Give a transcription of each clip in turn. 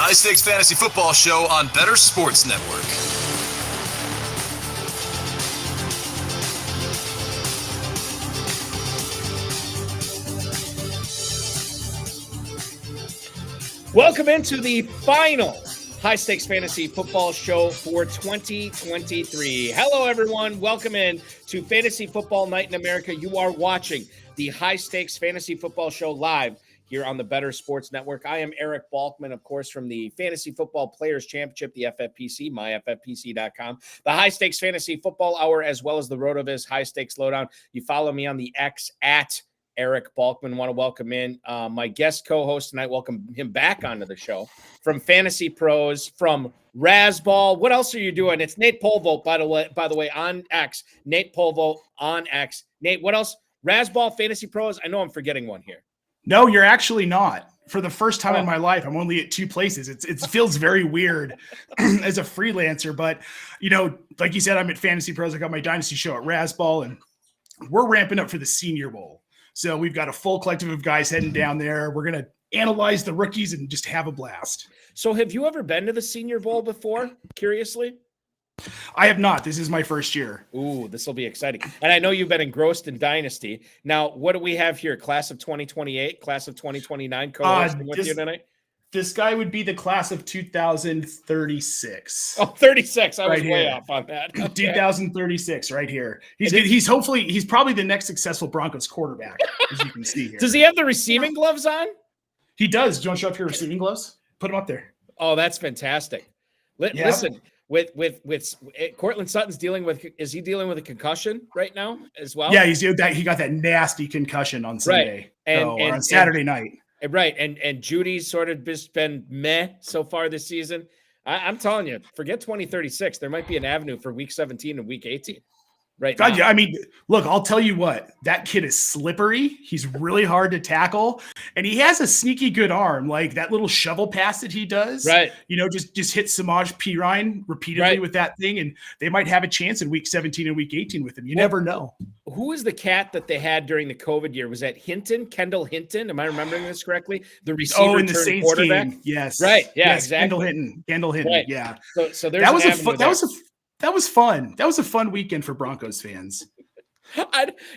High Stakes Fantasy Football Show on Better Sports Network. Welcome into the final High Stakes Fantasy Football Show for 2023. Hello, everyone. Welcome in to Fantasy Football Night in America. You are watching the High Stakes Fantasy Football Show live here on the Better Sports Network. I am Eric Balkman, of course, from the Fantasy Football Players Championship, the FFPC, myffpc.com, the High Stakes Fantasy Football Hour, as well as the RotoViz High Stakes Lowdown. You follow me on the X at Eric Balkman. Want to welcome in my guest co-host tonight. Welcome him back onto the show from Fantasy Pros, from Razzball. What else are you doing? It's Nate Polvogt, by the way, on X. Nate Polvogt on X. Nate, what else? Razzball, Fantasy Pros. I know I'm forgetting one here. No, you're actually not. For the first time in my life, I'm only at two places. It feels very weird as a freelancer, but like you said, I'm at Fantasy Pros. I got my Dynasty show at Razzball, and we're ramping up for the Senior Bowl. So we've got a full collective of guys heading down there. We're going to analyze the rookies and just have a blast. So have you ever been to the Senior Bowl before, curiously? I have not. This is my first year. Ooh, this will be exciting. And I know you've been engrossed in Dynasty. Now, what do we have here? Class of 2028, class of 2029 co-hosting with you tonight? This guy would be the class of 2036. Oh, 36. I was way off on that. Okay. 2036 right here. He's probably the next successful Broncos quarterback, as you can see here. Does he have the receiving gloves on? He does. Do you want to show up your receiving gloves? Put them up there. Oh, that's fantastic. Listen, with Cortland Sutton's dealing with a concussion right now as well? Yeah, he got that nasty concussion on Sunday. Right. Or on Saturday night. Right. And Judy's sort of just been meh so far this season. I'm telling you, forget 2036. There might be an avenue for week 17 and week 18. Right. God, yeah, I mean, look, I'll tell you what, that kid is slippery. He's really hard to tackle, and he has a sneaky good arm, like that little shovel pass that he does. Right. Just hit Samaj Pirine repeatedly with that thing, and they might have a chance in week 17 and week 18 with him. You never know. Who is the cat that they had during the COVID year? Was that Hinton, Kendall Hinton? Am I remembering this correctly? The receiver in the Saints quarterback game. Yes. Right. Yeah. Yes, exactly. Kendall Hinton. Right. Yeah. So there's that was fun. That was a fun weekend for Broncos fans.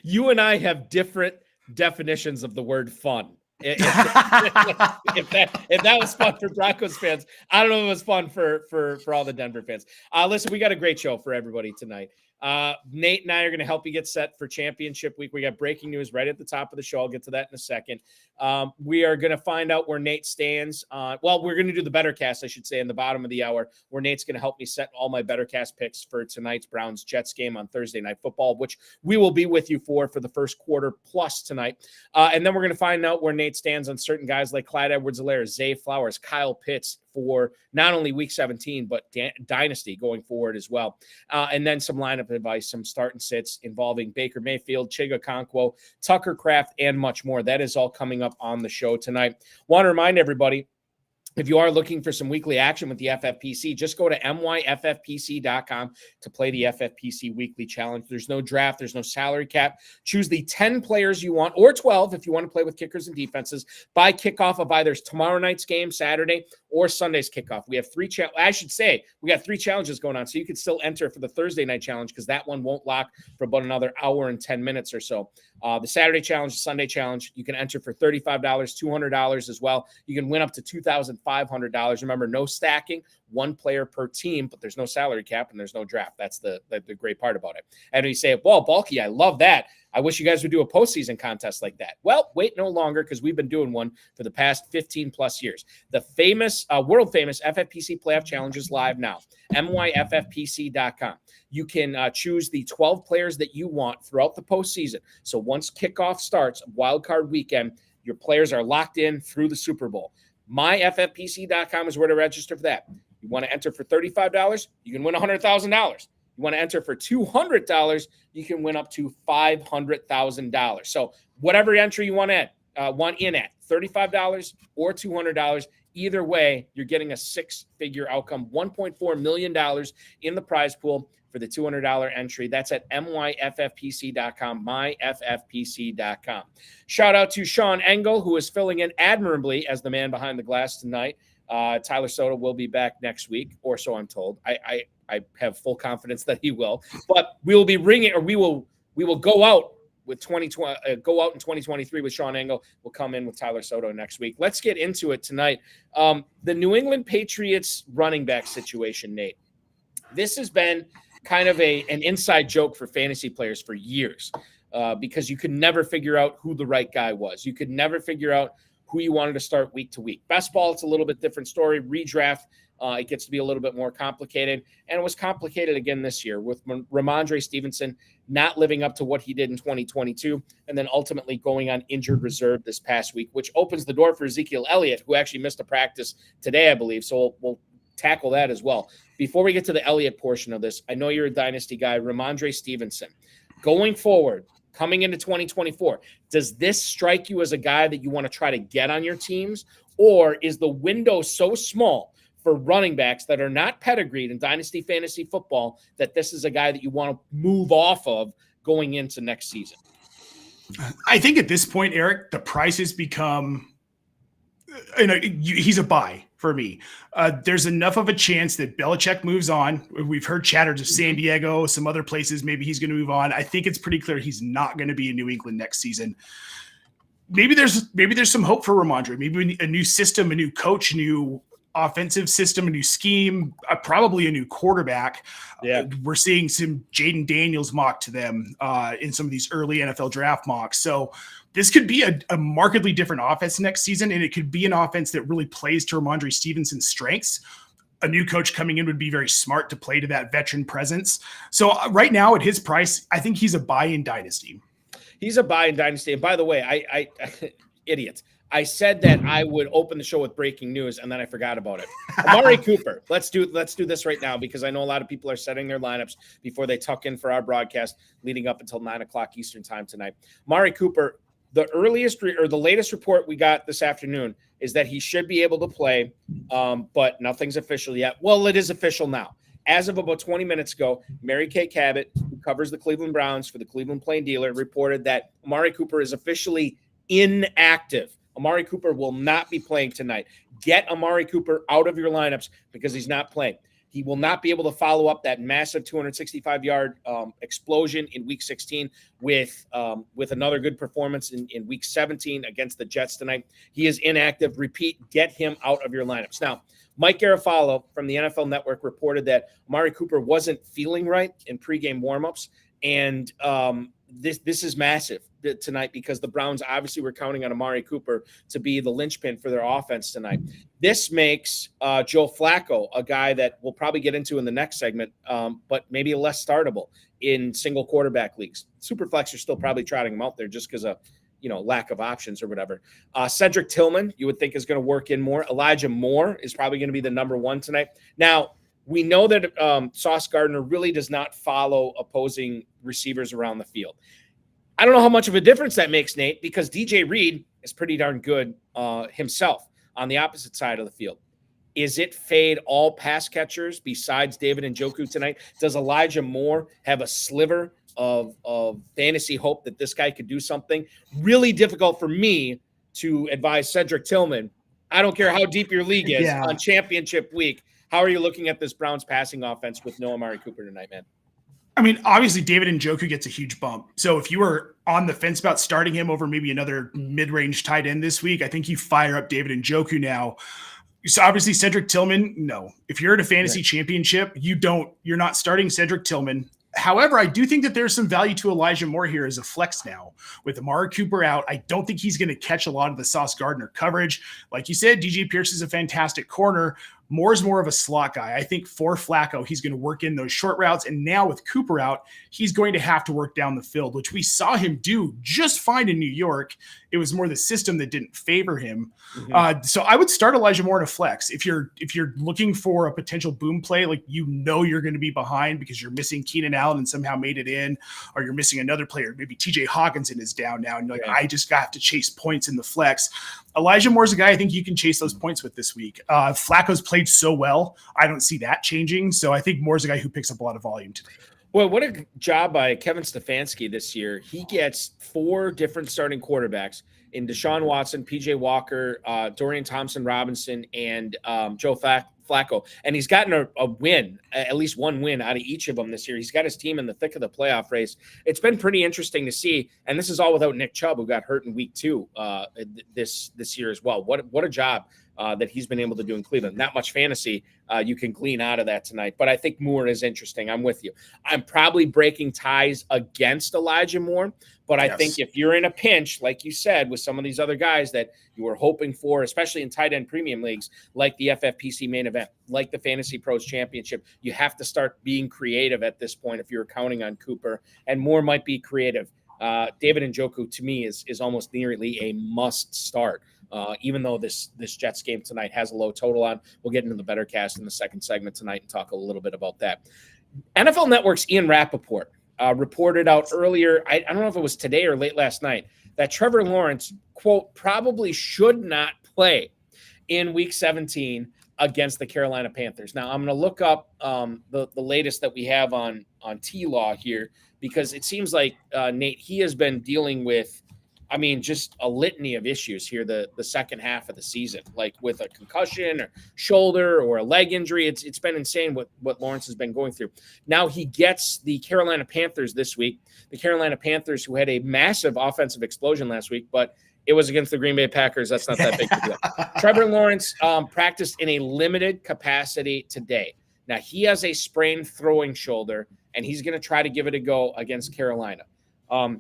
You and I have different definitions of the word fun. If that was fun for Broncos fans, I don't know if it was fun for all the Denver fans. Listen, we got a great show for everybody tonight. Nate and I are going to help you get set for championship week. We got breaking news right at the top of the show. I'll get to that in a second. We are going to find out where Nate stands. We're going to do the better cast, I should say, in the bottom of the hour, where Nate's going to help me set all my better cast picks for tonight's Browns-Jets game on Thursday Night Football, which we will be with you for the first quarter plus tonight. And then we're going to find out where Nate stands on certain guys like Clyde Edwards-Helaire, Zay Flowers, Kyle Pitts, for not only week 17, but Dynasty going forward as well. And then some lineup advice, some start and sits involving Baker Mayfield, Chiga Okonkwo, Tucker Kraft, and much more. That is all coming up on the show tonight. Want to remind everybody, if you are looking for some weekly action with the FFPC, just go to myffpc.com to play the FFPC Weekly Challenge. There's no draft. There's no salary cap. Choose the 10 players you want, or 12 if you want to play with kickers and defenses, by kickoff of either tomorrow night's game, Saturday, or Sunday's kickoff. We have we got 3 challenges going on, so you can still enter for the Thursday night challenge because that one won't lock for about another hour and 10 minutes or so. The Saturday challenge, the Sunday challenge, you can enter for $35, $200 as well. You can win up to $2,500. Remember, no stacking, 1 player per team, but there's no salary cap and there's no draft. That's the great part about it. And you say, well, Balky, I love that. I wish you guys would do a postseason contest like that. Well, wait no longer, because we've been doing one for the past 15 plus years. The famous, world famous FFPC Playoff Challenge is live now. myffpc.com. You can choose the 12 players that you want throughout the postseason. So once kickoff starts, wildcard weekend, your players are locked in through the Super Bowl. myffpc.com is where to register for that. You want to enter for $35, you can win $100,000. You want to enter for $200, you can win up to $500,000. So whatever entry you want in at, $35 or $200, either way, you're getting a 6-figure outcome, $1.4 million in the prize pool for the $200 entry. That's at myffpc.com, myffpc.com. Shout out to Sean Engel, who is filling in admirably as the man behind the glass tonight. Tyler Soto will be back next week, or so I'm told. I have full confidence that he will. But we will be we will go out with 2020, go out in 2023 with Sean Engel. We'll come in with Tyler Soto next week. Let's get into it tonight. The New England Patriots running back situation, Nate. This has been kind of an inside joke for fantasy players for years because you could never figure out who the right guy was. You could never figure out who you wanted to start week to week. Best ball, it's a little bit different story. Redraft, it gets to be a little bit more complicated. And it was complicated again this year with Ramondre Stevenson not living up to what he did in 2022 and then ultimately going on injured reserve this past week, which opens the door for Ezekiel Elliott, who actually missed a practice today, I believe. So we'll tackle that as well. Before we get to the Elliott portion of this, I know you're a dynasty guy, Ramondre Stevenson. Going forward, coming into 2024, does this strike you as a guy that you want to try to get on your teams? Or is the window so small for running backs that are not pedigreed in dynasty fantasy football that this is a guy that you want to move off of going into next season? I think at this point, Eric, the price has become he's a buy for me. There's enough of a chance that Belichick moves on. We've heard chatters of San Diego, some other places, maybe he's going to move on. I think it's pretty clear he's not going to be in New England next season. Maybe there's some hope for Ramondre. Maybe a new system, a new coach, a new offensive system, a new scheme, probably a new quarterback. Yeah. We're seeing some Jaden Daniels mock to them in some of these early NFL draft mocks. So this could be a markedly different offense next season, and it could be an offense that really plays to Ramondre Stevenson's strengths. A new coach coming in would be very smart to play to that veteran presence. So right now at his price, I think he's a buy in dynasty. He's a buy in dynasty. And by the way, I idiots. I said that I would open the show with breaking news, and then I forgot about it. Amari Cooper. Let's do this right now because I know a lot of people are setting their lineups before they tuck in for our broadcast leading up until 9:00 Eastern time tonight. Amari Cooper, the latest report we got this afternoon is that he should be able to play, but nothing's official yet. Well, it is official now. As of about 20 minutes ago, Mary Kay Cabot, who covers the Cleveland Browns for the Cleveland Plain Dealer, reported that Amari Cooper is officially inactive. Amari Cooper will not be playing tonight. Get Amari Cooper out of your lineups because he's not playing. He will not be able to follow up that massive 265-yard explosion in Week 16 with another good performance in Week 17 against the Jets tonight. He is inactive. Repeat, get him out of your lineups. Now, Mike Garafolo from the NFL Network reported that Amari Cooper wasn't feeling right in pregame warmups, and this is massive tonight because the Browns obviously were counting on Amari Cooper to be the linchpin for their offense tonight. This makes Joe Flacco a guy that we'll probably get into in the next segment, but maybe less startable in single quarterback leagues. Superflex are still probably trotting him out there just because of lack of options or whatever. Cedric Tillman, you would think is going to work in more. Elijah Moore is probably going to be the number one tonight. Now, we know that Sauce Gardner really does not follow opposing receivers around the field. I don't know how much of a difference that makes, Nate, because DJ Reed is pretty darn good himself on the opposite side of the field. Is it fade all pass catchers besides David Njoku tonight? Does Elijah Moore have a sliver of fantasy hope that this guy could do something? Really difficult for me to advise Cedric Tillman. I don't care how deep your league is on championship week. How are you looking at this Browns passing offense with no Amari Cooper tonight, man? I mean, obviously, David Njoku gets a huge bump. So if you were on the fence about starting him over maybe another mid-range tight end this week, I think you fire up David Njoku now. So obviously, Cedric Tillman, no. If you're at a fantasy championship, you're not starting Cedric Tillman. However, I do think that there's some value to Elijah Moore here as a flex now. With Amari Cooper out, I don't think he's going to catch a lot of the Sauce Gardner coverage. Like you said, DJ Pierce is a fantastic corner. Moore's more of a slot guy. I think for Flacco, he's going to work in those short routes. And now with Cooper out, he's going to have to work down the field, which we saw him do just fine in New York. It was more the system that didn't favor him. Mm-hmm. So I would start Elijah Moore in a flex. If you're looking for a potential boom play, like you're going to be behind because you're missing Keenan Allen and somehow made it in, or you're missing another player. Maybe TJ Hawkinson is down now, and you're like, I just have to chase points in the flex. Elijah Moore's a guy I think you can chase those points with this week. Flacco's played so well. I don't see that changing. So I think Moore's a guy who picks up a lot of volume today. Well, what a job by Kevin Stefanski this year. He gets 4 different starting quarterbacks in Deshaun Watson, PJ Walker, Dorian Thompson-Robinson, and Joe Flacco. And he's gotten a win, at least one win out of each of them this year. He's got his team in the thick of the playoff race. It's been pretty interesting to see. And this is all without Nick Chubb, who got hurt in week 2 this year as well. What a job that he's been able to do in Cleveland. Not much fantasy you can glean out of that tonight, but I think Moore is interesting. I'm with you. I'm probably breaking ties against Elijah Moore, but I think if you're in a pinch, like you said, with some of these other guys that you were hoping for, especially in tight end premium leagues, like the FFPC main event, like the Fantasy Pros Championship, you have to start being creative at this point if you're counting on Cooper, and Moore might be creative. David Njoku, to me, is almost nearly a must start. Even though this Jets game tonight has a low total on. We'll get into the better cast in the second segment tonight and talk a little bit about that. NFL Network's Ian Rappaport reported out earlier, I don't know if it was today or late last night, that Trevor Lawrence, quote, probably should not play in Week 17 against the Carolina Panthers. Now, I'm going to look up the latest that we have on T-Law here, because it seems like, Nate, he has been dealing with, just a litany of issues here the second half of the season, like with a concussion or shoulder or a leg injury. It's been insane what Lawrence has been going through. Now he gets the Carolina Panthers this week. The Carolina Panthers, who had a massive offensive explosion last week, but it was against the Green Bay Packers. That's not that big of a deal. Trevor Lawrence practiced in a limited capacity today. Now he has a sprained throwing shoulder, and he's going to try to give it a go against Carolina.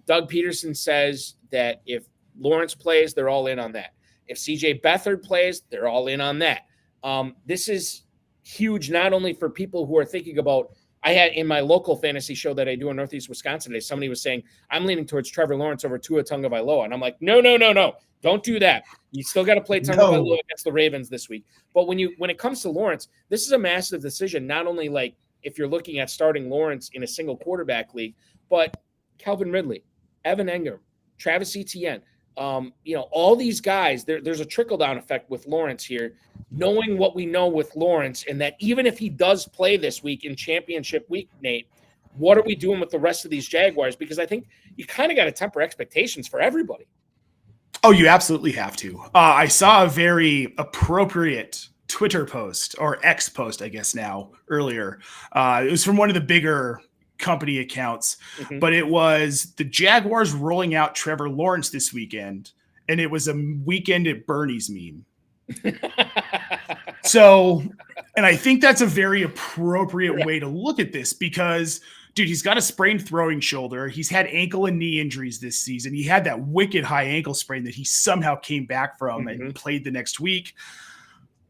Doug Peterson says that if Lawrence plays, they're all in on that. If CJ Beathard plays, they're all in on that. This is huge, not only for people who are thinking about, I had in my local fantasy show that I do in Northeast Wisconsin today, somebody was saying, I'm leaning towards Trevor Lawrence over Tua Tagovailoa. And I'm like, no. Don't do that. You still got to play Tagovailoa against the Ravens this week. But when it comes to Lawrence, this is a massive decision, not only like if you're looking at starting Lawrence in a single quarterback league, but Calvin Ridley, Evan Engram, Travis Etienne, all these guys, there's a trickle-down effect with Lawrence here, knowing what we know with Lawrence, and that even if he does play this week in championship week, Nate, what are we doing with the rest of these Jaguars? Because I think you kind of got to temper expectations for everybody. Oh, you absolutely have to. I saw a very appropriate Twitter post, or X post, I guess now, earlier. It was from one of the bigger company accounts, but it was the Jaguars rolling out Trevor Lawrence this weekend, and it was a weekend at Bernie's meme. So, and I think that's a very appropriate way to look at this, because dude, he's got a sprained throwing shoulder. He's had ankle and knee injuries this season. He had that wicked high ankle sprain that he somehow came back from and played the next week.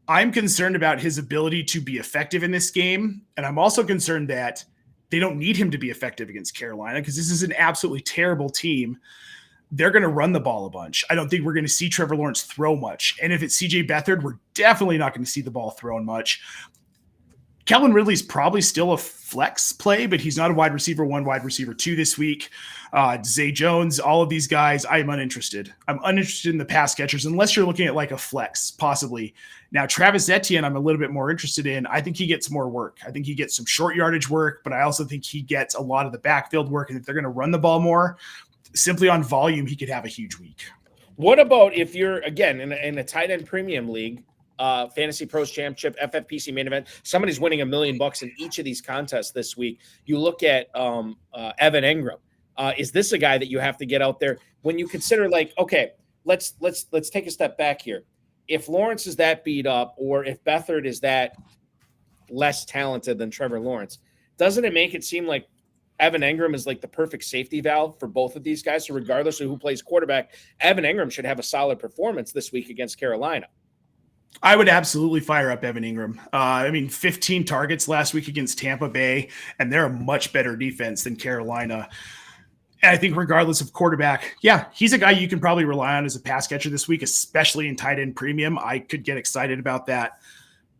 I'm concerned about his ability to be effective in this game, and I'm also concerned that they don't need him to be effective against Carolina, because this is an absolutely terrible team. They're going to run the ball a bunch. I don't think we're going to see Trevor Lawrence throw much. And if it's CJ Beathard, we're definitely not going to see the ball thrown much. Calvin Ridley's probably still a flex play, but he's not a wide receiver 1, wide receiver 2 this week. Zay Jones, all of these guys, I'm uninterested. I'm uninterested in the pass catchers, unless you're looking at like a flex, possibly. Now, Travis Etienne, I'm a little bit more interested in. I think he gets more work. I think he gets some short yardage work, but I also think he gets a lot of the backfield work. And if they're going to run the ball more, simply on volume, he could have a huge week. What about if you're, again, in a tight end premium league, Fantasy Pros Championship, FFPC main event, somebody's winning $1 million in each of these contests this week. You look at Evan Engram. Is this a guy that you have to get out there when you consider, like, okay, let's take a step back here. If Lawrence is that beat up, or if Beathard is that less talented than Trevor Lawrence, doesn't it make it seem like Evan Engram is like the perfect safety valve for both of these guys? So regardless of who plays quarterback, Evan Engram should have a solid performance this week against Carolina. I would absolutely fire up Evan Engram. 15 targets last week against Tampa Bay, and they're a much better defense than Carolina. And I think regardless of quarterback, yeah, he's a guy you can probably rely on as a pass catcher this week, especially in tight end premium. I could get excited about that.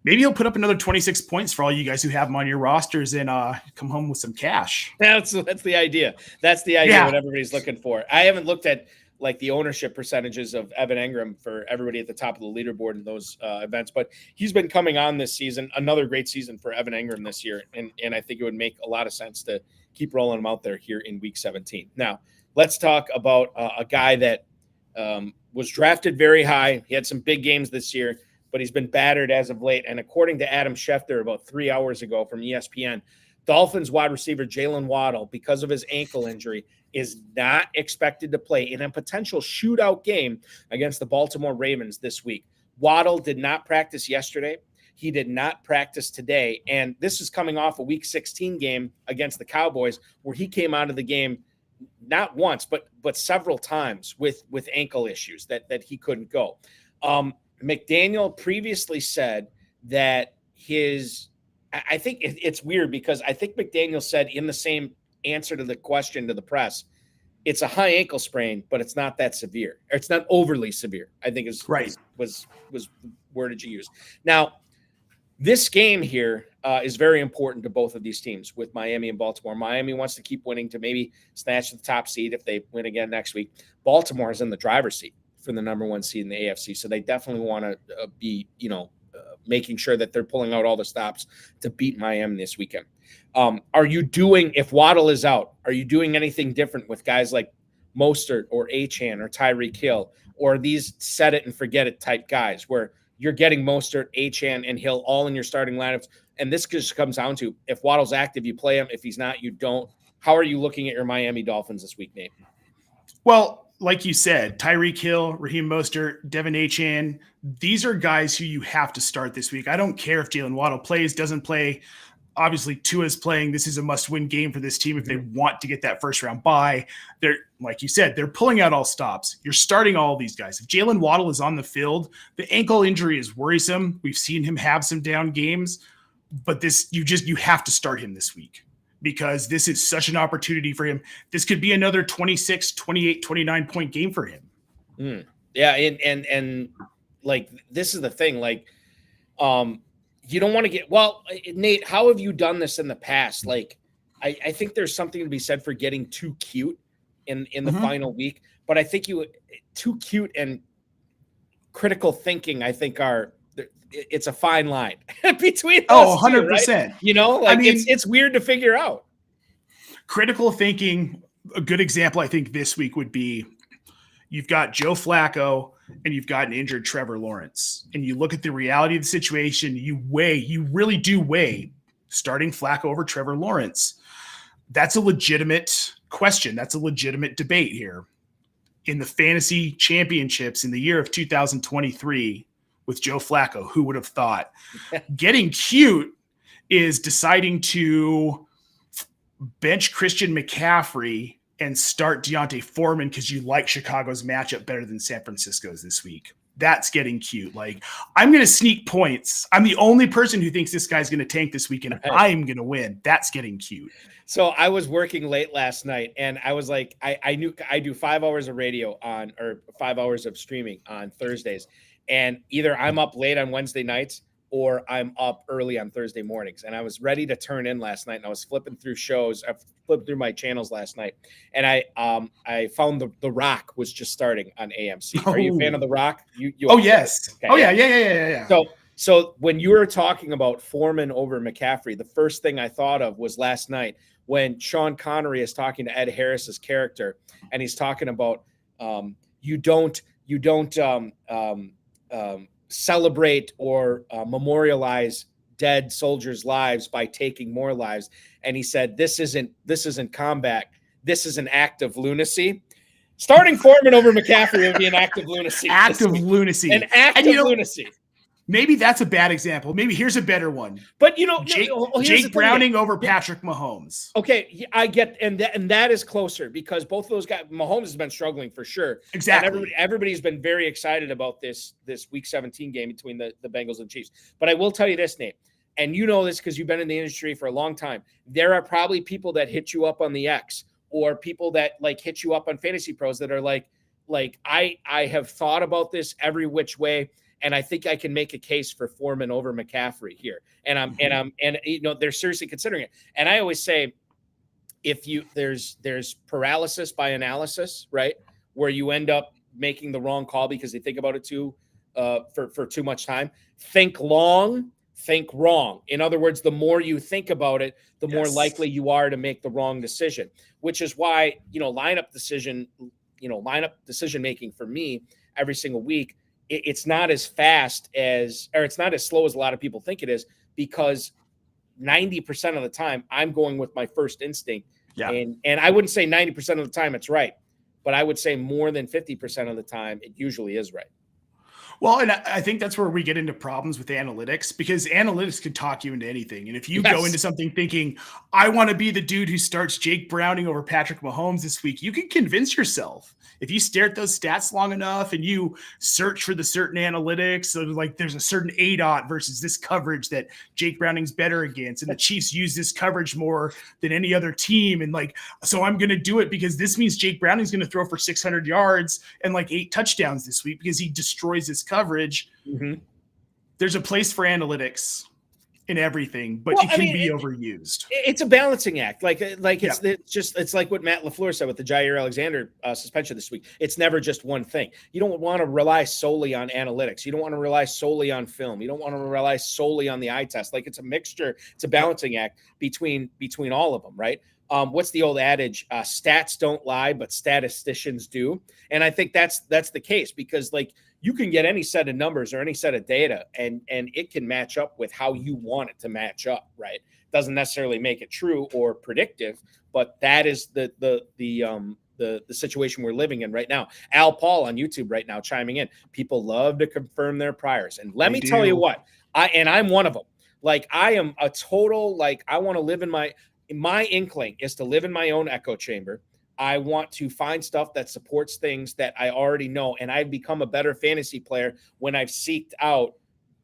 Maybe he'll put up another 26 points for all you guys who have him on your rosters and come home with some cash. That's the idea. That's the idea, what everybody's looking for. I haven't looked at like the ownership percentages of Evan Engram for everybody at the top of the leaderboard in those events, but he's been coming on this season. Another great season for Evan Engram this year. And I think it would make a lot of sense to keep rolling him out there here in week 17. Now, let's talk about a guy that was drafted very high. He had some big games this year, but he's been battered as of late. And according to Adam Schefter about 3 hours ago from ESPN, Dolphins wide receiver Jalen Waddle, because of his ankle injury, is not expected to play in a potential shootout game against the Baltimore Ravens this week. Waddle did not practice yesterday. He did not practice today. And this is coming off a week 16 game against the Cowboys where he came out of the game not once, but several times with ankle issues that he couldn't go. McDaniel previously said that I think it's weird because I think McDaniel said in the same answer to the question to the press, it's a high ankle sprain, but it's not that severe. Or it's not overly severe, I think is right. Was wordage you use. Now, this game here is very important to both of these teams with Miami and Baltimore. Miami wants to keep winning to maybe snatch the top seed if they win again next week. Baltimore is in the driver's seat for the number 1 seed in the AFC. So they definitely want to be, making sure that they're pulling out all the stops to beat Miami this weekend. Are you doing, if Waddle is out, are you doing anything different with guys like Mostert or Achane or Tyreek Hill or these set it and forget it type guys where you're getting Mostert, Achane, and Hill all in your starting lineups? And this just comes down to if Waddle's active, you play him. If he's not, you don't. How are you looking at your Miami Dolphins this week, Nate? Well, like you said, Tyreek Hill, Raheem Mostert, Devin Achane, these are guys who you have to start this week. I don't care if Jalen Waddle plays, doesn't play. Obviously, Tua's playing. This is a must-win game for this team if they want to get that first-round bye. They're, like you said, they're pulling out all stops. You're starting all these guys. If Jalen Waddle is on the field, the ankle injury is worrisome. We've seen him have some down games, but you have to start him this week because this is such an opportunity for him. This could be another 26, 28, 29-point game for him. Yeah, and like this is the thing, like you don't want to get Nate, how have you done this in the past? Like I think there's something to be said for getting too cute in the final week, but I think too cute and critical thinking, I think it's a fine line between those 100%. Right? It's weird to figure out. Critical thinking, a good example I think this week would be you've got Joe Flacco and you've got an injured Trevor Lawrence. And you look at the reality of the situation, you really do weigh starting Flacco over Trevor Lawrence. That's a legitimate question. That's a legitimate debate here. In the fantasy championships in the year of 2023 with Joe Flacco, who would have thought? Getting cute is deciding to bench Christian McCaffrey and start Deontay Foreman because you like Chicago's matchup better than San Francisco's this week. That's getting cute. Like, I'm going to sneak points. I'm the only person who thinks this guy's going to tank this week, and I'm going to win. That's getting cute. So I was working late last night, and I was like, I knew I do 5 hours of radio or 5 hours of streaming on Thursdays, and either I'm up late on Wednesday nights or I'm up early on Thursday mornings. And I was ready to turn in last night, and I was flipping through shows. I flipped through my channels last night, and I found the Rock was just starting on AMC. Are you a fan of the Rock? You yes. Okay. Oh yeah. So when you were talking about Foreman over McCaffrey, the first thing I thought of was last night when Sean Connery is talking to Ed Harris's character, and he's talking about you don't celebrate or memorialize dead soldiers' lives by taking more lives. And he said, this isn't combat. This is an act of lunacy. Starting Foreman over McCaffrey would be an act of lunacy. An act of lunacy. Maybe that's a bad example. Maybe here's a better one. But Jake Browning over Patrick Mahomes. Okay, I get, and that is closer because both of those guys, Mahomes has been struggling for sure. Exactly. And everybody's been very excited about this Week 17 game between the Bengals and Chiefs. But I will tell you this, Nate, and you know this because you've been in the industry for a long time. There are probably people that hit you up on the X or people that like hit you up on Fantasy Pros that are like I have thought about this every which way. And I think I can make a case for Foreman over McCaffrey here. And they're seriously considering it. And I always say, there's paralysis by analysis, right? Where you end up making the wrong call because they think about it for too much time. Think long, think wrong. In other words, the more you think about it, the more Yes. likely you are to make the wrong decision, which is why, lineup decision making for me every single week, it's not as fast as, or it's not as slow as a lot of people think it is, because 90% of the time I'm going with my first instinct. Yeah. And I wouldn't say 90% of the time it's right, but I would say more than 50% of the time it usually is right. Well, and I think that's where we get into problems with analytics, because analytics could talk you into anything. And if you go into something thinking, I want to be the dude who starts Jake Browning over Patrick Mahomes this week, you can convince yourself. If you stare at those stats long enough and you search for the certain analytics, so like there's a certain ADOT versus this coverage that Jake Browning's better against, and the Chiefs use this coverage more than any other team. And like, so I'm going to do it because this means Jake Browning's going to throw for 600 yards and like 8 touchdowns this week because he destroys this coverage. Mm-hmm. There's a place for analytics in everything, but it can be overused. It's a balancing act. It's like what Matt LaFleur said with the Jair Alexander suspension this week. It's never just one thing. You don't want to rely solely on analytics. You don't want to rely solely on film. You don't want to rely solely on the eye test. Like, it's a mixture. It's a balancing act between all of them, right? What's the old adage? Stats don't lie, but statisticians do. And I think that's the case, because like, you can get any set of numbers or any set of data and it can match up with how you want it to match up, right? Doesn't necessarily make it true or predictive, but that is the situation we're living in right now. Al Paul on YouTube right now chiming in. People love to confirm their priors. And let me tell you what, I'm one of them. Like, I am a total, like, I want to live in my inkling is to live in my own echo chamber. I want to find stuff that supports things that I already know. And I've become a better fantasy player when I've seeked out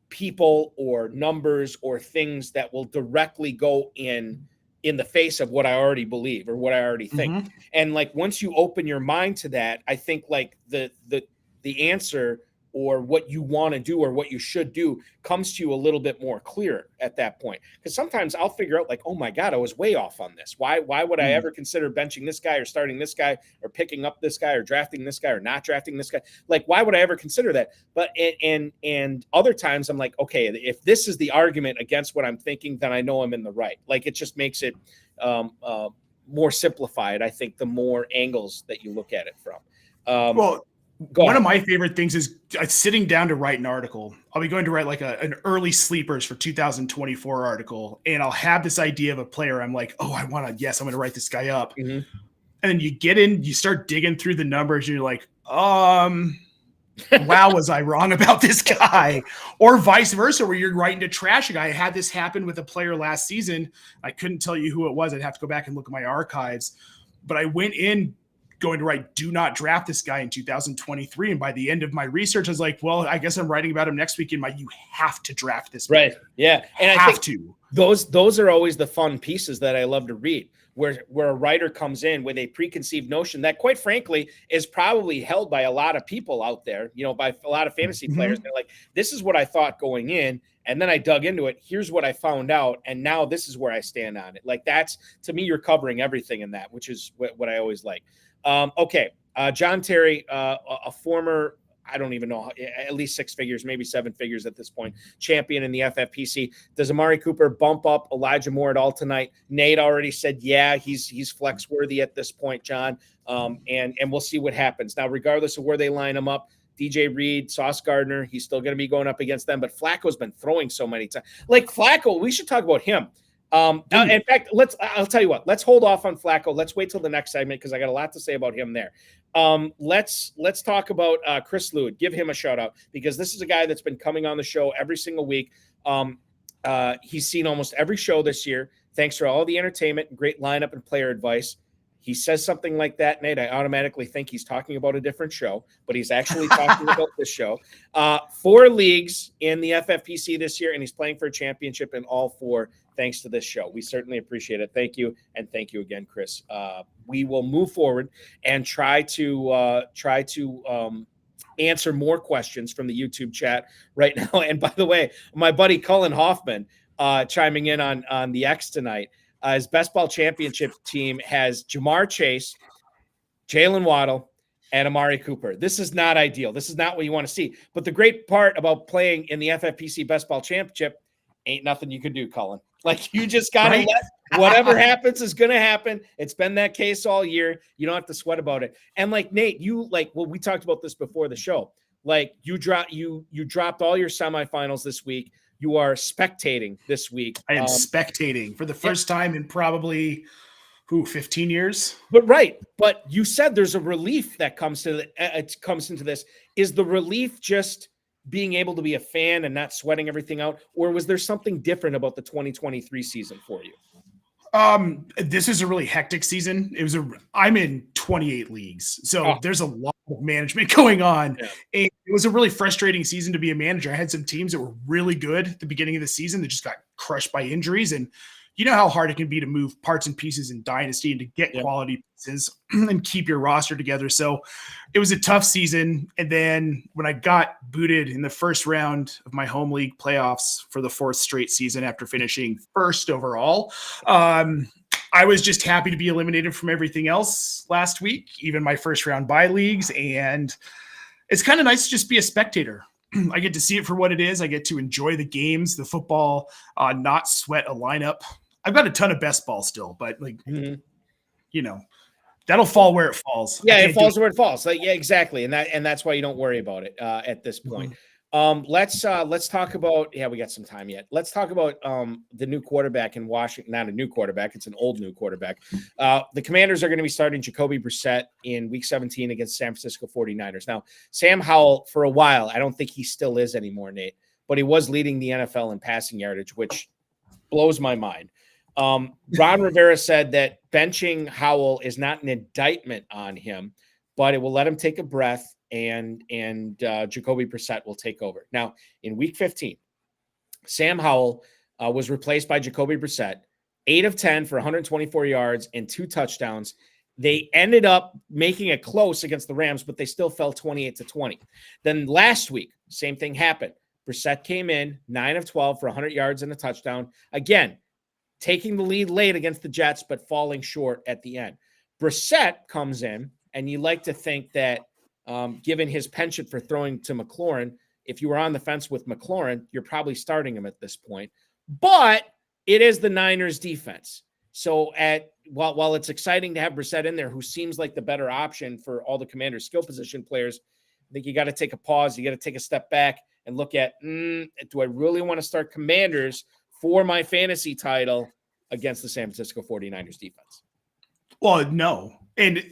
people or numbers or things that will directly go in the face of what I already believe or what I already think. Mm-hmm. And like, once you open your mind to that, I think like the answer or what you want to do or what you should do comes to you a little bit more clear at that point. Because sometimes I'll figure out like, oh my God, I was way off on this. Why would I ever consider benching this guy or starting this guy or picking up this guy or drafting this guy or not drafting this guy? Like, why would I ever consider that? But and other times I'm like, okay, if this is the argument against what I'm thinking, then I know I'm in the right. Like, it just makes it more simplified, I think, the more angles that you look at it from. One of my favorite things is sitting down to write an article. I'll be going to write like an early sleepers for 2024 article. And I'll have this idea of a player. I'm like, oh, I'm going to write this guy up. Mm-hmm. And then you get in, you start digging through the numbers and you're like, wow, was I wrong about this guy? Or vice versa, where you're writing to trash a guy. I had this happen with a player last season. I couldn't tell you who it was. I'd have to go back and look at my archives. But I went in going to write, do not draft this guy in 2023. And by the end of my research, I was like, well, I guess I'm writing about him next week in you have to draft this player. Right. Yeah. And I think those are always the fun pieces that I love to read, where a writer comes in with a preconceived notion that, quite frankly, is probably held by a lot of people out there, by a lot of fantasy players. They're like, this is what I thought going in. And then I dug into it. Here's what I found out. And now this is where I stand on it. Like, that's, to me, you're covering everything in that, which is what I always like. Okay. John Terry, a former, I don't even know, at least 6 figures, maybe 7 figures at this point, champion in the FFPC. Does Amari Cooper bump up Elijah Moore at all tonight? Nate already said, yeah, he's flex worthy at this point, John. And we'll see what happens. Now, regardless of where they line him up, DJ Reed, Sauce Gardner, he's still going to be going up against them, but Flacco's been throwing so many times. Like, Flacco, we should talk about him. In fact, I'll tell you what, let's hold off on Flacco. Let's wait till the next segment, because I got a lot to say about him there. Let's talk about Chris Lewd. Give him a shout out, because this is a guy that's been coming on the show every single week. He's seen almost every show this year. Thanks for all the entertainment and great lineup and player advice. He says something like that, Nate, I automatically think he's talking about a different show, but he's actually talking about this show. 4 leagues in the FFPC this year, and he's playing for a championship in all 4, thanks to this show. We certainly appreciate it. Thank you, and thank you again, Chris. We will move forward and try to answer more questions from the YouTube chat right now. And by the way, my buddy Cullen Hoffman chiming in on the X tonight. His best ball championship team has Jamar Chase, Jalen Waddle, and Amari Cooper. This is not ideal. This is not what you want to see. But the great part about playing in the FFPC best ball championship, ain't nothing you can do, Colin. Like, you just got to let whatever happens is going to happen. It's been that case all year. You don't have to sweat about it. And like Nate, we talked about this before the show. Like, you dropped all your semifinals this week. You are spectating this week. I am spectating for the first time in probably 15 years. But you said there's a relief that comes into this. Is the relief just being able to be a fan and not sweating everything out, or was there something different about the 2023 season for you? This is a really hectic season. I'm in 28 leagues, so there's a lot of management going on. Yeah. And it was a really frustrating season to be a manager. I had some teams that were really good at the beginning of the season that just got crushed by injuries. And you know how hard it can be to move parts and pieces in Dynasty and to get quality pieces and keep your roster together. So it was a tough season. And then when I got booted in the first round of my home league playoffs for the 4th straight season after finishing 1st overall, I was just happy to be eliminated from everything else last week, even my first round bye leagues. And it's kind of nice to just be a spectator. I get to see it for what it is. I get to enjoy the games, the football, not sweat a lineup. I've got a ton of best ball still, but that'll fall where it falls. Yeah, it falls where it falls. Like, yeah, exactly. And that's why you don't worry about it at this point. Let's talk about, we got some time yet. Let's talk about the new quarterback in Washington. Not a new quarterback, it's an old new quarterback. The Commanders are going to be starting Jacoby Brissett in week 17 against San Francisco 49ers. Now, Sam Howell, for a while, I don't think he still is anymore, Nate, but he was leading the NFL in passing yardage, which blows my mind. Ron Rivera said that benching Howell is not an indictment on him, but it will let him take a breath, and Jacoby Brissett will take over. Now, in week 15, Sam Howell was replaced by Jacoby Brissett, 8 of 10 for 124 yards and 2 touchdowns. They ended up making it close against the Rams, but they still fell 28-20. Then last week, same thing happened. Brissett came in 9 of 12 for 100 yards and a touchdown. Again, taking the lead late against the Jets, but falling short at the end. Brissett comes in, and you like to think that given his penchant for throwing to McLaurin, if you were on the fence with McLaurin, you're probably starting him at this point. But it is the Niners defense. So while it's exciting to have Brissett in there, who seems like the better option for all the Commanders' skill position players, I think you got to take a pause. You got to take a step back and look at, do I really want to start Commanders for my fantasy title against the San Francisco 49ers defense? Well, no. And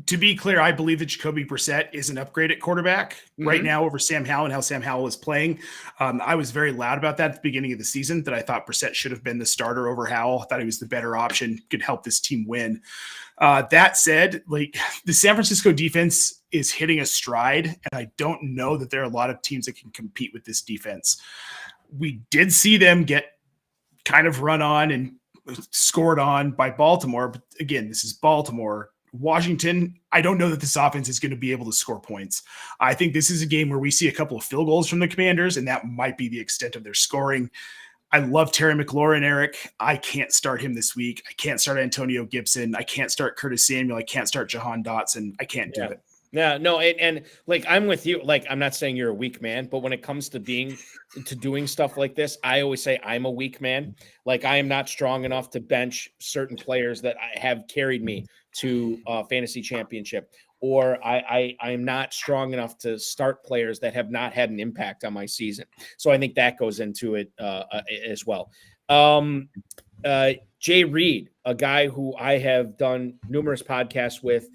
to be clear, I believe that Jacoby Brissett is an upgrade at quarterback right now over Sam Howell and how Sam Howell is playing. I was very loud about that at the beginning of the season, that I thought Brissett should have been the starter over Howell. I thought he was the better option, could help this team win. That said, like, the San Francisco defense is hitting a stride, and I don't know that there are a lot of teams that can compete with this defense. We did see them get kind of run on and scored on by Baltimore. But again, this is Baltimore. Washington, I don't know that this offense is going to be able to score points. I think this is a game where we see a couple of field goals from the Commanders, and that might be the extent of their scoring. I love Terry McLaurin, Eric. I can't start him this week. I can't start Antonio Gibson. I can't start Curtis Samuel. I can't start Jahan Dotson. I can't do it. Yeah, no, and like, I'm with you. Like, I'm not saying you're a weak man, but when it comes to doing stuff like this, I always say I'm a weak man. Like, I am not strong enough to bench certain players that have carried me to fantasy championship, or I am not strong enough to start players that have not had an impact on my season. So I think that goes into it as well. Jay Reed, a guy who I have done numerous podcasts with,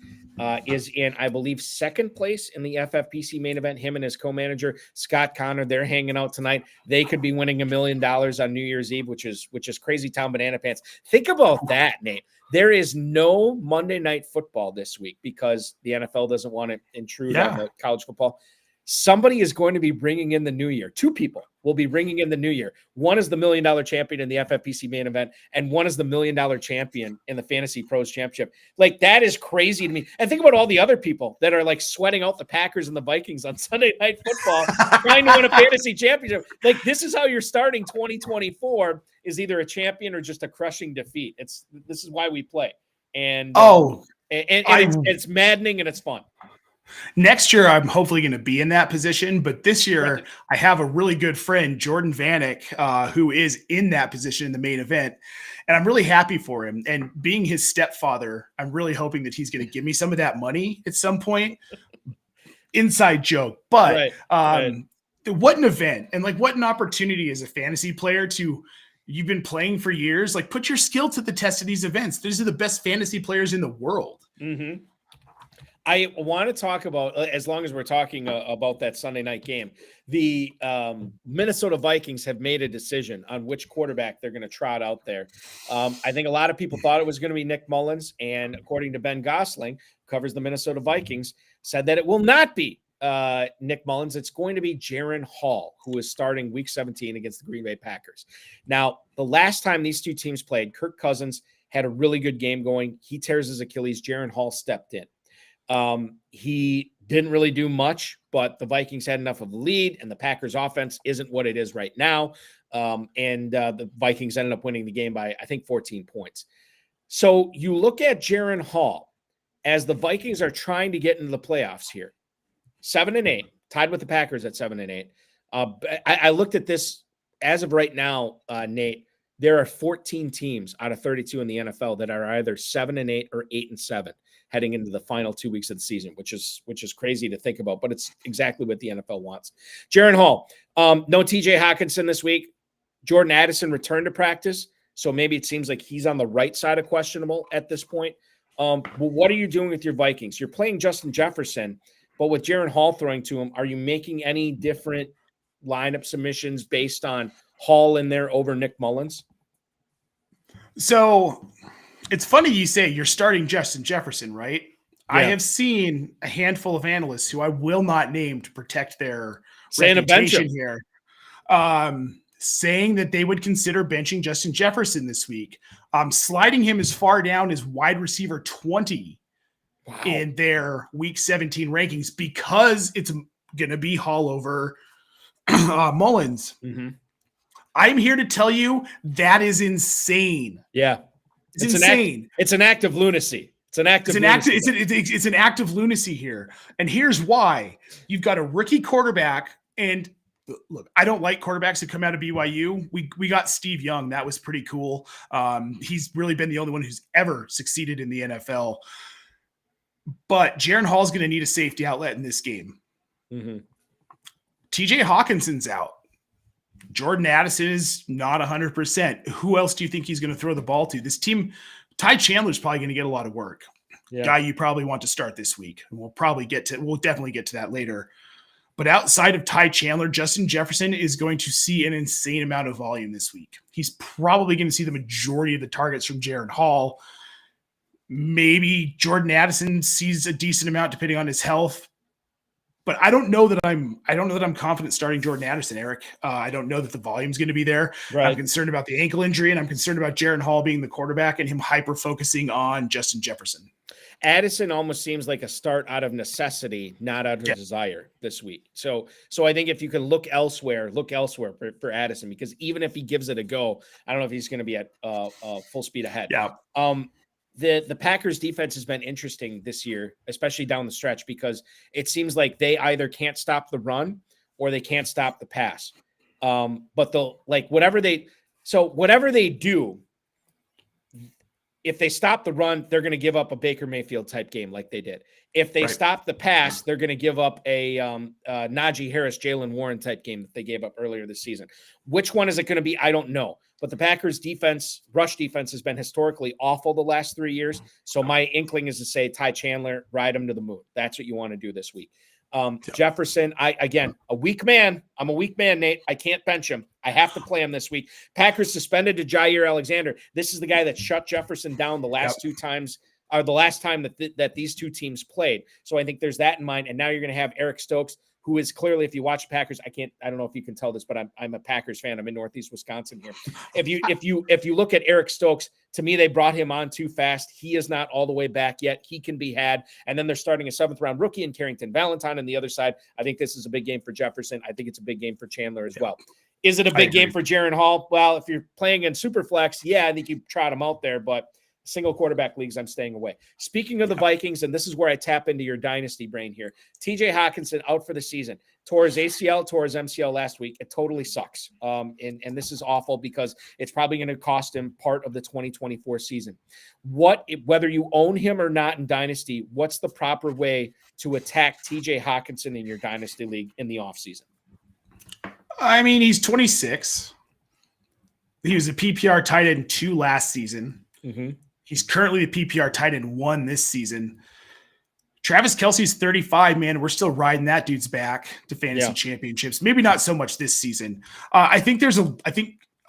is in, I believe, second place in the FFPC main event. Him and his co-manager, Scott Connor, they're hanging out tonight. They could be winning $1 million on New Year's Eve, which is crazy town banana pants. Think about that, Nate. There is no Monday Night Football this week because the NFL doesn't want to intrude on the college football. Somebody is going to be bringing in the new year. 2 people will be bringing in the new year. One is the $1 million champion in the FFPC main event, and one is the $1 million champion in the Fantasy Pros Championship. Like, that is crazy to me. And think about all the other people that are like sweating out the Packers and the Vikings on Sunday Night Football trying to win a fantasy championship. Like, this is how you're starting 2024, is either a champion or just a crushing defeat. This is why we play. And it's maddening and it's fun. Next year, I'm hopefully going to be in that position. But this year, Right. I have a really good friend, Jordan Vanek, who is in that position in the main event. And I'm really happy for him. And being his stepfather, I'm really hoping that he's going to give me some of that money at some point. Inside joke. But Right. what an event. And like what an opportunity as a fantasy player to you've been playing for years. Like put your skill to the test of these events. These are the best fantasy players in the world. Mm-hmm. I want to talk about, as long as we're talking about that Sunday night game, the Minnesota Vikings have made a decision on which quarterback they're going to trot out there. I think a lot of people thought it was going to be Nick Mullins, and according to Ben Gosling, who covers the Minnesota Vikings, said that it will not be Nick Mullins. It's going to be Jaron Hall, who is starting Week 17 against the Green Bay Packers. Now, the last time these two teams played, Kirk Cousins had a really good game going. He tears his Achilles. Jaron Hall stepped in. He didn't really do much, but the Vikings had enough of a lead, and the Packers offense isn't what it is right now. The Vikings ended up winning the game by, I think, 14 points. So you look at Jaron Hall as the Vikings are trying to get into the playoffs here. 7-8, tied with the Packers at 7-8. I looked at this as of right now, Nate. There are 14 teams out of 32 in the NFL that are either 7-8 or 8-7 heading into the final 2 weeks of the season, which is crazy to think about, but it's exactly what the NFL wants. Jaron Hall, no TJ Hawkinson this week. Jordan Addison returned to practice, so maybe it seems like he's on the right side of questionable at this point. Well, what are you doing with your Vikings? You're playing Justin Jefferson, but with Jaron Hall throwing to him, are you making any different lineup submissions based on Hall in there over Nick Mullins? So it's funny you say you're starting Justin Jefferson, right? Yeah. I have seen a handful of analysts who I will not name to protect their reputation here, saying that they would consider benching Justin Jefferson this week, sliding him as far down as wide receiver 20 in their Week 17 rankings because it's going to be Hall over Mullins. Mm-hmm. I'm here to tell you that is insane. Yeah. It's insane. It's an act of lunacy. It's an act of lunacy here. And here's why. You've got a rookie quarterback. And look, I don't like quarterbacks that come out of BYU. We got Steve Young. That was pretty cool. He's really been the only one who's ever succeeded in the NFL. But Jaron Hall is going to need a safety outlet in this game. Mm-hmm. TJ Hawkinson's out. Jordan Addison is not 100%. Who else do you think he's going to throw the ball to? This team, Ty Chandler's probably going to get a lot of work. Yeah. Guy you probably want to start this week. We'll definitely get to that later. But outside of Ty Chandler, Justin Jefferson is going to see an insane amount of volume this week. He's probably going to see the majority of the targets from Jaron Hall. Maybe Jordan Addison sees a decent amount depending on his health. But I don't know that I'm confident starting Jordan Addison, Eric. I don't know that the volume's going to be there. Right. I'm concerned about the ankle injury, and I'm concerned about Jaron Hall being the quarterback and him hyper-focusing on Justin Jefferson. Addison almost seems like a start out of necessity, not out of desire this week. So I think if you can look elsewhere for Addison, because even if he gives it a go, I don't know if he's going to be at full speed ahead. Yeah. The Packers defense has been interesting this year, especially down the stretch, because it seems like they either can't stop the run or they can't stop the pass. But they'll whatever they do, if they stop the run, they're going to give up a Baker Mayfield type game like they did. If they stop the pass, they're going to give up a Najee Harris, Jalen Warren type game that they gave up earlier this season. Which one is it going to be? I don't know. But the Packers rush defense has been historically awful the last 3 years. So my inkling is to say, Ty Chandler, ride him to the moon. That's what you want to do this week. Jefferson, a weak man. I'm a weak man, Nate. I can't bench him. I have to play him this week. Packers suspended to Jair Alexander. This is the guy that shut Jefferson down the last two times, or the last time that these two teams played. So I think there's that in mind. And now you're going to have Eric Stokes, who is clearly, if you watch Packers, I don't know if you can tell this, but I'm a Packers fan. I'm in Northeast Wisconsin here. If you look at Eric Stokes, to me, they brought him on too fast. He is not all the way back yet. He can be had. And then they're starting a 7th round rookie in Carrington Valentine on the other side. I think this is a big game for Jefferson. I think it's a big game for Chandler as well. Is it a big game for Jaron Hall? Well, if you're playing in Superflex, I think you trot him out there, but Single quarterback leagues, I'm staying away. Speaking of the Vikings, and this is where I tap into your dynasty brain here. TJ Hawkinson out for the season. Tore his ACL, tore his MCL last week. It totally sucks. And this is awful because it's probably going to cost him part of the 2024 season. Whether you own him or not in dynasty, what's the proper way to attack TJ Hawkinson in your dynasty league in the offseason? I mean, he's 26. He was a PPR tight end 2 last season. Mm-hmm. He's currently the PPR tight end 1 this season. Travis Kelce's 35, man. We're still riding that dude's back to fantasy championships. Maybe not so much this season. I think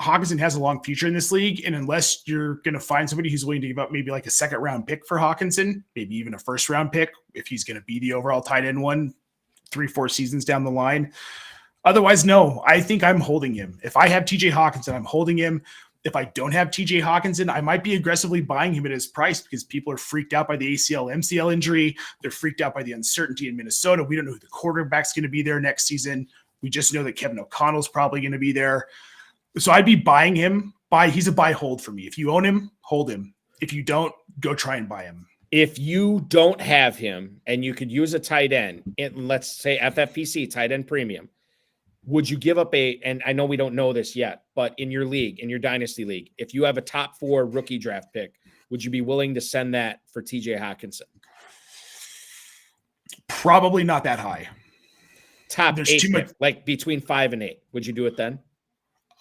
Hawkinson has a long future in this league. And unless you're going to find somebody who's willing to give up maybe like a 2nd round pick for Hawkinson, maybe even a 1st round pick, if he's going to be the overall tight end 1, 3-4 seasons down the line. Otherwise, no, I think I'm holding him. If I have TJ Hawkinson, I'm holding him. If I don't have TJ Hawkinson, I might be aggressively buying him at his price because people are freaked out by the ACL, MCL injury. They're freaked out by the uncertainty in Minnesota. We don't know who the quarterback's going to be there next season. We just know that Kevin O'Connell's probably going to be there. So I'd be buying him. He's a buy hold for me. If you own him, hold him. If you don't, go try and buy him. If you don't have him and you could use a tight end, let's say FFPC, tight end premium, would you give up and I know we don't know this yet, but in your league, in your dynasty league, if you have a top 4 rookie draft pick, would you be willing to send that for TJ Hawkinson? Probably not that high. There's 8 too much, like between 5 and 8. Would you do it then?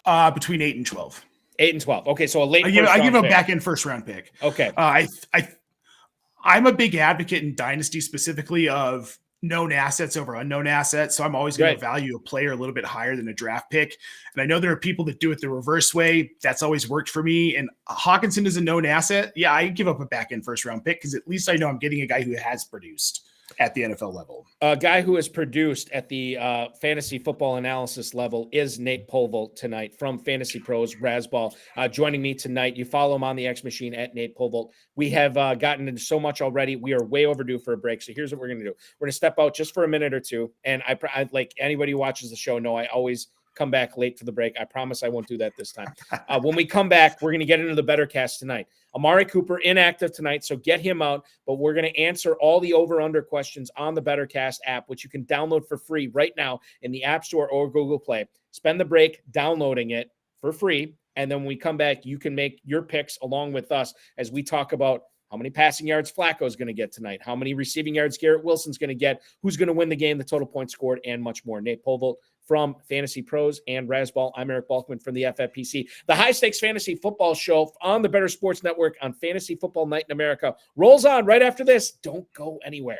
Between 8 and 12. 8 and 12. Okay, so a late. I give a back end 1st round pick. Okay. I'm a big advocate in dynasty specifically of known assets over unknown assets. So I'm always going to value a player a little bit higher than a draft pick. And I know there are people that do it the reverse way. That's always worked for me. And Hawkinson is a known asset. Yeah, I give up a back end 1st round pick because at least I know I'm getting a guy who has produced at the NFL level. A guy who has produced at the fantasy football analysis level is Nate Polvogt tonight from Fantasy Pros Razzball. Joining me tonight. You follow him on the X Machine at Nate Polvogt. We have gotten into so much already. We are way overdue for a break. So here's what we're going to do. We're going to step out just for a minute or two. And I like anybody who watches the show know I always come back late for the break. I promise I won't do that this time. When we come back, we're going to get into the better cast tonight. Amari Cooper inactive tonight, so get him out. But we're going to answer all the over-under questions on the BetterCast app, which you can download for free right now in the App Store or Google Play. Spend the break downloading it for free, and then when we come back, you can make your picks along with us as we talk about how many passing yards Flacco is going to get tonight, how many receiving yards Garrett Wilson's going to get, who's going to win the game, the total points scored, and much more. Nate Polvogt from Fantasy Pros and Razzball. I'm Eric Balkman from the FFPC. The High Stakes Fantasy Football Show on the Better Sports Network on Fantasy Football Night in America rolls on right after this. Don't go anywhere.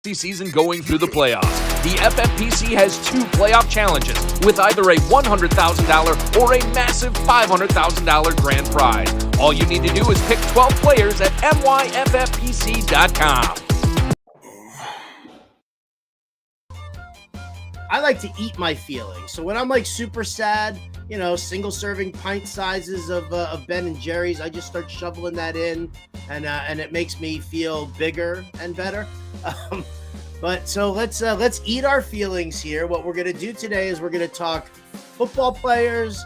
Season going through the playoffs. The FFPC has 2 playoff challenges with either a $100,000 or a massive $500,000 grand prize. All you need to do is pick 12 players at myffpc.com. I like to eat my feelings. So when I'm like super sad, single serving pint sizes of Ben and Jerry's, I just start shoveling that in, and it makes me feel bigger and better. But so let's eat our feelings here. What we're gonna do today is we're gonna talk football players,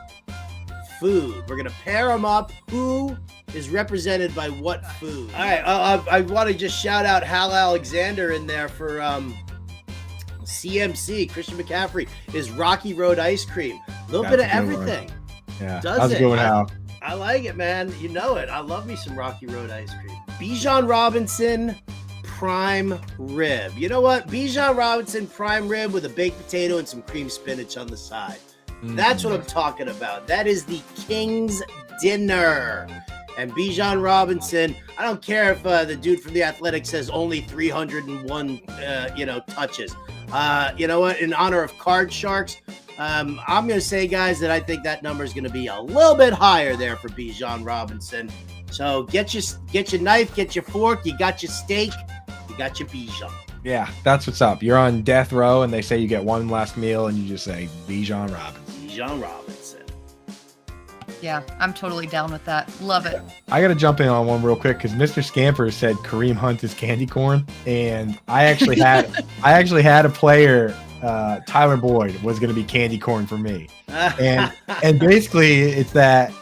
food. We're gonna pair them up. Who is represented by what food? All right, I want to just shout out Hal Alexander in there for CMC, Christian McCaffrey, is Rocky Road ice cream. A little bit of everything. Yeah, how's it going, Hal? I like it, man. You know it. I love me some Rocky Road ice cream. Bijan Robinson prime rib. You know what? Bijan Robinson prime rib with a baked potato and some cream spinach on the side. That's what I'm talking about. That is the King's dinner. And Bijan Robinson, I don't care if the dude from the Athletics says only 301, touches. You know what? In honor of Card Sharks, I'm going to say, guys, that I think that number is going to be a little bit higher there for Bijan Robinson. So get your knife, get your fork, you got your steak, you got your Bijan. Yeah, that's what's up. You're on death row, and they say you get one last meal, and you just say Bijan Robinson. Bijan Robinson. Yeah, I'm totally down with that. Love it. I got to jump in on one real quick because Mr. Scamper said Kareem Hunt is candy corn, and I actually had a player, Tyler Boyd, was going to be candy corn for me, and basically it's that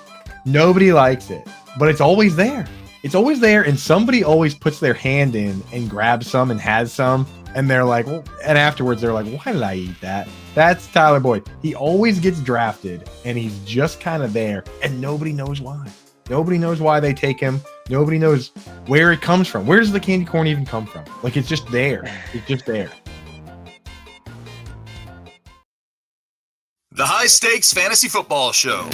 Nobody likes it, but it's always there. It's always there, and somebody always puts their hand in and grabs some and has some, and they're like, well, and afterwards they're like, why did I eat that? That's Tyler Boyd. He always gets drafted, and he's just kind of there, and nobody knows why. Nobody knows why they take him. Nobody knows where it comes from. Where does the candy corn even come from? Like, it's just there. It's just there. The High Stakes Fantasy Football Show.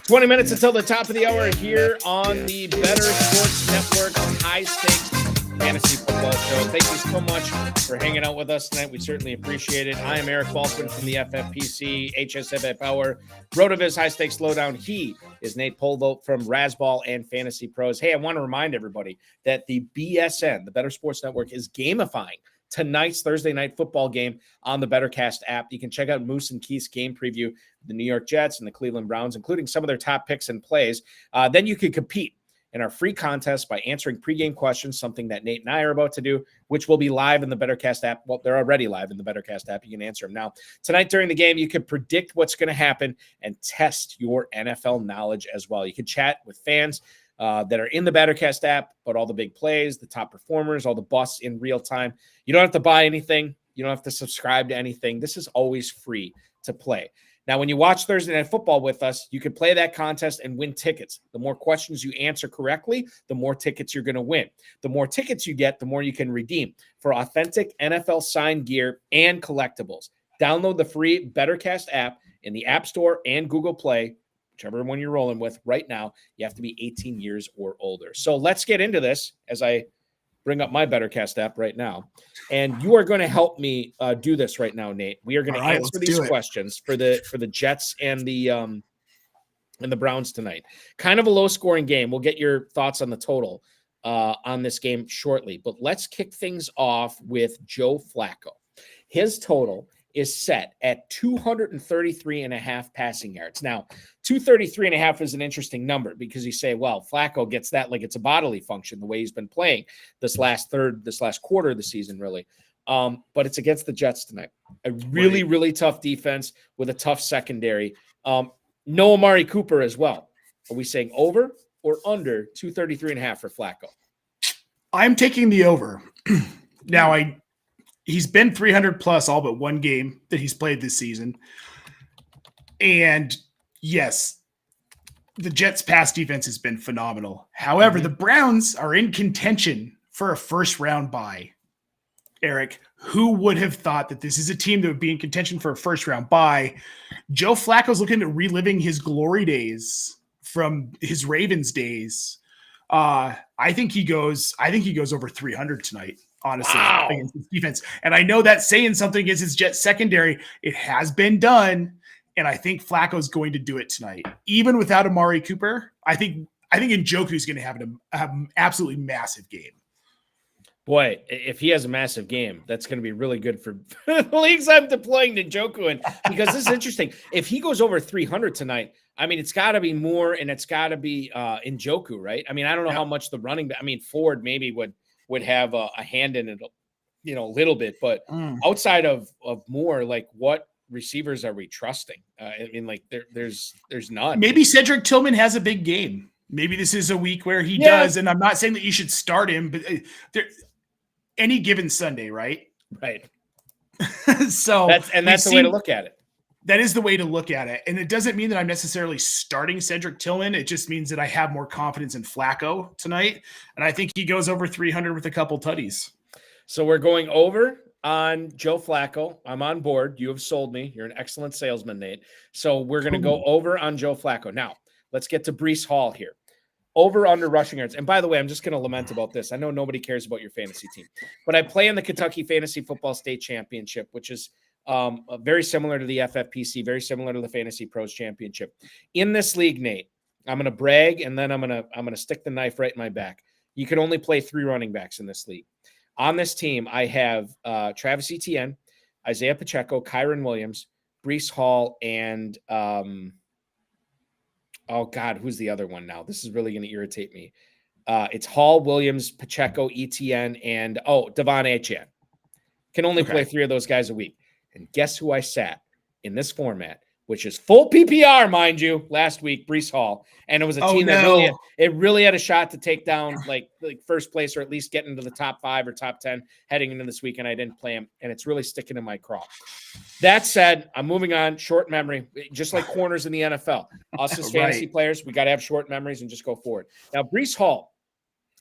20 minutes until the top of the hour here on the Better Sports Network's High Stakes Fantasy Football Show. Thank you so much for hanging out with us tonight. We certainly appreciate it. I am Eric Balkman from the FFPC HSFF Hour RotoViz High Stakes Lowdown. He is Nate Polvogt from Razzball and Fantasy Pros. Hey, I want to remind everybody that the BSN, the Better Sports Network, is gamifying tonight's Thursday night football game on the BetterCast app. You can check out Moose and Keith's game preview, the New York Jets and the Cleveland Browns, including some of their top picks and plays. Then you can compete in our free contest by answering pregame questions, something that Nate and I are about to do, which will be live in the BetterCast app. Well, they're already live in the BetterCast app. You can answer them now. Tonight during the game, you can predict what's going to happen and test your NFL knowledge as well. You can chat with fans that are in the BetterCast app about all the big plays, the top performers, all the busts in real time. You don't have to buy anything. You don't have to subscribe to anything. This is always free to play. Now, when you watch Thursday Night Football with us, you can play that contest and win tickets. The more questions you answer correctly, the more tickets you're going to win. The more tickets you get, the more you can redeem for authentic NFL signed gear and collectibles. Download the free BetterCast app in the App Store and Google Play, whichever one you're rolling with right now. You have to be 18 years or older. So let's get into this as I bring up my BetterCast app right now. And you are going to help me do this right now, Nate. We are going to answer these questions for the Jets and the Browns tonight. Kind of a low-scoring game. We'll get your thoughts on the total on this game shortly. But let's kick things off with Joe Flacco. His total is set at 233.5 passing yards. Now, 233.5 is an interesting number because you say, well, Flacco gets that like it's a bodily function, the way he's been playing this last quarter of the season, really. But it's against the Jets tonight. A really, really tough defense with a tough secondary. No Amari Cooper as well. Are we saying over or under 233.5 for Flacco? I'm taking the over. Now, he's been 300 plus all but one game that he's played this season. And yes, the Jets' pass defense has been phenomenal. However, the Browns are in contention for a first-round bye. Eric, who would have thought that this is a team that would be in contention for a first-round bye? Joe Flacco's looking at reliving his glory days from his Ravens days. I think he goes over 300 tonight. Honestly, against his defense. And I know that's saying something against his Jets secondary. It has been done. And I think Flacco's going to do it tonight. Even without Amari Cooper, I think Njoku's going to have an absolutely massive game. Boy, if he has a massive game, that's going to be really good for the leagues I'm deploying Njoku in, because this is interesting. If he goes over 300 tonight, I mean, it's got to be more, and it's got to be Njoku, right? I mean, I don't know how much the running – I mean, Ford maybe would have a hand in it, a little bit, but outside of Moore, like what receivers are we trusting? I mean, like there's none. Maybe Cedric Tillman has a big game. Maybe this is a week where he does, and I'm not saying that you should start him, but any given Sunday, right? Right. So that's the way to look at it. That is the way to look at it. And it doesn't mean that I'm necessarily starting Cedric Tillman. It just means that I have more confidence in Flacco tonight. And I think he goes over 300 with a couple tutties. So we're going over on Joe Flacco. I'm on board. You have sold me. You're an excellent salesman, Nate. So we're going to go over on Joe Flacco. Now, let's get to Breece Hall here. Over under rushing yards. And by the way, I'm just going to lament about this. I know nobody cares about your fantasy team, but I play in the Kentucky Fantasy Football State Championship, which is very similar to the FFPC, very similar to the Fantasy Pros Championship. In this league, Nate, I'm going to brag, and then I'm going to stick the knife right in my back. You can only play 3 running backs in this league. On this team, I have Travis Etienne, Isaiah Pacheco, Kyron Williams, Breece Hall, and oh God, who's the other one now? This is really going to irritate me. It's Hall, Williams, Pacheco, ETN, and Devon Achane. Can only play 3 of those guys a week. And guess who I sat in this format, which is full PPR, mind you, last week, Breece Hall. And it was a team that really had a shot to take down like first place or at least get into the top 5 or top 10 heading into this week, and I didn't play him, and it's really sticking in my craw. That said, I'm moving on. Short memory, just like corners in the NFL. Us as fantasy players, we got to have short memories and just go forward. Now, Breece Hall,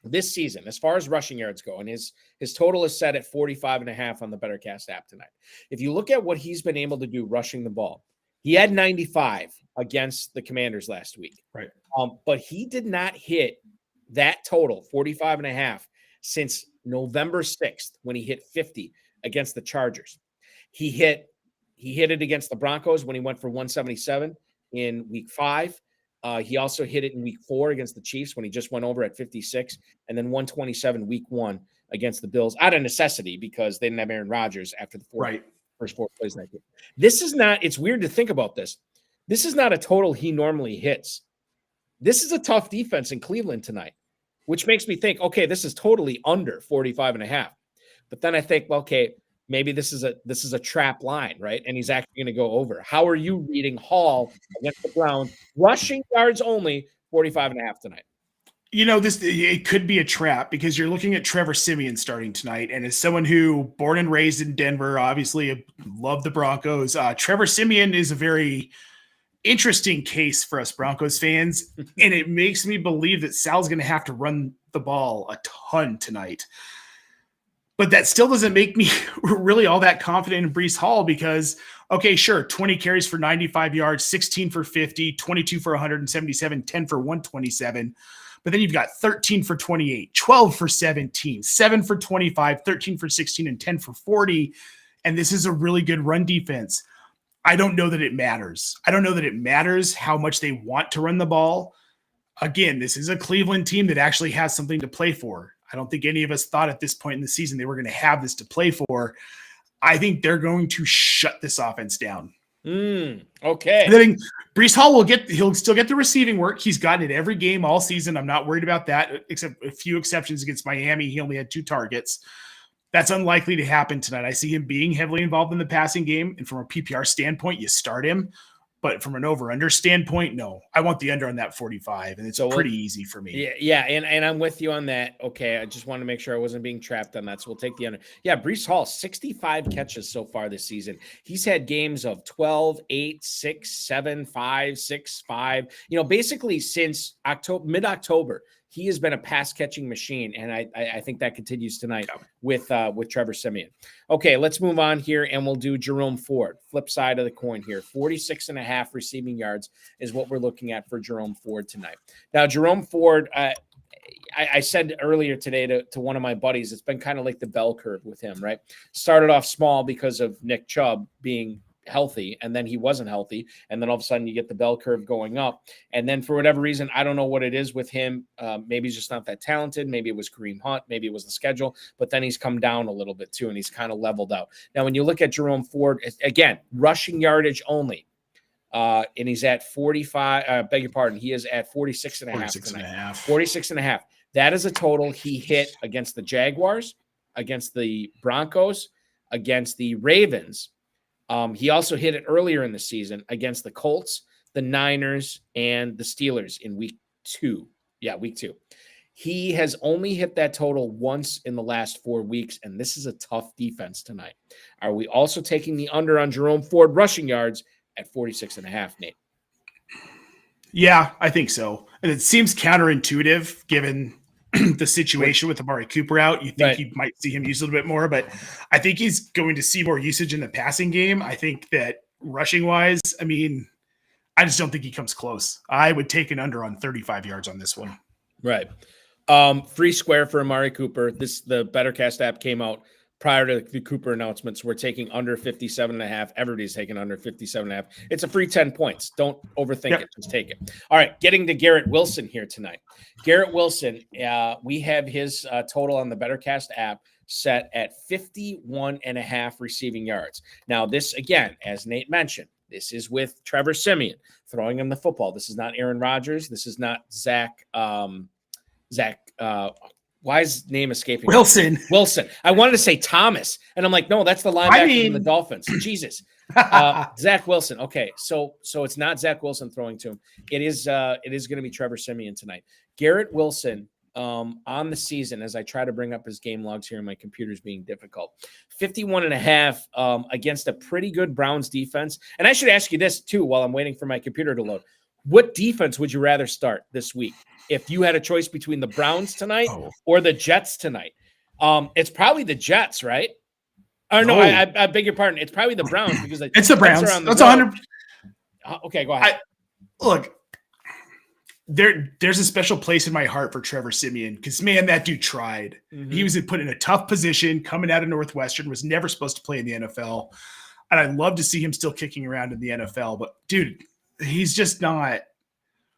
this season, as far as rushing yards go, and his total is set at 45.5 on the BetterCast app tonight. If you look at what he's been able to do rushing the ball, he had 95 against the Commanders last week. Right. But he did not hit that total, 45.5, since November 6th when he hit 50 against the Chargers. He hit it against the Broncos when he went for 177 in week 5. He also hit it in week 4 against the Chiefs when he just went over at 56, and then 127 week 1 against the Bills out of necessity because they didn't have Aaron Rodgers after the first 4 plays that game. This is not, it's weird to think about this. This is not a total he normally hits. This is a tough defense in Cleveland tonight, which makes me think, okay, this is totally under 45.5. But then I think, well, okay, maybe this is a trap line, right? And he's actually going to go over. How are you reading Hall against the Browns? Rushing yards only, 45.5 tonight. It could be a trap because you're looking at Trevor Siemian starting tonight. And as someone who born and raised in Denver, obviously love the Broncos. Trevor Siemian is a very interesting case for us Broncos fans. And it makes me believe that Sal's going to have to run the ball a ton tonight. But that still doesn't make me really all that confident in Breece Hall because, okay, sure, 20 carries for 95 yards, 16 for 50, 22 for 177, 10 for 127. But then you've got 13 for 28, 12 for 17, 7 for 25, 13 for 16, and 10 for 40. And this is a really good run defense. I don't know that it matters. I don't know that it matters how much they want to run the ball. Again, this is a Cleveland team that actually has something to play for. I don't think any of us thought at this point in the season they were going to have this to play for. I think they're going to shut this offense down. Okay. And then Breece Hall he'll still get the receiving work. He's gotten it every game all season. I'm not worried about that, except a few exceptions against Miami. He only had 2 targets. That's unlikely to happen tonight. I see him being heavily involved in the passing game. And from a PPR standpoint, you start him. But from an over-under standpoint, no. I want the under on that 45, and it's pretty easy for me. Yeah, and I'm with you on that. Okay, I just want to make sure I wasn't being trapped on that, so we'll take the under. Yeah, Breece Hall, 65 catches so far this season. He's had games of 12, 8, 6, 7, 5, 6, 5. Basically since mid-October, he has been a pass-catching machine, and I think that continues tonight with Trevor Siemian. Okay, let's move on here, and we'll do Jerome Ford. Flip side of the coin here. 46.5 receiving yards is what we're looking at for Jerome Ford tonight. Now, Jerome Ford, I said earlier today to one of my buddies, it's been kind of like the bell curve with him, right? Started off small because of Nick Chubb being healthy, and then he wasn't healthy, and then all of a sudden you get the bell curve going up, and then for whatever reason, I don't know what it is with him. Maybe he's just not that talented. Maybe it was Kareem Hunt. Maybe it was the schedule, but then he's come down a little bit too, and he's kind of leveled out. Now, when you look at Jerome Ford, again, rushing yardage only, and he's at 45, beg your pardon, he is at 46.5 tonight. 46.5. That is a total he hit against the Jaguars, against the Broncos, against the Ravens. He also hit it earlier in the season against the Colts, the Niners, and the Steelers in week 2. Yeah, week 2. He has only hit that total once in the last 4 weeks, and this is a tough defense tonight. Are we also taking the under on Jerome Ford rushing yards at 46.5, Nate? Yeah, I think so. And it seems counterintuitive given the situation with Amari Cooper out. You think you might see him use a little bit more, but I think he's going to see more usage in the passing game. I think that rushing wise, I just don't think he comes close. I would take an under on 35 yards on this one. Right. Free square for Amari Cooper. The BetterCast app came out prior to the Cooper announcements. We're taking under 57.5. Everybody's taking under 57.5. It's a free 10 points. Don't overthink it. Just take it. All right. Getting to Garrett Wilson here tonight. Garrett Wilson, we have his total on the BetterCast app set at 51.5 receiving yards. Now, this, again, as Nate mentioned, this is with Trevor Siemian throwing him the football. This is not Aaron Rodgers. This is not Zach Zach. Why is his name escaping? Wilson. Wilson. I wanted to say Thomas, and I'm like, no, that's the linebacker from the Dolphins. Jesus. Zach Wilson. Okay, so it's not Zach Wilson throwing to him. It is going to be Trevor Siemian tonight. Garrett Wilson on the season, as I try to bring up his game logs here, and my computer's being difficult. 51.5 against a pretty good Browns defense. And I should ask you this too while I'm waiting for my computer to load. What defense would you rather start this week if you had a choice between the Browns tonight or the Jets tonight? It's probably the Jets, right? Or no, I beg your pardon. It's probably the Browns because it's the Browns. That's 100. Okay, go ahead. Look, there's a special place in my heart for Trevor Siemian because, man, that dude tried. Mm-hmm. He was put in a tough position coming out of Northwestern, was never supposed to play in the NFL. And I'd love to see him still kicking around in the NFL. But, dude, he's just not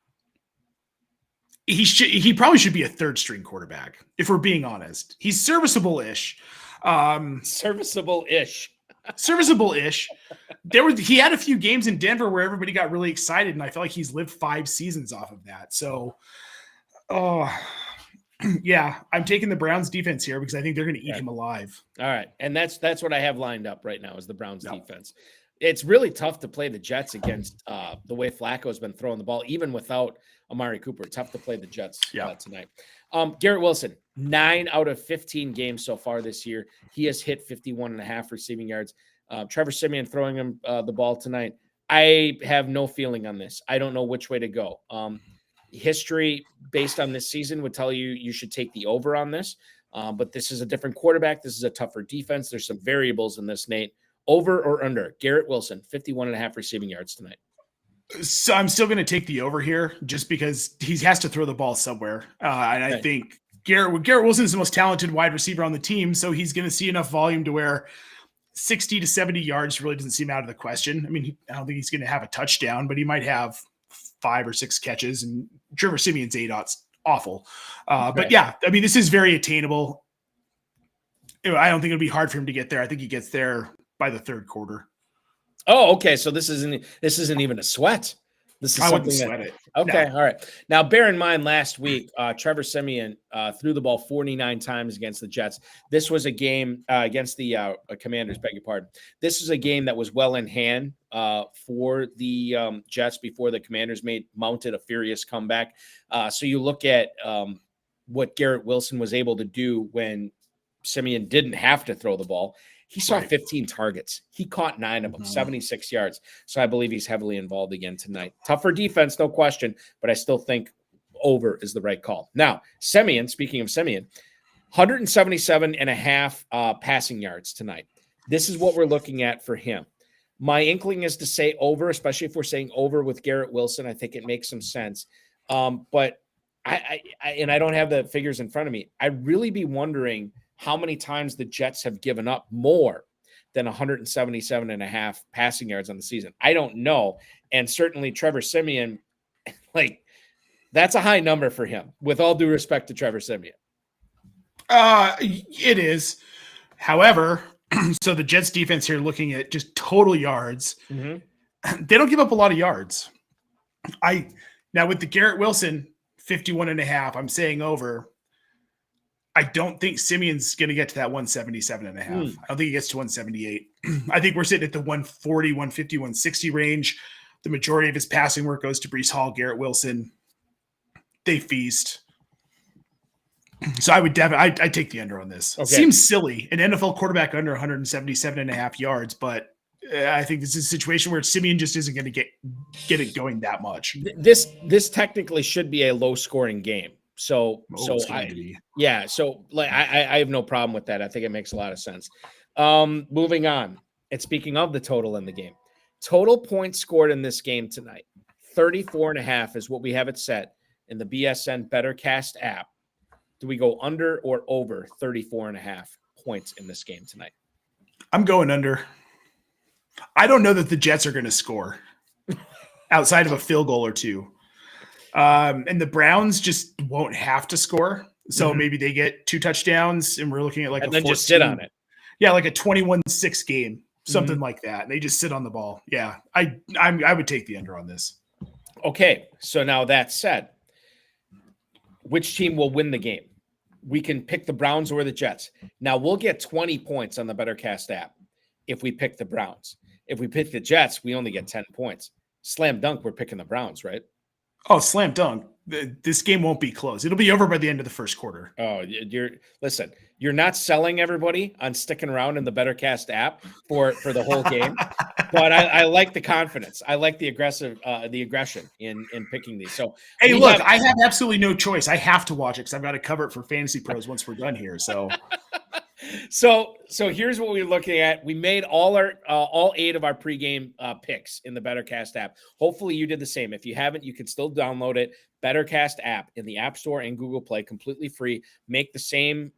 – he probably should be a third-string quarterback, if we're being honest. He's serviceable-ish. Serviceable-ish. He had a few games in Denver where everybody got really excited, and I feel like he's lived 5 seasons off of that. So, yeah, I'm taking the Browns defense here because I think they're going to eat him alive. All right, and that's what I have lined up right now is the Browns defense. It's really tough to play the Jets against the way Flacco's been throwing the ball, even without Amari Cooper. Tough to play the Jets tonight. Garrett Wilson, 9 out of 15 games so far this year. He has hit 51.5 receiving yards. Trevor Siemian throwing him the ball tonight. I have no feeling on this. I don't know which way to go. History based on this season would tell you should take the over on this. But this is a different quarterback. This is a tougher defense. There's some variables in this, Nate. Over or under? Garrett Wilson, 51.5 receiving yards tonight. So I'm still going to take the over here just because he has to throw the ball somewhere. And I think Garrett Wilson is the most talented wide receiver on the team. So he's going to see enough volume to where 60 to 70 yards really doesn't seem out of the question. I mean, I don't think he's going to have a touchdown, but he might have 5 or 6 catches, and Trevor Siemian's 8-0's awful. But yeah, I mean, this is very attainable. I don't think it'll be hard for him to get there. I think he gets there by the third quarter. Oh, okay. So this isn't even a sweat. This is something sweat it. Okay. No. All right. Now, bear in mind, last week, Trevor Siemian threw the ball 49 times against the Jets. This was a game against the Commanders, beg your pardon. This is a game that was well in hand for the Jets before the Commanders mounted a furious comeback. So you look at what Garrett Wilson was able to do when Siemian didn't have to throw the ball. He saw 15 targets. He caught 9 of them, 76 yards. So I believe he's heavily involved again tonight. Tougher defense, no question, but I still think over is the right call. Now, Siemian, speaking of Siemian, 177.5 passing yards tonight. This is what we're looking at for him. My inkling is to say over, especially if we're saying over with Garrett Wilson. I think it makes some sense. But I don't have the figures in front of me. I'd really be wondering how many times the Jets have given up more than 177.5 passing yards on the season. I don't know. And certainly Trevor Siemian, that's a high number for him, with all due respect to Trevor Siemian. It is. However, so the Jets defense here, looking at just total yards, they don't give up a lot of yards. Now with the Garrett Wilson 51.5, I'm saying over. I don't think Siemian's going to get to that 177.5. I don't think he gets to 178. I think we're sitting at the 140, 150, 160 range. The majority of his passing work goes to Breece Hall, Garrett Wilson. They feast. So I would definitely, I'd take the under on this. Okay. Seems silly. An NFL quarterback under 177.5 yards, but I think this is a situation where Siemian just isn't going to get it going that much. This technically should be a low scoring game. So I have no problem with that. I think it makes a lot of sense. Moving on. And speaking of the total in the game, total points scored in this game tonight, 34.5 is what we have it set in the BSN BetterCast app. Do we go under or over 34.5 points in this game tonight? I'm going under. I don't know that the Jets are going to score outside of a field goal or two. And the Browns just won't have to score. So maybe they get 2 touchdowns and we're looking at and then just sit on it. Yeah. Like a 21-6 game, something like that. And they just sit on the ball. Yeah. I would take the under on this. Okay. So now that said, which team will win the game. We can pick the Browns or the Jets. Now we'll get 20 points on the BetterCast app if we pick the Browns. If we pick the Jets, we only get 10 points. Slam dunk, we're picking the Browns, right? Oh, slam dunk. This game won't be close. It'll be over by the end of the first quarter. Oh, listen, you're not selling everybody on sticking around in the BetterCast app for the whole game. But I like the confidence. I like the aggression in picking these. So hey, look, I have absolutely no choice. I have to watch it because I've got to cover it for Fantasy Pros once we're done here. So So here's what we're looking at. We made all 8 of our pregame picks in the BetterCast app. Hopefully you did the same. If you haven't, you can still download it. BetterCast app in the App Store and Google Play, completely free. Make the same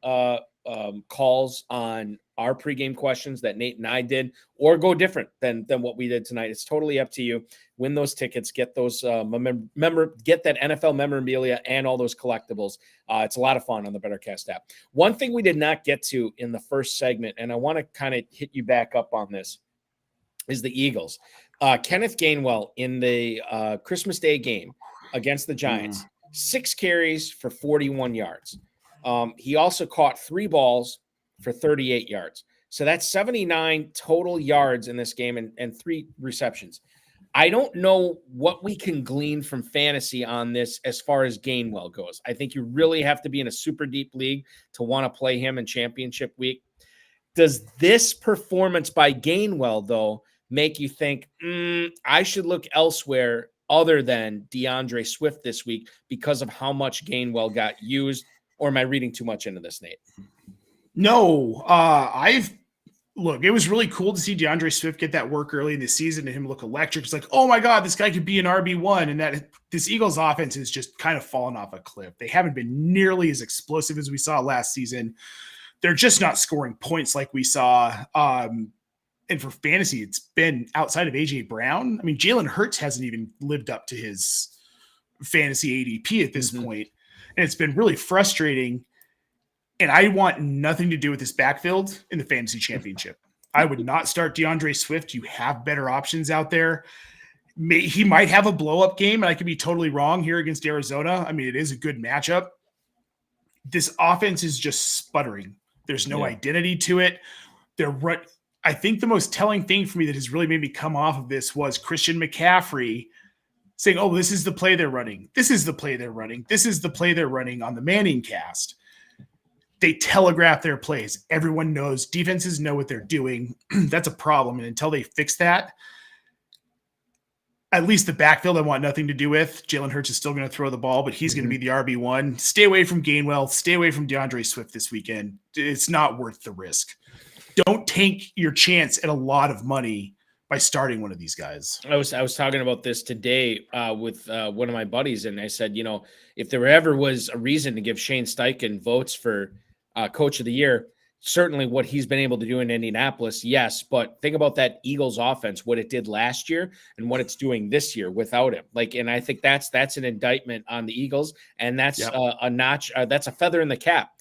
calls on our pregame questions that Nate and I did, or go different than what we did tonight. It's totally up to you. Win those tickets, get those get that NFL memorabilia and all those collectibles. It's a lot of fun on the BetterCast app. One thing we did not get to in the first segment, and I want to kind of hit you back up on this, is the Eagles. Kenneth Gainwell in the Christmas Day game against the Giants, 6 carries for 41 yards. He also caught 3 balls for 38 yards. So that's 79 total yards in this game and 3 receptions. I don't know what we can glean from fantasy on this as far as Gainwell goes. I think you really have to be in a super deep league to want to play him in championship week. Does this performance by Gainwell, though, make you think, I should look elsewhere other than DeAndre Swift this week because of how much Gainwell got used? Or am I reading too much into this, Nate? No, look, it was really cool to see DeAndre Swift get that work early in the season and him look electric. It's like, oh my God, this guy could be an RB1. And that this Eagles offense has just kind of fallen off a cliff. They haven't been nearly as explosive as we saw last season. They're just not scoring points like we saw. And for fantasy, it's been outside of AJ Brown. I mean, Jalen Hurts hasn't even lived up to his fantasy ADP at this point. And it's been really frustrating. And I want nothing to do with this backfield in the fantasy championship. I would not start DeAndre Swift. You have better options out there. He might have a blow-up game, and I could be totally wrong here against Arizona. I mean, it is a good matchup. This offense is just sputtering. There's no identity to it. I think the most telling thing for me that has really made me come off of this was Christian McCaffrey saying, oh, this is the play they're running. This is the play they're running. This is the play they're running on the Manning cast. They telegraph their plays. Everyone knows. Defenses know what they're doing. That's a problem. And until they fix that, at least the backfield I want nothing to do with. Jalen Hurts is still going to throw the ball, but he's going to be the RB1. Stay away from Gainwell. Stay away from DeAndre Swift this weekend. It's not worth the risk. Don't tank your chance at a lot of money by starting one of these guys. I was talking about this today with one of my buddies, and I said, if there ever was a reason to give Shane Steichen votes for Coach of the Year, certainly what he's been able to do in Indianapolis, yes. But think about that Eagles offense, what it did last year and what it's doing this year without him. And I think that's an indictment on the Eagles, and that's a notch. That's a feather in the cap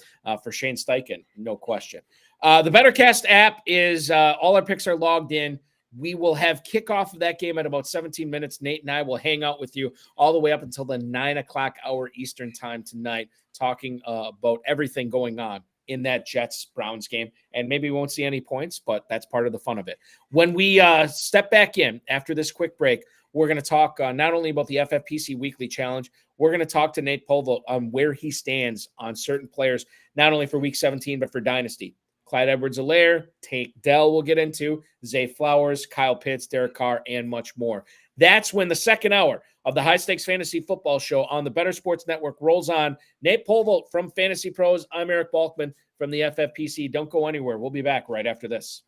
for Shane Steichen, no question. The BetterCast app is all our picks are logged in. We will have kickoff of that game at about 17 minutes. Nate and I will hang out with you all the way up until the 9 o'clock hour Eastern time tonight, talking about everything going on in that Jets-Browns game. And maybe we won't see any points, but that's part of the fun of it. When we step back in after this quick break, we're going to talk not only about the FFPC Weekly Challenge, we're going to talk to Nate Polvogt on where he stands on certain players, not only for Week 17, but for Dynasty. Clyde Edwards-Helaire, Tank Dell we'll get into, Zay Flowers, Kyle Pitts, Derek Carr, and much more. That's when the second hour of the High Stakes Fantasy Football Show on the Better Sports Network rolls on. Nate Polvogt from Fantasy Pros. I'm Eric Balkman from the FFPC. Don't go anywhere. We'll be back right after this.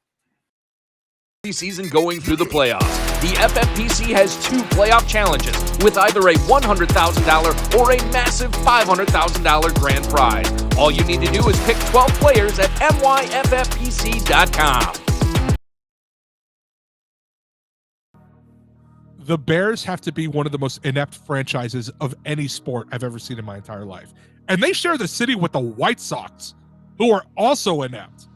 Season going through the playoffs. The FFPC has 2 playoff challenges with either a $100,000 or a massive $500,000 grand prize. All you need to do is pick 12 players at myffpc.com. The Bears have to be one of the most inept franchises of any sport I've ever seen in my entire life. And they share the city with the White Sox, who are also inept.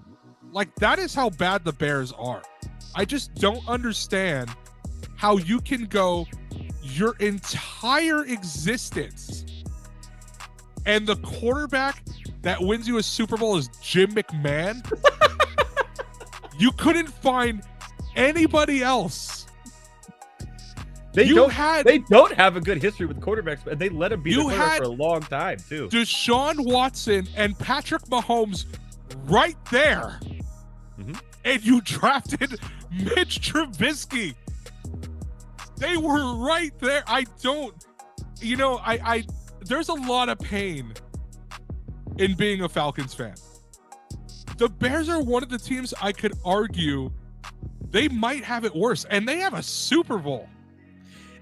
That is how bad the Bears are. I just don't understand how you can go your entire existence and the quarterback that wins you a Super Bowl is Jim McMahon, you couldn't find anybody else. They don't have a good history with quarterbacks, but they let him be the quarterback for a long time too. Deshaun Watson and Patrick Mahomes right there. And you drafted Mitch Trubisky. They were right there. There's a lot of pain in being a Falcons fan. The Bears are one of the teams I could argue they might have it worse, and they have a Super Bowl.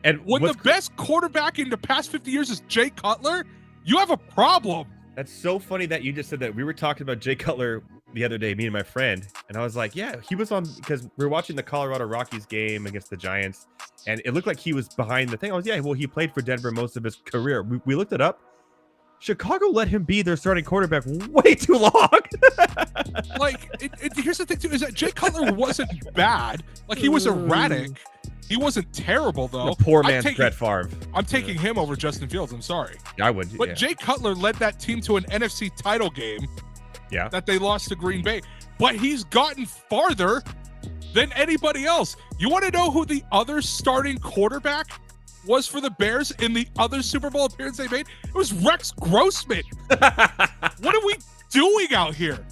And when the best quarterback in the past 50 years is Jay Cutler, you have a problem. That's so funny that you just said that. We were talking about Jay Cutler the other day, me and my friend, and I was like, yeah, he was on, because we were watching the Colorado Rockies game against the Giants, and it looked like he was behind the thing. I was, yeah, well, he played for Denver most of his career. We looked it up. Chicago let him be their starting quarterback way too long. Here's the thing too, is that Jay Cutler wasn't bad. Like, he was erratic. He wasn't terrible, though. The poor man's Brett Favre. I'm taking him over Justin Fields. I'm sorry. I would. But Jay Cutler led that team to an NFC title game. Yeah. That they lost to Green Bay. But he's gotten farther than anybody else. You want to know who the other starting quarterback was for the Bears in the other Super Bowl appearance they made? It was Rex Grossman. What are we doing out here?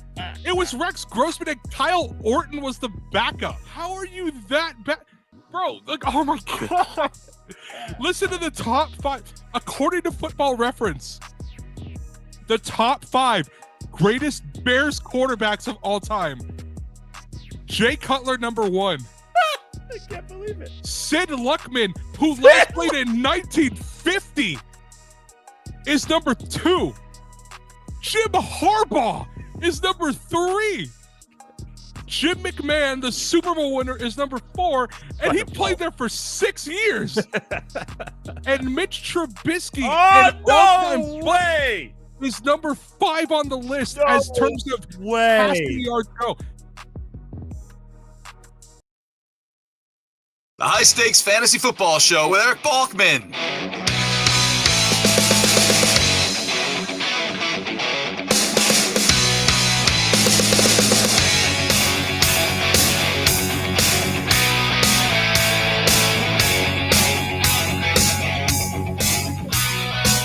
It was Rex Grossman, and Kyle Orton was the backup. How are you that bad? Bro, oh my God. Listen to the top 5. According to Football Reference, the top 5 greatest Bears quarterbacks of all time. Jay Cutler, number 1. I can't believe it. Sid Luckman, who last played in 1950, is number 2. Jim Harbaugh is number 3. Jim McMahon, the Super Bowl winner, is number 4, and he played there for 6 years. And Mitch Trubisky, is number 5 on the list as terms of passing yards go. The High Stakes Fantasy Football Show with Eric Balkman.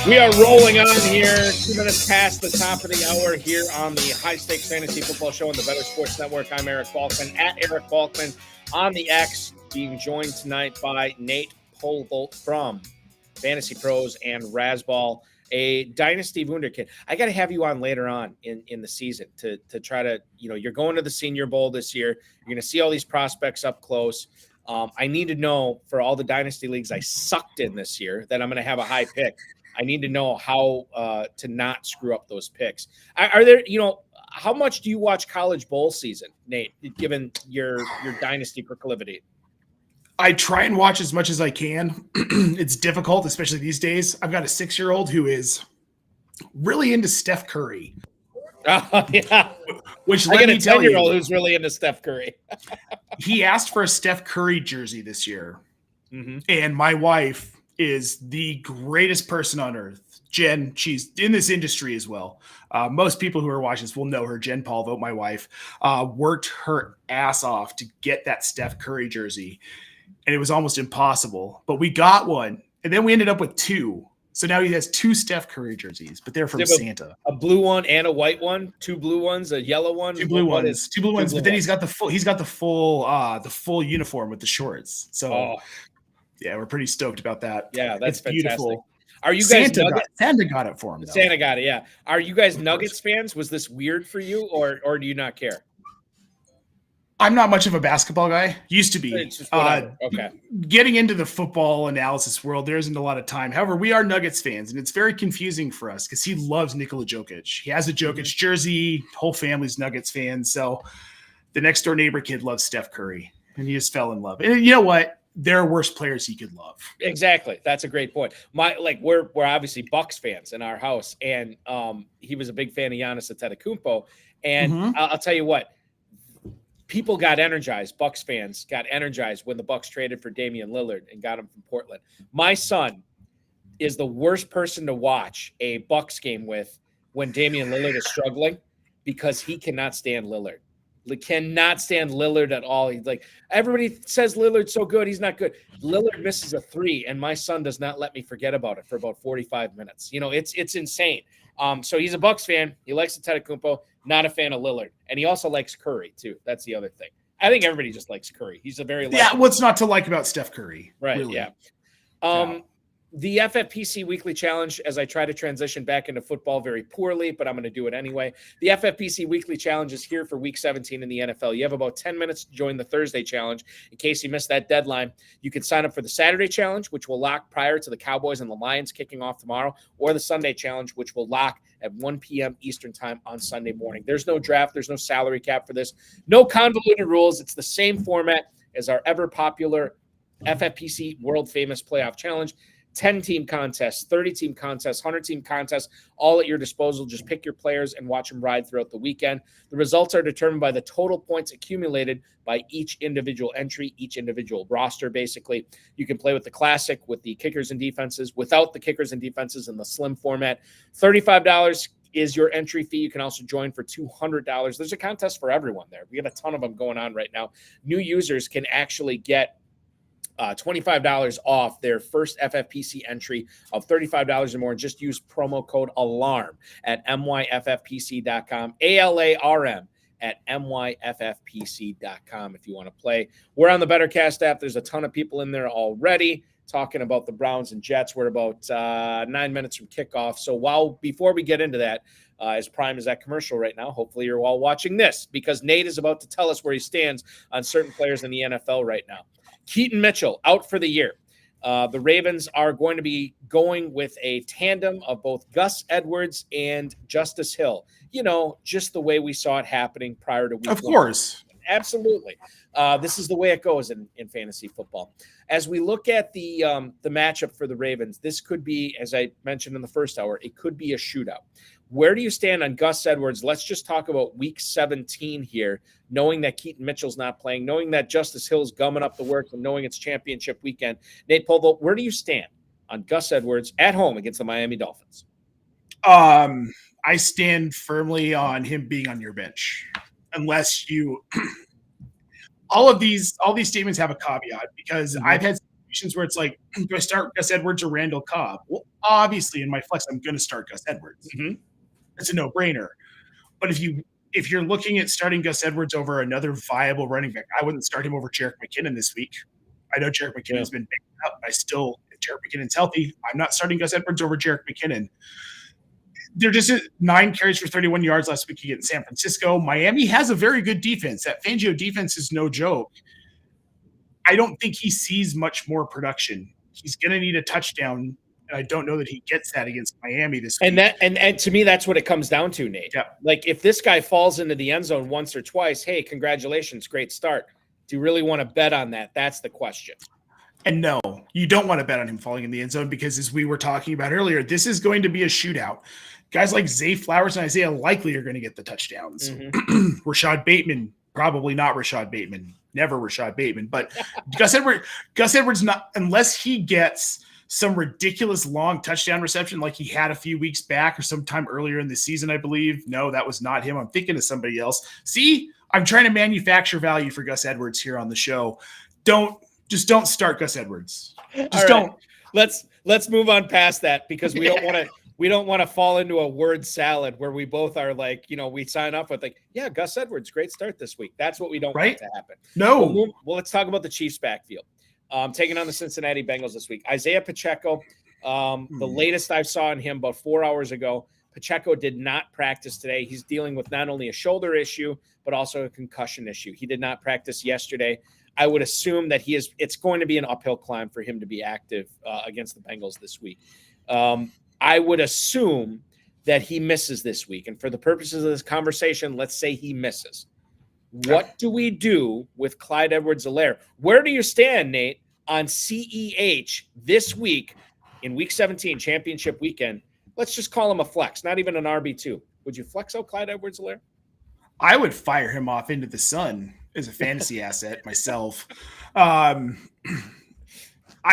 We are rolling on here. 2 minutes past the top of the hour here on the High Stakes Fantasy Football Show on the Better Sports Network. I'm Eric Balkman, at Eric Balkman on the X, being joined tonight by Nate Polvogt from Fantasy Pros and Razzball, a Dynasty Wunderkid. I got to have you on later on in the season to try to, you're going to the Senior Bowl this year. You're going to see all these prospects up close. I need to know, for all the Dynasty leagues I sucked in this year, that I'm going to have a high pick. I need to know how to not screw up those picks. Are there, how much do you watch college bowl season, Nate, given your Dynasty proclivity? I try and watch as much as I can. It's difficult, especially these days. I've got a 6-year-old who is really into Steph Curry. Yeah. Which, I got a 10-year-old tell you, who's really into Steph Curry. He asked for a Steph Curry jersey this year. Mm-hmm. And my wife is the greatest person on earth. Jen, she's in this industry as well. Most people who are watching this will know her. Jen Polvogt, my wife, worked her ass off to get that Steph Curry jersey. And it was almost impossible. But we got one. And then we ended up with 2. So now he has 2 Steph Curry jerseys, but they're from Santa. A blue one and a white one. 2 blue ones, a yellow one. 2 blue ones. 2 blue ones. But then he's got the full uniform with the shorts. So yeah, we're pretty stoked about that. Yeah, that's fantastic. Beautiful. Are you guys Santa got it for him, though. Santa got it, yeah. Are you guys Nuggets fans? Was this weird for you, or do you not care? I'm not much of a basketball guy. Used to be. It's just whatever. Okay. Getting into the football analysis world, there isn't a lot of time. However, we are Nuggets fans, and it's very confusing for us because he loves Nikola Jokic. He has a Jokic jersey. Whole family's Nuggets fans. So the next door neighbor kid loves Steph Curry, and he just fell in love. And you know what? There are worse players he could love. Exactly. That's a great point. We're obviously Bucks fans in our house, and he was a big fan of Giannis Antetokounmpo. And I'll tell you what, people got energized. Bucks fans got energized when the Bucks traded for Damian Lillard and got him from Portland. My son is the worst person to watch a Bucks game with when Damian Lillard is struggling, because he cannot stand Lillard. Cannot stand Lillard at all. He's like, everybody says Lillard's so good. He's not good. Lillard misses a 3, and my son does not let me forget about it for about 45 minutes. It's insane. So he's a Bucks fan. He likes Antetokounmpo, not a fan of Lillard. And he also likes Curry, too. That's the other thing. I think everybody just likes Curry. He's a very what's not to like about Steph Curry? Right, really. Yeah. The FFPC Weekly Challenge, as I try to transition back into football very poorly, but I'm going to do it anyway. The FFPC Weekly Challenge is here for Week 17 in the NFL. You have about 10 minutes to join the Thursday Challenge. In case you missed that deadline, you can sign up for the Saturday Challenge, which will lock prior to the Cowboys and the Lions kicking off tomorrow, or the Sunday Challenge, which will lock at 1 p.m. Eastern time on Sunday morning. There's no draft. There's no salary cap for this. No convoluted rules. It's the same format as our ever-popular FFPC world-famous playoff challenge. 10-team contests, 30-team contests, 100-team contests, all at your disposal. Just pick your players and watch them ride throughout the weekend. The results are determined by the total points accumulated by each individual entry, each individual roster, basically. You can play with the classic, with the kickers and defenses, without the kickers and defenses in the slim format. $35 is your entry fee. You can also join for $200. There's a contest for everyone there. We have a ton of them going on right now. New users can actually get $25 off their first FFPC entry of $35 or more. Just use promo code ALARM at myffpc.com, ALARM at myffpc.com if you want to play. We're on the BetterCast app. There's a ton of people in there already talking about the Browns and Jets. We're about 9 minutes from kickoff. So before we get into that, as Prime is at commercial right now, hopefully you're all watching this, because Nate is about to tell us where he stands on certain players in the NFL right now. Keaton Mitchell out for the year. The Ravens are going to be going with a tandem of both Gus Edwards and Justice Hill. Just the way we saw it happening prior to week Of course. Absolutely. This is the way it goes in fantasy football. As we look at the matchup for the Ravens, this could be, as I mentioned in the first hour, it could be a shootout. Where do you stand on Gus Edwards? Let's just talk about week 17 here, knowing that Keaton Mitchell's not playing, knowing that Justice Hill's gumming up the works, and knowing it's championship weekend. Nate Polvogt, where do you stand on Gus Edwards at home against the Miami Dolphins? I stand firmly on him being on your bench, unless you all these statements have a caveat, because I've had situations where it's like, do I start Gus Edwards or Randall Cobb? Well, obviously in my flex, I'm going to start Gus Edwards. It's a no-brainer. But if you're looking at starting Gus Edwards over another viable running back, I wouldn't start him over Jerick McKinnon this week. I know Jerick McKinnon's been banged up. If Jerick McKinnon's healthy, I'm not starting Gus Edwards over Jerick McKinnon. They're just 9 carries for 31 yards last week against San Francisco. Miami has a very good defense. That Fangio defense is no joke. I don't think he sees much more production. He's going to need a touchdown, and I don't know that he gets that against Miami this week. And to me, that's what it comes down to, Nate. Yeah. Like, if this guy falls into the end zone once or twice, hey, congratulations, great start. Do you really want to bet on that? That's the question. And no, you don't want to bet on him falling in the end zone, because as we were talking about earlier, this is going to be a shootout. Guys like Zay Flowers and Isaiah Likely are going to get the touchdowns. Rashad Bateman, probably not Rashad Bateman. Never Rashad Bateman. But Gus Edwards, not, unless he gets some ridiculous long touchdown reception like he had a few weeks back or sometime earlier in the season, I believe. No, that was not him. I'm thinking of somebody else. See, I'm trying to manufacture value for Gus Edwards here on the show. Don't start Gus Edwards. Don't. Let's move on past that, because we don't want to fall into a word salad where we both are like, we sign up with like, yeah, Gus Edwards, great start this week. That's what we don't want to happen. No. Well, let's talk about the Chiefs backfield. Taking on the Cincinnati Bengals this week. Isaiah Pacheco, the latest I saw on him about 4 hours ago, Pacheco did not practice today. He's dealing with not only a shoulder issue, but also a concussion issue. He did not practice yesterday. I would assume that it's going to be an uphill climb for him to be active against the Bengals this week. I would assume that he misses this week. And for the purposes of this conversation, let's say he misses. What do we do with Clyde Edwards-Helaire? Where do you stand, Nate, on CEH this week in Week 17, championship weekend? Let's just call him a flex, not even an RB2. Would you flex out Clyde Edwards-Helaire? I would fire him off into the sun as a fantasy asset myself.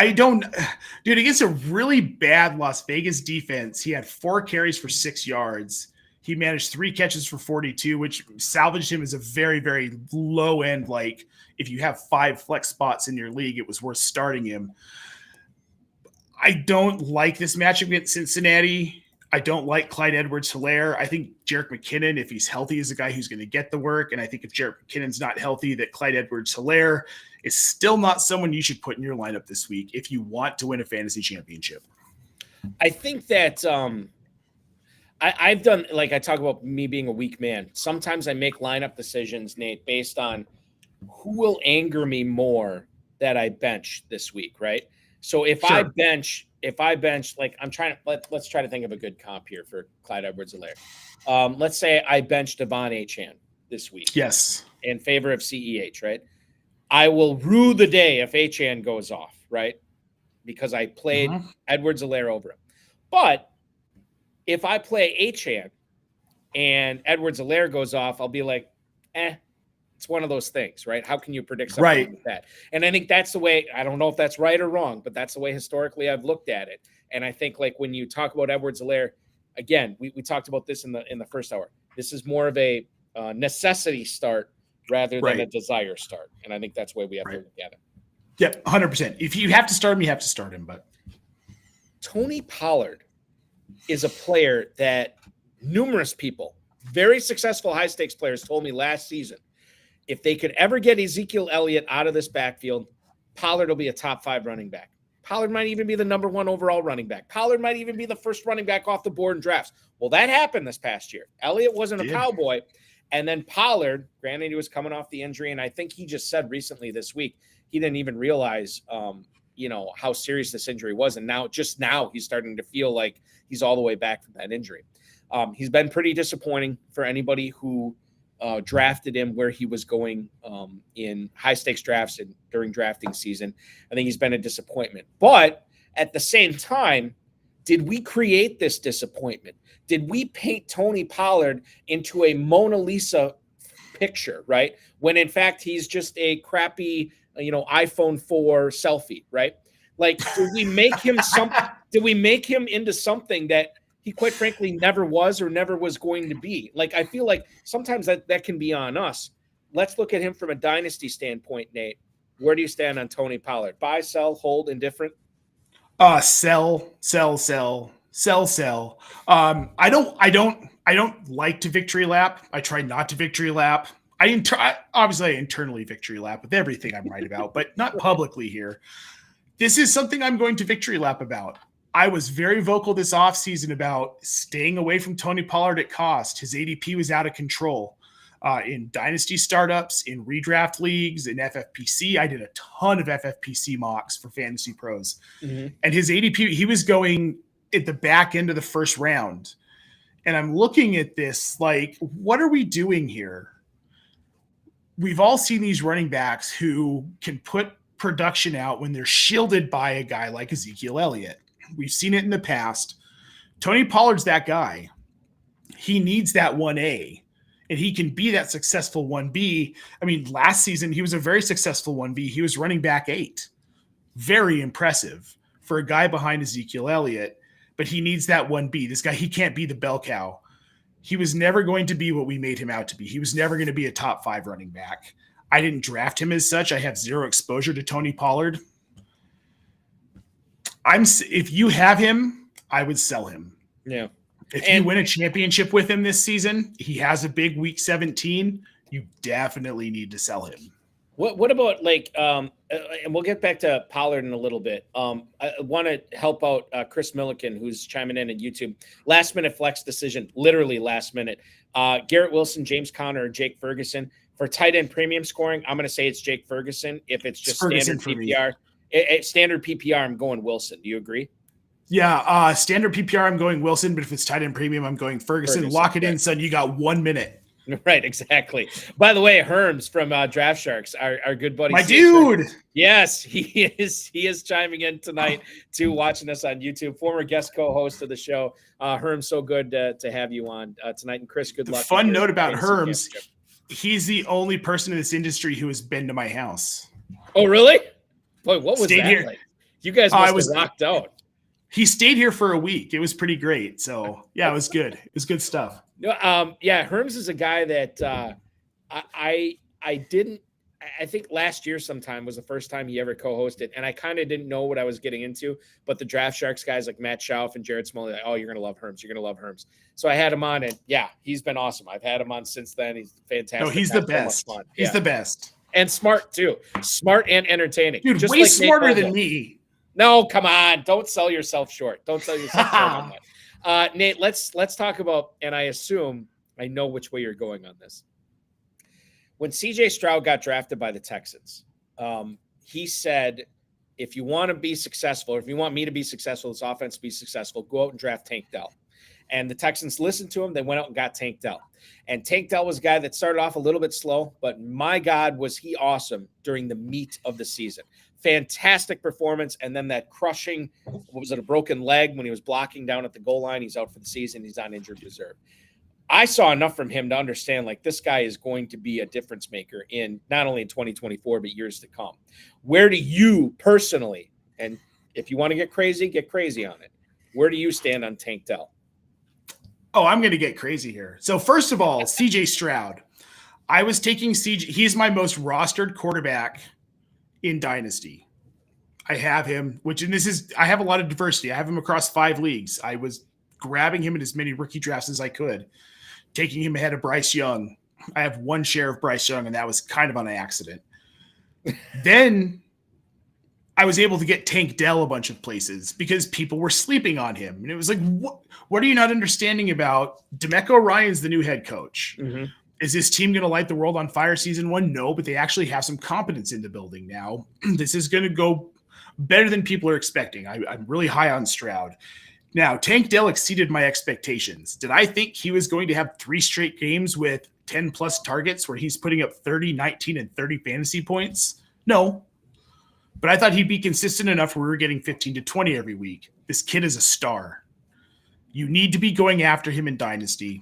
Dude, against a really bad Las Vegas defense, he had 4 carries for 6 yards. He managed 3 catches for 42, which salvaged him as a very, very low end. Like, if you have 5 flex spots in your league, it was worth starting him. I don't like this matchup against Cincinnati. I don't like Clyde Edwards-Helaire. I think Jerick McKinnon, if he's healthy, is a guy who's going to get the work. And I think if Jerick McKinnon's not healthy, that Clyde Edwards-Helaire is still not someone you should put in your lineup this week if you want to win a fantasy championship. I think that I've done, like, I talk about me being a weak man. Sometimes I make lineup decisions, Nate, based on who will anger me more that I bench this week, right? So if I bench, like, I'm trying to let's try to think of a good comp here for Clyde Edwards-Helaire. Let's say I bench Devon Achane this week. Yes. In favor of CEH, right? I will rue the day if Achane goes off, right? Because I played Edwards-Helaire over him. But if I play Achane and Edwards-Helaire goes off, I'll be like, it's one of those things, right? How can you predict something like that? And I think that's the way, I don't know if that's right or wrong, but that's the way historically I've looked at it. And I think, like, when you talk about Edwards-Helaire, again, we talked about this in the first hour. This is more of a necessity start rather than a desire start. And I think that's the way we have to look at it. Yep, 100%. If you have to start him, you have to start him. But Tony Pollard is a player that numerous people, very successful high-stakes players, told me last season, if they could ever get Ezekiel Elliott out of this backfield, Pollard will be a top 5 running back. Pollard might even be the number 1 overall running back. Pollard might even be the first running back off the board in drafts. Well, that happened this past year. Elliott wasn't a Cowboy. And then Pollard, granted, he was coming off the injury, and I think he just said recently this week he didn't even realize, how serious this injury was. And now he's starting to feel like he's all the way back from that injury. He's been pretty disappointing for anybody who drafted him where he was going in high-stakes drafts and during drafting season. I think he's been a disappointment. But at the same time, did we create this disappointment? Did we paint Tony Pollard into a Mona Lisa picture, right? When in fact he's just a crappy, iPhone 4 selfie, right? Like, did we make him did we make him into something that he quite frankly never was or never was going to be? Like, I feel like sometimes that can be on us. Let's look at him from a dynasty standpoint, Nate. Where do you stand on Tony Pollard? Buy, sell, hold, indifferent? Sell. I don't like to victory lap. I try not to victory lap. Obviously I internally victory lap with everything I'm right about, but not publicly here. This is something I'm going to victory lap about. I was very vocal this offseason about staying away from Tony Pollard at cost. His ADP was out of control. In dynasty startups, in redraft leagues, in FFPC. I did a ton of FFPC mocks for Fantasy Pros. And his ADP, he was going at the back end of the first round. And I'm looking at this like, what are we doing here? We've all seen these running backs who can put production out when they're shielded by a guy like Ezekiel Elliott. We've seen it in the past. Tony Pollard's that guy. He needs that 1A. And he can be that successful 1B. I mean, last season, he was a very successful 1B. He was running back 8. Very impressive for a guy behind Ezekiel Elliott. But he needs that 1B. This guy, he can't be the bell cow. He was never going to be what we made him out to be. He was never going to be a top 5 running back. I didn't draft him as such. I have zero exposure to Tony Pollard. If you have him, I would sell him. Yeah. If you win a championship with him this season, he has a big week 17, you definitely need to sell him. What about and we'll get back to Pollard in a little bit. I want to help out Chris Milliken, who's chiming in at YouTube. Last minute flex decision, literally last minute. Garrett Wilson, James Conner, or Jake Ferguson. For tight end premium scoring, I'm going to say it's Jake Ferguson. If it's just standard PPR, standard PPR, I'm going Wilson. Do you agree? Yeah, standard PPR, I'm going Wilson, but if it's tight end premium, I'm going Ferguson. Lock it in, son. You got 1 minute. Right, exactly. By the way, Herms from Draft Sharks, our good buddy. My dude. Yes, he is chiming in tonight too, watching us on YouTube. Former guest co-host of the show. Herms, so good to have you on tonight. And Chris, good luck. Fun note about Herms, he's the only person in this industry who has been to my house. Oh, really? Boy, what was that like? You guys I must was have locked out. He stayed here for a week. It was pretty great. So yeah, it was good. It was good stuff. No, yeah, Herms is a guy that I didn't. I think last year sometime was the first time he ever co-hosted, and I kind of didn't know what I was getting into. But the Draft Sharks guys like Matt Schauf and Jared Smalley, like, oh, you're gonna love Herms. You're gonna love Herms. So I had him on, and yeah, he's been awesome. I've had him on since then. He's fantastic. No, he's the best. He's the best, and smart too. Smart and entertaining. Dude, just way like smarter than me. No, come on. Don't sell yourself short. Don't sell yourself short on that. Nate, let's talk about, and I assume I know which way you're going on this. When CJ Stroud got drafted by the Texans, he said, if you want to be successful, or if you want me to be successful, this offense to be successful, go out and draft Tank Dell. And the Texans listened to him. They went out and got Tank Dell. And Tank Dell was a guy that started off a little bit slow, but my God, was he awesome during the meat of the season. Fantastic performance. And then that crushing, what was it, a broken leg when he was blocking down at the goal line. He's out for the season. He's on injured reserve. I saw enough from him to understand, like, this guy is going to be a difference maker in not only in 2024, but years to come. Where do you personally, and if you want to get crazy on it, where do you stand on Tank Dell? Oh, I'm going to get crazy here. So first of all, CJ Stroud. I was taking CJ. He's my most rostered quarterback in Dynasty. I have him, I have a lot of diversity. I have him across 5 leagues. I was grabbing him in as many rookie drafts as I could, taking him ahead of Bryce Young. I have 1 share of Bryce Young, and that was kind of on an accident. Then I was able to get Tank Dell a bunch of places because people were sleeping on him. And it was like, what are you not understanding about DeMeco Ryans, the new head coach? Mm-hmm. Is this team going to light the world on fire season 1? No, but they actually have some competence in the building now. This is going to go better than people are expecting. I'm really high on Stroud. Now, Tank Dell exceeded my expectations. Did I think he was going to have 3 straight games with 10-plus targets where he's putting up 30, 19, and 30 fantasy points? No. But I thought he'd be consistent enough where we were getting 15 to 20 every week. This kid is a star. You need to be going after him in Dynasty.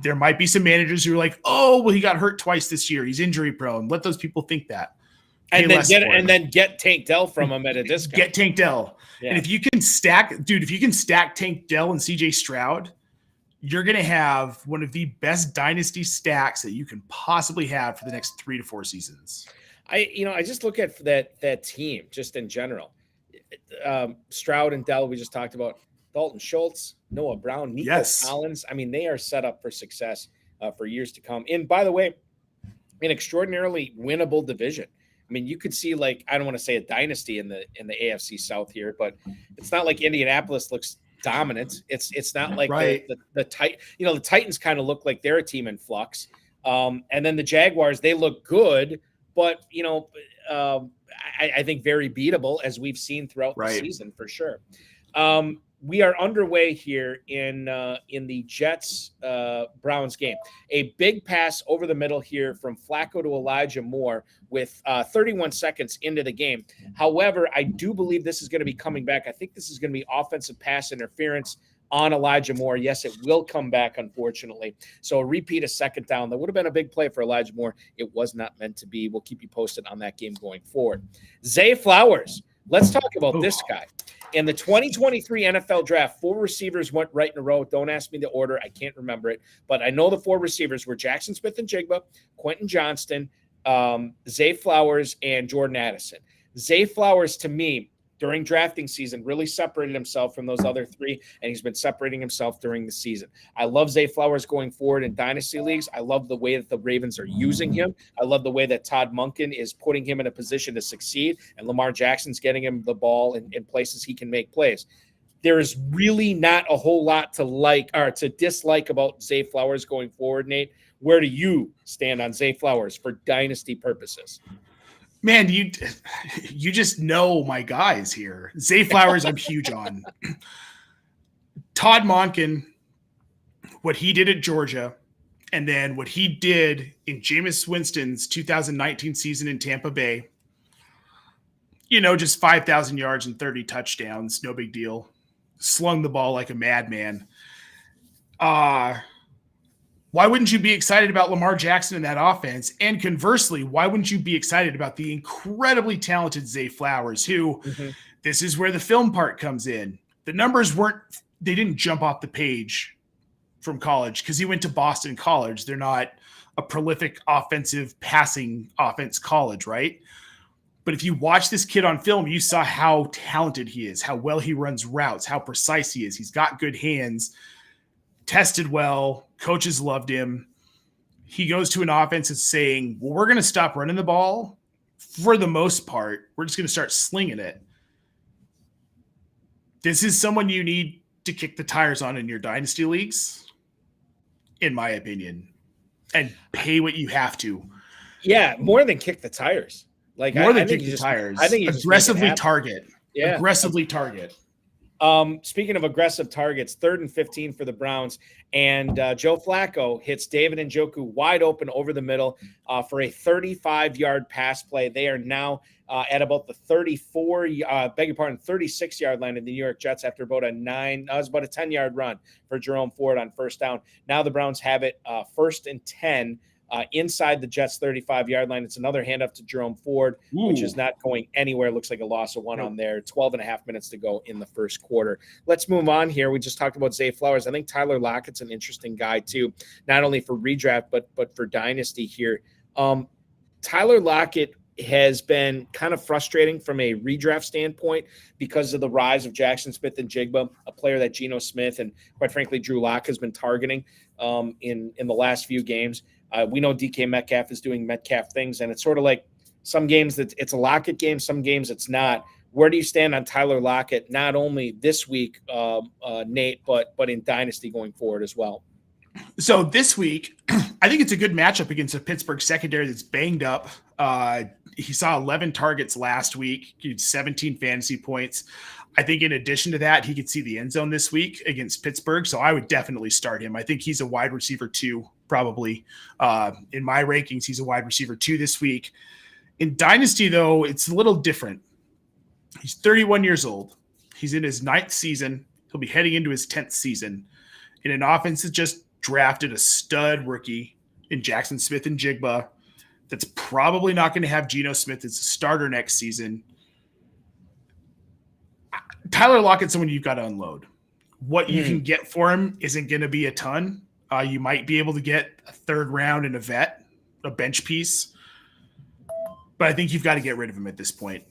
There might be some managers who are like, oh, well, he got hurt twice this year. He's injury prone. Let those people think that. And then get Tank Dell from him at a discount. Get Tank Dell. Yeah. And if you can stack Tank Dell and CJ Stroud, you're going to have one of the best dynasty stacks that you can possibly have for the next 3 to 4 seasons. I just look at that team just in general. Stroud and Dell, we just talked about. Dalton Schultz, Noah Brown, Nico Collins. I mean, they are set up for success for years to come. And by the way, an extraordinarily winnable division. I mean, you could see, like, I don't want to say a dynasty in the AFC South here, but it's not like Indianapolis looks dominant. It's not like the Titans kind of look like they're a team in flux. And then the Jaguars, they look good, but I think very beatable, as we've seen throughout the season for sure. We are underway here in the Jets Browns game. A big pass over the middle here from Flacco to Elijah Moore with 31 seconds into the game. However, I do believe this is going to be coming back. I think this is going to be offensive pass interference on Elijah Moore. Yes, it will come back, unfortunately. So a repeat of second down. That would have been a big play for Elijah Moore. It was not meant to be. We'll keep you posted on that game going forward. Zay Flowers. Let's talk about this guy. In the 2023 NFL draft, 4 receivers went right in a row. Don't ask me the order. I can't remember it. But I know the 4 receivers were Jackson Smith-Njigba, Quentin Johnston, Zay Flowers, and Jordan Addison. Zay Flowers, to me, during drafting season, really separated himself from those other 3, and he's been separating himself during the season. I love Zay Flowers going forward in dynasty leagues. I love the way that the Ravens are using him. I love the way that Todd Monken is putting him in a position to succeed, and Lamar Jackson's getting him the ball in places he can make plays. There is really not a whole lot to like or to dislike about Zay Flowers going forward, Nate. Where do you stand on Zay Flowers for dynasty purposes? Man, you just know my guys here. Zay Flowers, I'm huge on. Todd Monken, what he did at Georgia, and then what he did in Jameis Winston's 2019 season in Tampa Bay. Just 5,000 yards and 30 touchdowns, no big deal. Slung the ball like a madman. Why wouldn't you be excited about Lamar Jackson in that offense? And conversely, why wouldn't you be excited about the incredibly talented Zay Flowers, who this is where the film part comes in. The numbers they didn't jump off the page from college because he went to Boston College. They're not a prolific offensive passing offense college, right? But if you watch this kid on film, you saw how talented he is, how well he runs routes, how precise he is. He's got good hands, tested well, coaches loved him. He goes to an offense that's saying, well, we're going to stop running the ball for the most part. We're just going to start slinging it. This is someone you need to kick the tires on in your dynasty leagues, in my opinion, and pay what you have to. Yeah, more than kick the tires. Like more than I think kick the tires. I think aggressively target. Yeah. Aggressively target. Speaking of aggressive targets, 3rd and 15 for the Browns, and Joe Flacco hits David Njoku wide open over the middle for a 35-yard pass play. They are now at about the 36-yard line of the New York Jets after about a 10-yard run for Jerome Ford on first down. Now the Browns have it 1st and 10 inside the Jets' 35-yard line. It's another handoff to Jerome Ford, which is not going anywhere. Looks like a loss of 1 on there. 12 and a half minutes to go in the first quarter. Let's move on here. We just talked about Zay Flowers. I think Tyler Lockett's an interesting guy too, not only for redraft, but for dynasty here. Tyler Lockett has been kind of frustrating from a redraft standpoint because of the rise of Jackson Smith and Jigba, a player that Geno Smith and quite frankly Drew Lock has been targeting in the last few games. We know DK Metcalf is doing Metcalf things, and it's sort of like some games that it's a Lockett game, some games it's not. Where do you stand on Tyler Lockett, not only this week, Nate, but in Dynasty going forward as well? So this week, I think it's a good matchup against a Pittsburgh secondary that's banged up. He saw 11 targets last week. He had 17 fantasy points. I think in addition to that, he could see the end zone this week against Pittsburgh. So I would definitely start him. I think he's a wide receiver 2, probably. In my rankings, he's a wide receiver 2 this week. In Dynasty, though, it's a little different. He's 31 years old. He's in his 9th season. He'll be heading into his 10th season in an offense that just drafted a stud rookie in Jackson Smith and Jigba that's probably not going to have Geno Smith as a starter next season. Tyler Lockett's someone you've got to unload. What you can get for him isn't going to be a ton. You might be able to get a 3rd round and a vet, a bench piece. But I think you've got to get rid of him at this point.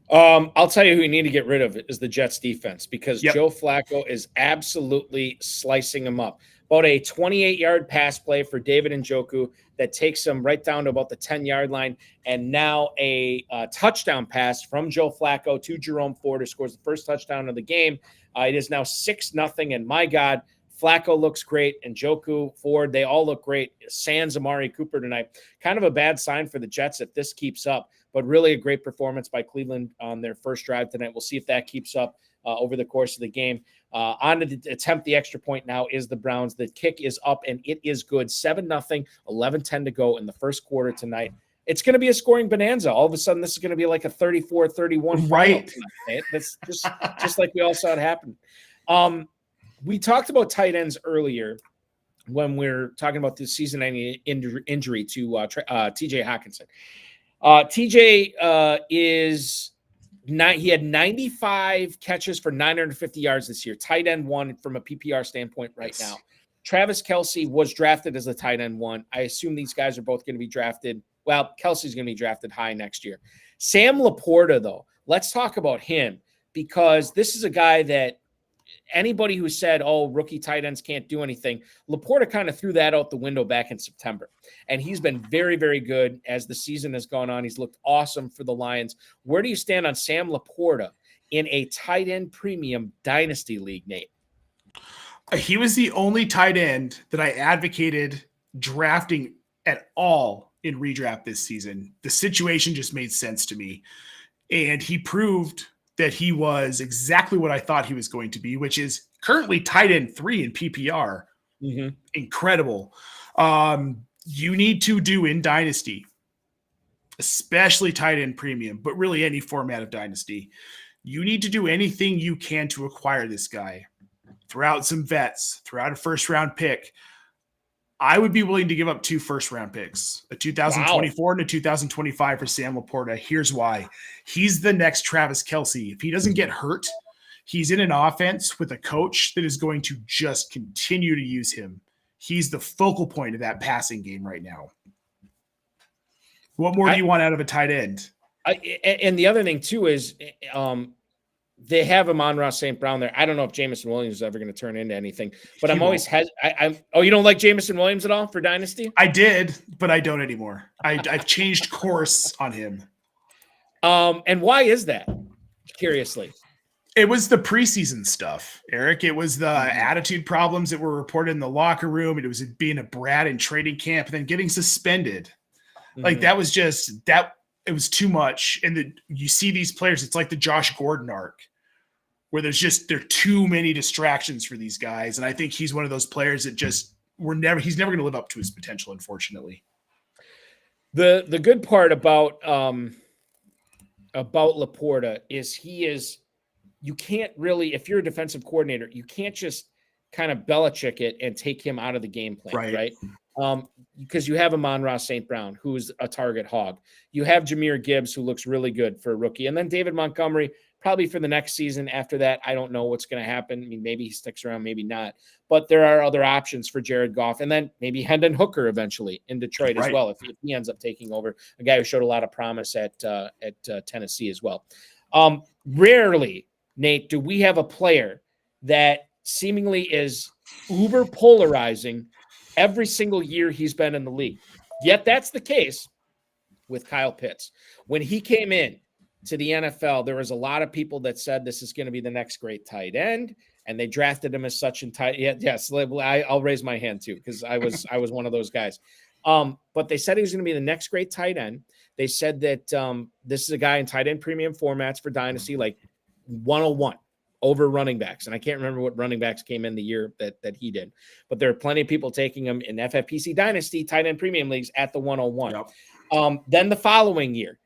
I'll tell you who you need to get rid of is the Jets defense because Joe Flacco is absolutely slicing him up. About a 28-yard pass play for David Njoku that takes him right down to about the 10-yard line. And now a touchdown pass from Joe Flacco to Jerome Ford, who scores the first touchdown of the game. It is now 6-0. And my God, Flacco looks great. Njoku, Ford, they all look great. Sans Amari Cooper tonight. Kind of a bad sign for the Jets if this keeps up, but really a great performance by Cleveland on their first drive tonight. We'll see if that keeps up over the course of the game. On to attempt the extra point now is the Browns. The kick is up, and it is good. 7-0, 11-10 to go in the first quarter tonight. It's going to be a scoring bonanza. All of a sudden, this is going to be like a 34-31. Right. That's just like we all saw it happen. We talked about tight ends earlier when we're talking about the season-ending injury to T.J. Hawkinson. TJ he had 95 catches for 950 yards this year. Tight end 1 from a PPR standpoint right now. Travis Kelce was drafted as a tight end 1. I assume these guys are both going to be drafted. Well, Kelsey's going to be drafted high next year. Sam Laporta, though, let's talk about him because this is a guy that anybody who said, oh, rookie tight ends can't do anything, Laporta kind of threw that out the window back in September. And he's been very, very good as the season has gone on. He's looked awesome for the Lions. Where do you stand on Sam Laporta in a tight end premium dynasty league, Nate? He was the only tight end that I advocated drafting at all in redraft this season. The situation just made sense to me. And he proved that he was exactly what I thought he was going to be, which is currently tight end 3 in PPR. Mm-hmm. Incredible. You need to do in Dynasty, especially tight end premium, but really any format of Dynasty. You need to do anything you can to acquire this guy. Throw out some vets, throw out a first-round pick. I would be willing to give up 2 first-round picks, a 2024 and a 2025 for Sam Laporta. Here's why. He's the next Travis Kelce. If he doesn't get hurt, he's in an offense with a coach that is going to just continue to use him. He's the focal point of that passing game right now. What more do you want out of a tight end? And the other thing, too, is they have Amon-Ra St. Brown there. I don't know if Jameson Williams is ever going to turn into anything, but I'm always oh, you don't like Jameson Williams at all for Dynasty? I did, but I don't anymore. I've changed course on him. And why is that? Curiously. It was the preseason stuff, Eric. It was the attitude problems that were reported in the locker room. It was being a brat in training camp and then getting suspended. Like that was just that. It was too much. And you see these players, it's like the Josh Gordon arc where there are too many distractions for these guys. And I think he's one of those players that just he's never going to live up to his potential, unfortunately. The good part about Laporta is you can't really, if you're a defensive coordinator, you can't just kind of Belichick it and take him out of the game plan, right? Because you have Amon-Ra St. Brown, who's a target hog. You have Jahmyr Gibbs, who looks really good for a rookie. And then David Montgomery, probably for the next season. After that, I don't know what's going to happen. I mean, maybe he sticks around, maybe not. But there are other options for Jared Goff. And then maybe Hendon Hooker eventually in Detroit as well, if he ends up taking over. A guy who showed a lot of promise at Tennessee as well. Rarely, Nate, do we have a player that seemingly is uber polarizing every single year he's been in the league. Yet that's the case with Kyle Pitts. When he came in to the NFL, there was a lot of people that said this is going to be the next great tight end, and they drafted him as such. Yes, I'll raise my hand too because I was one of those guys. But they said he was going to be the next great tight end. They said that this is a guy in tight end premium formats for Dynasty, like 101. Over running backs. And I can't remember what running backs came in the year that he did, but there are plenty of people taking him in FFPC Dynasty tight end premium leagues at the 101. Yep. Then the following year,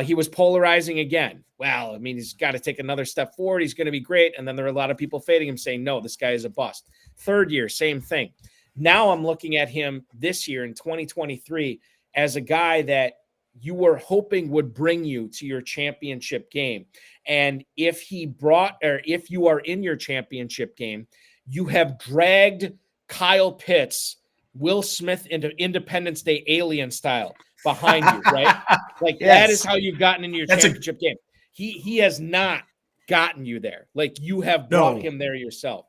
he was polarizing again. Well, I mean, he's got to take another step forward. He's going to be great. And then there are a lot of people fading him saying, no, this guy is a bust. Third year, same thing. Now I'm looking at him this year in 2023 as a guy that you were hoping would bring you to your championship game. And if you are in your championship game, you have dragged Kyle Pitts, Will Smith into Independence Day alien style behind you, right? Like that is how you've gotten into your championship game. He has not gotten you there. Like you have brought him there yourself.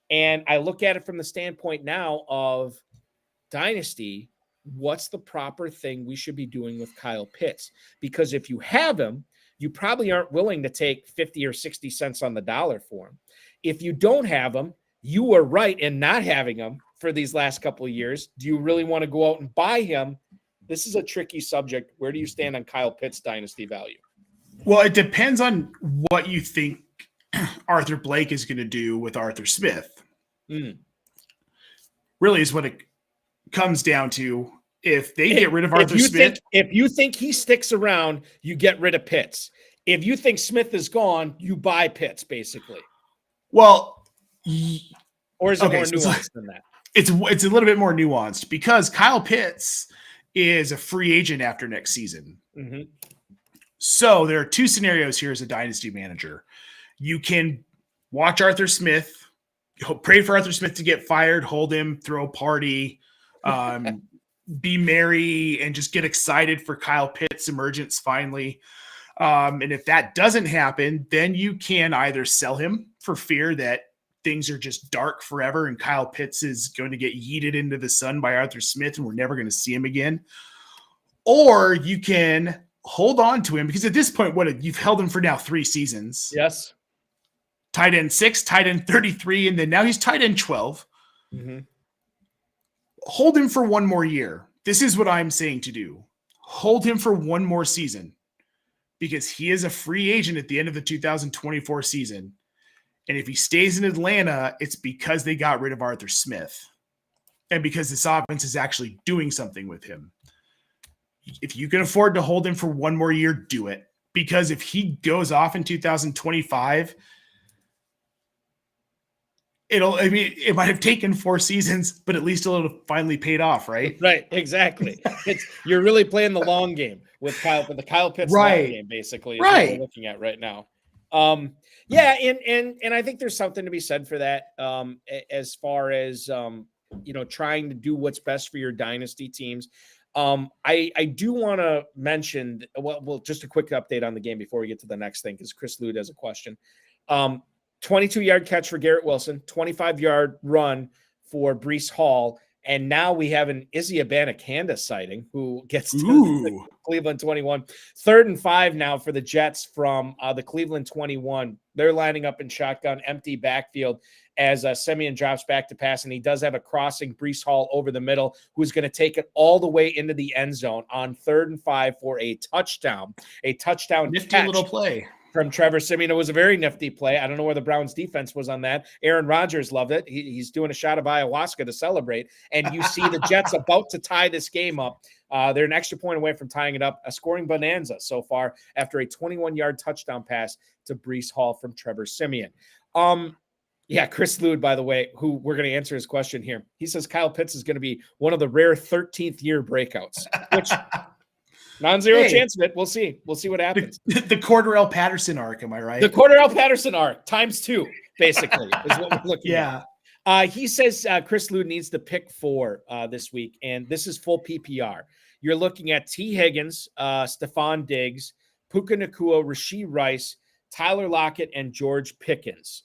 And I look at it from the standpoint now of Dynasty. What's the proper thing we should be doing with Kyle Pitts? Because if you have him, you probably aren't willing to take 50 or 60 cents on the dollar for him. If you don't have him, you were right in not having him for these last couple of years. Do you really want to go out and buy him? This is a tricky subject. Where do you stand on Kyle Pitts' dynasty value? Well, it depends on what you think Arthur Blank is going to do with Arthur Smith. Really is what it comes down to. If they get rid of Arthur Smith, if you think he sticks around, you get rid of Pitts. If you think Smith is gone, you buy Pitts, basically. Well, or is it more nuanced than that? It's a little bit more nuanced because Kyle Pitts is a free agent after next season. So there are two scenarios here as a dynasty manager. You can watch Arthur Smith, pray for Arthur Smith to get fired, hold him, throw a party, be merry, and just get excited for Kyle Pitts' emergence finally. And if that doesn't happen, then you can either sell him for fear that things are just dark forever and Kyle Pitts is going to get yeeted into the sun by Arthur Smith and we're never going to see him again. Or you can hold on to him because at this point, you've held him for now 3 seasons. Yes. Tight end 6, tight end 33, and then now he's tight end 12. Hold him for 1 more year. This is what I'm saying to do. Hold him for 1 more season because he is a free agent at the end of the 2024 season. And if he stays in Atlanta, it's because they got rid of Arthur Smith and because this offense is actually doing something with him. If you can afford to hold him for 1 more year, do it. Because if he goes off in 2025, it might have taken 4 seasons, but at least it'll have finally paid off, right? Right, exactly. You're really playing the long game with the Kyle Pitts Right. long game, basically, is what we're looking at right now. Yeah, and I think there's something to be said for that. As far as trying to do what's best for your dynasty teams. I do want to mention just a quick update on the game before we get to the next thing, because Chris Lude has a question. 22-yard catch for Garrett Wilson, 25-yard run for Breece Hall, and now we have an Izzy Abanikanda sighting who gets to the Cleveland 21. 3rd and 5 now for the Jets from the Cleveland 21. They're lining up in shotgun, empty backfield as Simeon drops back to pass, and he does have a crossing Breece Hall over the middle, who's going to take it all the way into the end zone on 3rd and 5 for a touchdown. A touchdown Nifty catch little play from Trevor Simeon. It was a very nifty play. I don't know where the Browns defense was on that. Aaron Rodgers loved it. He's doing a shot of ayahuasca to celebrate. And you see the Jets about to tie this game up. They're an extra point away from tying it up. A scoring bonanza so far after a 21-yard touchdown pass to Breece Hall from Trevor Simeon. Yeah, Chris Lude, by the way, who we're going to answer his question here. He says Kyle Pitts is going to be one of the rare 13th year breakouts, which non-zero chance of it. We'll see. We'll see what happens. The Cordarrelle Patterson arc, am I right? The Cordarrelle Patterson arc times 2, basically, is what we're looking at. He says Chris Lude needs to pick 4 this week, and this is full PPR. You're looking at T. Higgins, Stephon Diggs, Puka Nacua, Rashee Rice, Tyler Lockett, and George Pickens.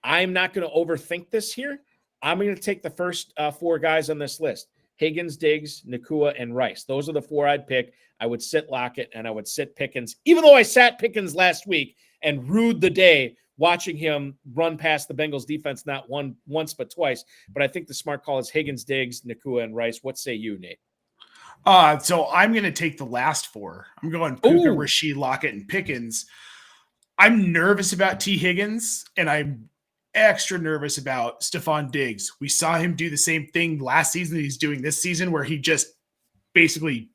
I'm not going to overthink this here. I'm going to take the first 4 guys on this list. Higgins, Diggs, Nacua, and Rice. Those are the 4 I'd pick. I would sit Lockett and I would sit Pickens, even though I sat Pickens last week and rued the day watching him run past the Bengals defense not once but twice. But I think the smart call is Higgins, Diggs, Nacua, and Rice. What say you, Nate? So I'm going to take the last 4. I'm going Puka, Rashee, Lockett, and Pickens. I'm nervous about T. Higgins, and I'm extra nervous about Stephon Diggs. We saw him do the same thing last season that he's doing this season, where he just basically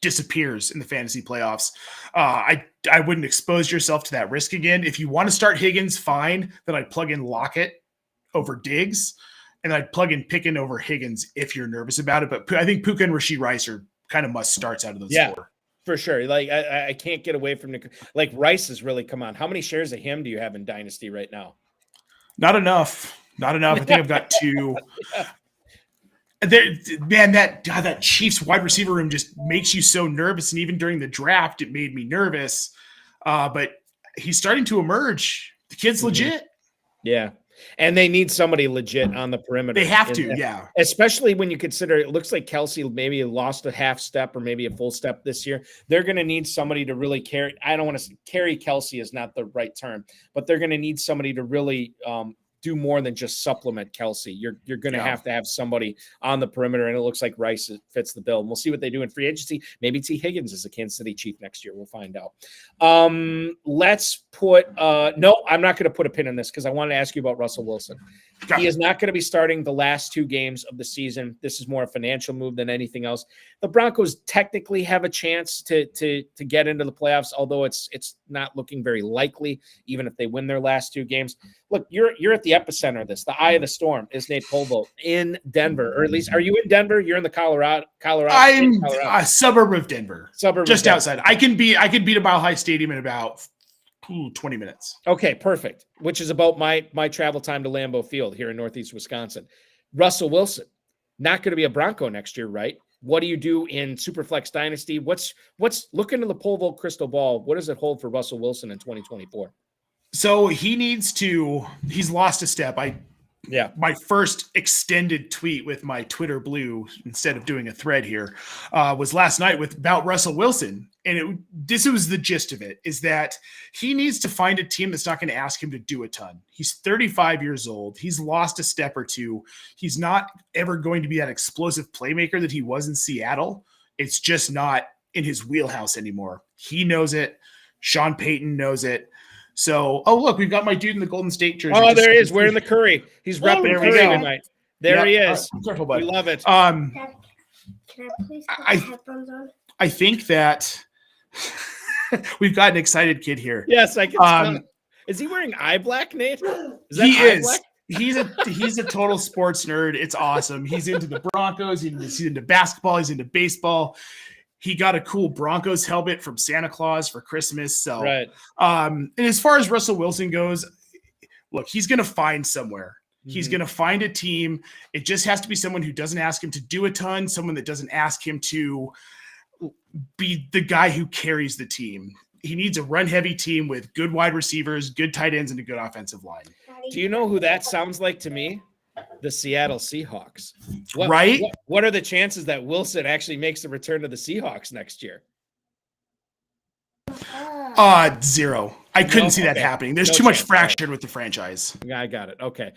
disappears in the fantasy playoffs. I wouldn't expose yourself to that risk again. If you want to start Higgins, fine. Then I'd plug in Lockett over Diggs, and I'd plug in Pickens over Higgins if you're nervous about it. But I think Puka and Rashee Rice are kind of must starts out of those 4. For sure. Like I can't get away from like Rice has really come on. How many shares of him do you have in Dynasty right now? Not enough. I think I've got 2. Man, that Chiefs wide receiver room just makes you so nervous. And even during the draft, it made me nervous. But he's starting to emerge. The kid's legit. Yeah. And they need somebody legit on the perimeter. They have to, yeah. Especially when you consider it looks like Kelsey maybe lost a half step or maybe a full step this year. They're going to need somebody to really carry. I don't want to carry Kelsey is not the right term, but they're going to need somebody to really do more than just supplement Kelsey. You're going to have to have somebody on the perimeter, and it looks like Rice fits the bill. And we'll see what they do in free agency. Maybe T. Higgins is a Kansas City Chief next year. We'll find out. Let's put no, I'm not going to put a pin in this because I want to ask you about Russell Wilson. He is not going to be starting the last 2 games of the season. This is more a financial move than anything else. The Broncos technically have a chance to get into the playoffs, although it's not looking very likely, even if they win their last 2 games. Look, you're at the epicenter of this. The eye of the storm is Nate Polvogt in Denver, or at least are you in Denver? You're in the Colorado. I'm a suburb of Denver, just outside. I can beat a Mile High Stadium in about 20 minutes. Okay, perfect. Which is about my travel time to Lambeau Field here in Northeast Wisconsin. Russell Wilson, not going to be a Bronco next year, right? What do you do in Superflex Dynasty? What's look into the Polvogt crystal ball? What does it hold for Russell Wilson in 2024? So he's lost a step. My first extended tweet with my Twitter blue, instead of doing a thread here, was last night about Russell Wilson. And this was the gist of it, is that he needs to find a team that's not going to ask him to do a ton. He's 35 years old. He's lost a step or 2. He's not ever going to be that explosive playmaker that he was in Seattle. It's just not in his wheelhouse anymore. He knows it. Sean Payton knows it. So, look, we've got my dude in the Golden State jersey. Oh, there he is, wearing the Curry. He's repping Curry tonight. There he is. Careful, buddy. We love it. Dad, can I please put my headphones on? I think that we've got an excited kid here. Yes, I can tell. Is he wearing eye black, Nate? Is that he eye is. black? He's a total sports nerd. It's awesome. He's into the Broncos. He's into basketball. He's into baseball. He got a cool Broncos helmet from Santa Claus for Christmas. So, right. And as far as Russell Wilson goes, look, he's going to find somewhere. He's going to find a team. It just has to be someone who doesn't ask him to do a ton, someone that doesn't ask him to be the guy who carries the team. He needs a run-heavy team with good wide receivers, good tight ends, and a good offensive line. Do you know who that sounds like to me? The Seattle Seahawks. Right? What are the chances that Wilson actually makes a return to the Seahawks next year? 0. I couldn't see that happening. There's too much fractured with the franchise. Yeah, I got it. Okay.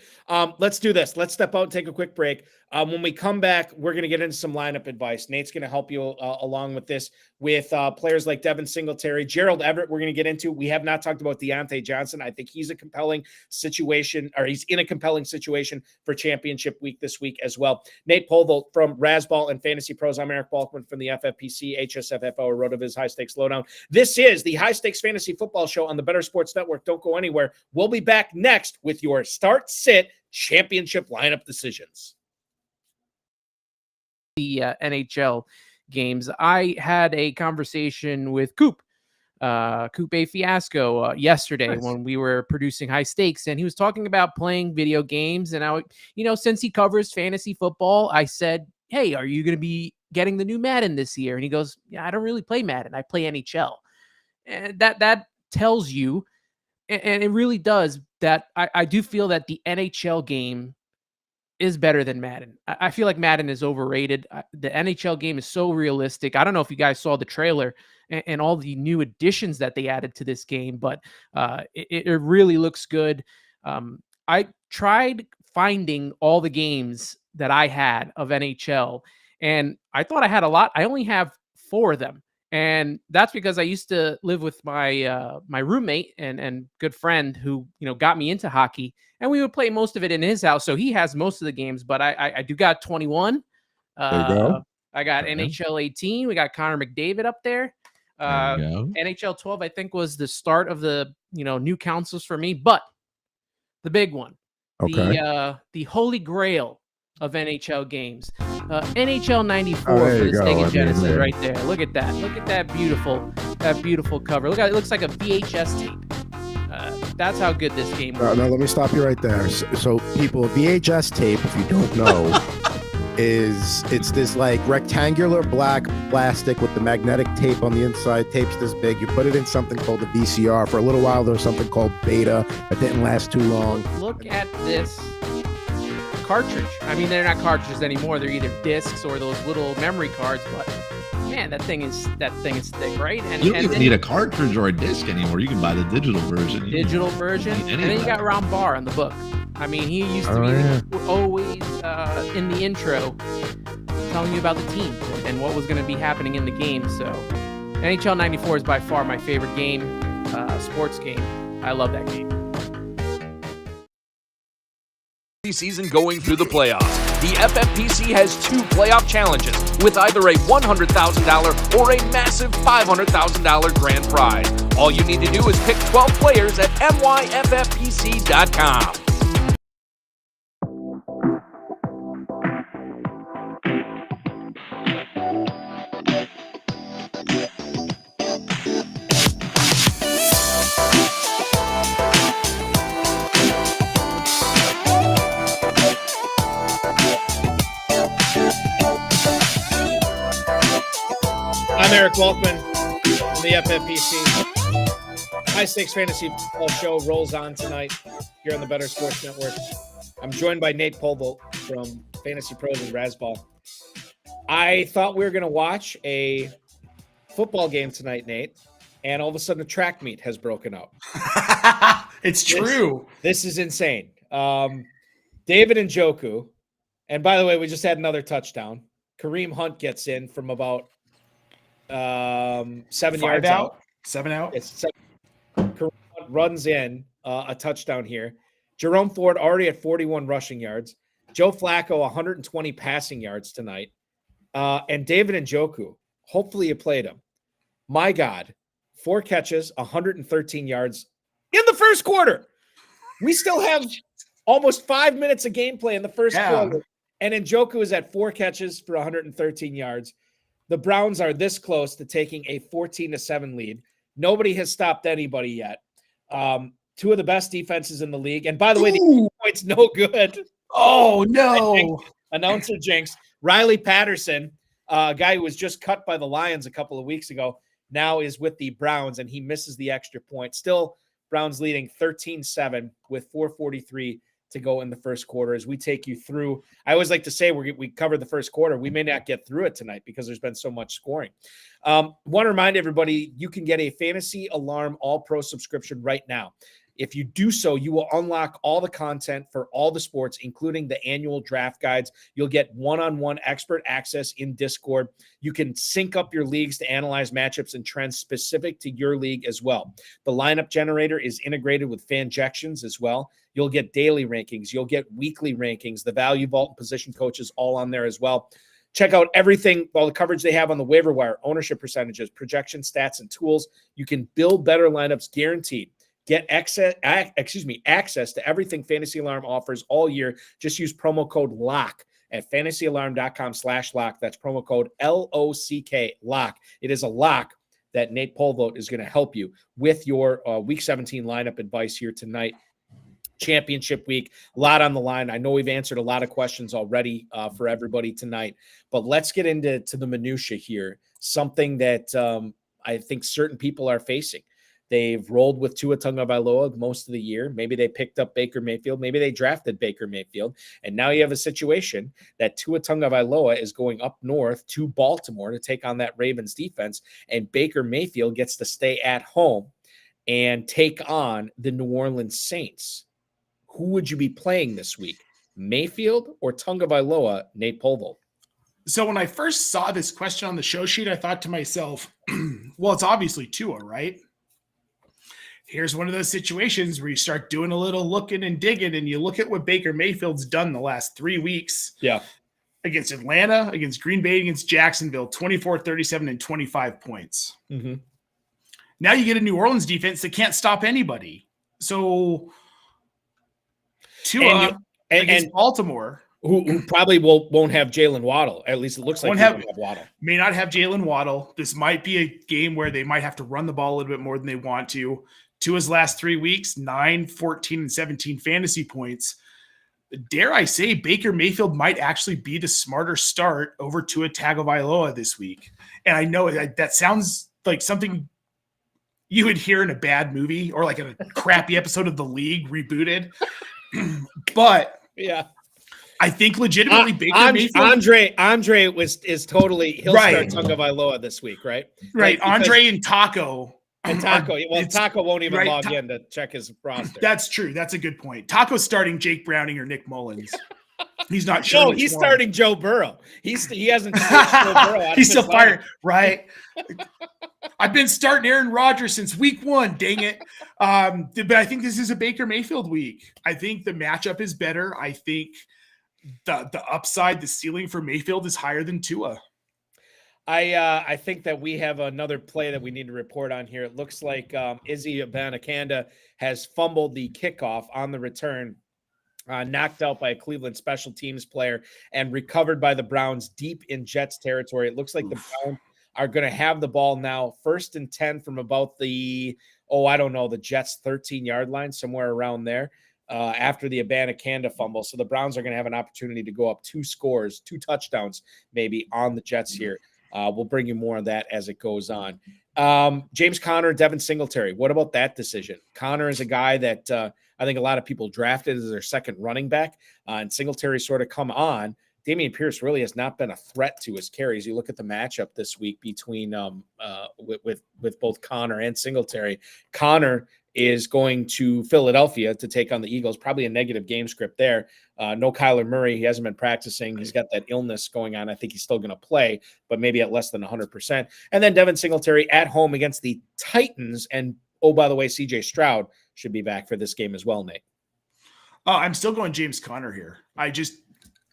Let's do this. Let's step out and take a quick break. When we come back, we're going to get into some lineup advice. Nate's going to help you along with this with players like Devin Singletary, Gerald Everett. We're going to get into. We have not talked about Deontay Johnson. I think he's a compelling situation, or he's in a compelling situation for championship week this week as well. Nate Polvogt from Razzball and Fantasy Pros. I'm Eric Balkman from the FFPC, HSFF, or RotoViz High Stakes Lowdown. This is the High Stakes Fantasy Football Show on the Better Sports Network. Don't go anywhere. We'll be back next with your start sit championship lineup decisions. The NHL games. I had a conversation with Coop A Fiasco yesterday when we were producing High Stakes, and he was talking about playing video games. And since he covers fantasy football, I said, "Hey, are you going to be getting the new Madden this year?" And he goes, "Yeah, I don't really play Madden. I play NHL." And that tells you, and it really does, that I do feel that the NHL game is better than Madden. I feel like Madden is overrated. The NHL game is so realistic. I don't know if you guys saw the trailer and all the new additions that they added to this game, but it really looks good. I tried finding all the games that I had of NHL, and I thought I had a lot. I only have 4 of them. And that's because I used to live with my my roommate and good friend who got me into hockey, and we would play most of it in his house. So he has most of the games, but I do got 21. There you go. I got NHL 18. We got Connor McDavid up there. NHL 12, I think, was the start of the new consoles for me. But the big one, the holy grail of NHL games. NHL 94 for the Sega Genesis right there. Look at that. Look at that beautiful cover. Look at it. Looks like a VHS tape. That's how good this game was. Now let me stop you right there. So people, VHS tape, if you don't know, it's this like rectangular black plastic with the magnetic tape on the inside. Tape's this big. You put it in something called a VCR. For a little while there was something called Beta that didn't last too long. Look at this cartridge. I mean, they're not cartridges anymore. They're either discs or those little memory cards. But man, that thing is thick, right? And you don't even need a cartridge or a disc anymore. You can buy the digital version. And then you got Ron Barr on the book. I mean, he used to be always in the intro telling you about the team and what was going to be happening in the game. So NHL 94 is by far my favorite game, sports game. I love that game. Season going through the playoffs. The FFPC has 2 playoff challenges with either a $100,000 or a massive $500,000 grand prize. All you need to do is pick 12 players at myffpc.com. I'm Eric Balkman from the FFPC. High Stakes Fantasy Football Show rolls on tonight here on the Better Sports Network. I'm joined by Nate Polvogt from Fantasy Pros and Razzball. I thought we were going to watch a football game tonight, Nate, and all of a sudden a track meet has broken up. It's true. This is insane. David Njoku, and by the way, we just had another touchdown. Kareem Hunt gets in from about 7 yards out. 7 out. Kareem Hunt runs in a touchdown here. Jerome Ford already at 41 rushing yards. Joe Flacco 120 passing yards tonight. And David Njoku, hopefully you played him. My God, 4 catches, 113 yards in the first quarter. We still have Almost 5 minutes of gameplay in the first quarter. And Njoku is at 4 catches for 113 yards. The Browns are this close to taking a 14-7 lead. Nobody has stopped anybody yet. Two of the best defenses in the league. And by the way, the points no good. Oh, no. Announcer jinx. Riley Patterson, a guy who was just cut by the Lions a couple of weeks ago, now is with the Browns, and he misses the extra point. Still, Browns leading 13-7 with 4:43 to go in the first quarter as we take you through. I always like to say we covered the first quarter. We may not get through it tonight because there's been so much scoring. Want to remind everybody, you can get a Fantasy Alarm All-Pro subscription right now. If you do so, you will unlock all the content for all the sports, including the annual draft guides. You'll get one-on-one expert access in Discord. You can sync up your leagues to analyze matchups and trends specific to your league as well. The lineup generator is integrated with Fanjections as well. You'll get daily rankings. You'll get weekly rankings. The value vault and position coaches all on there as well. Check out everything, all the coverage they have on the waiver wire, ownership percentages, projection stats, and tools. You can build better lineups guaranteed. Get access to everything Fantasy Alarm offers all year. Just use promo code LOCK at fantasyalarm.com/lock. That's promo code LOCK, LOCK. It is a lock that Nate Polvogt is going to help you with your Week 17 lineup advice here tonight. Championship week, a lot on the line. I know we've answered a lot of questions already for everybody tonight, but let's get into the minutia here. Something that I think certain people are facing. They've rolled with Tua Tagovailoa most of the year. Maybe they picked up Baker Mayfield. Maybe they drafted Baker Mayfield. And now you have a situation that Tua Tagovailoa is going up north to Baltimore to take on that Ravens defense, and Baker Mayfield gets to stay at home and take on the New Orleans Saints. Who would you be playing this week, Mayfield or Tagovailoa, Nate Polvogt? So when I first saw this question on the show sheet, I thought to myself, well, it's obviously Tua, right? Here's one of those situations where you start doing a little looking and digging, and you look at what Baker Mayfield's done the last 3 weeks. Yeah. Against Atlanta, against Green Bay, against Jacksonville, 24, 37, and 25 points. Mm-hmm. Now you get a New Orleans defense that can't stop anybody. So Tua against Baltimore, who probably won't have Jalen Waddle. At least it looks like he won't have Waddle. May not have Jalen Waddle. This might be a game where they might have to run the ball a little bit more than they want to. Tua's last 3 weeks, 9, 14, and 17 fantasy points. Dare I say Baker Mayfield might actually be the smarter start over Tua Tagovailoa this week. And I know that sounds like something you would hear in a bad movie or like in a crappy episode of The League rebooted. But yeah, I think legitimately Baker Mayfield. Andre is totally he'll start Tagovailoa this week, right? Right. Andre and Taco. And Taco, Taco won't even log in to check his roster. That's true. That's a good point. Taco's starting Jake Browning or Nick Mullins. He's not sure. No, he's starting Joe Burrow. He hasn't switched Joe Burrow out. He's still fired, right? I've been starting Aaron Rodgers since week 1. Dang it! But I think this is a Baker Mayfield week. I think the matchup is better. I think the upside, the ceiling for Mayfield is higher than Tua. I think that we have another play that we need to report on here. It looks like Izzy Abanikanda has fumbled the kickoff on the return, knocked out by a Cleveland special teams player, and recovered by the Browns deep in Jets territory. It looks like the Browns are going to have the ball now, 1st and 10 from about the Jets' 13-yard line, somewhere around there. After the Abanikanda fumble. So the Browns are going to have an opportunity to go up 2 touchdowns maybe on the Jets here. We'll bring you more on that as it goes on. James Conner, Devin Singletary. What about that decision? Conner is a guy that I think a lot of people drafted as their second running back, and Singletary sort of come on. Dameon Pierce really has not been a threat to his carries. You look at the matchup this week between with both Conner and Singletary. Conner is going to Philadelphia to take on the Eagles. Probably a negative game script there. No Kyler Murray. He hasn't been practicing. He's got that illness going on. I think he's still going to play, but maybe at less than 100%. And then Devin Singletary at home against the Titans. And, oh, by the way, CJ Stroud should be back for this game as well, Nate. I'm still going James Conner here.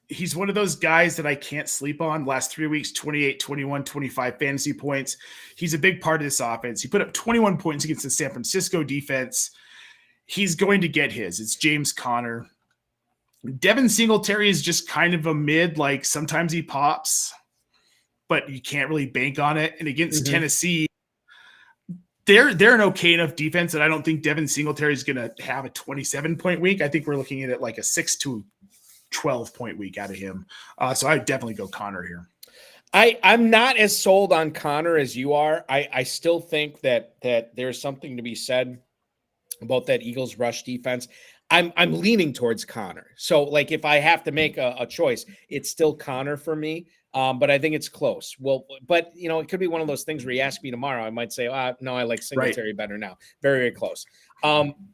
He's one of those guys that I can't sleep on. Last 3 weeks, 28, 21, 25 fantasy points. He's a big part of this offense. He put up 21 points against the San Francisco defense. He's going to get his. It's James Conner. Devin Singletary is just kind of a mid, like sometimes he pops, but you can't really bank on it. And against Tennessee, they're an okay enough defense that I don't think Devin Singletary is going to have a 27-point week. I think we're looking at it like a 6 to 12-point week out of him. So I'd definitely go Connor here. I'm not as sold on Connor as you are. I still think that there's something to be said about that Eagles rush defense. I'm leaning towards Connor. So like if I have to make a choice, it's still Connor for me. But I think it's close. Well, but it could be one of those things where you ask me tomorrow, I might say, no, I like Singletary better now. Very, very close.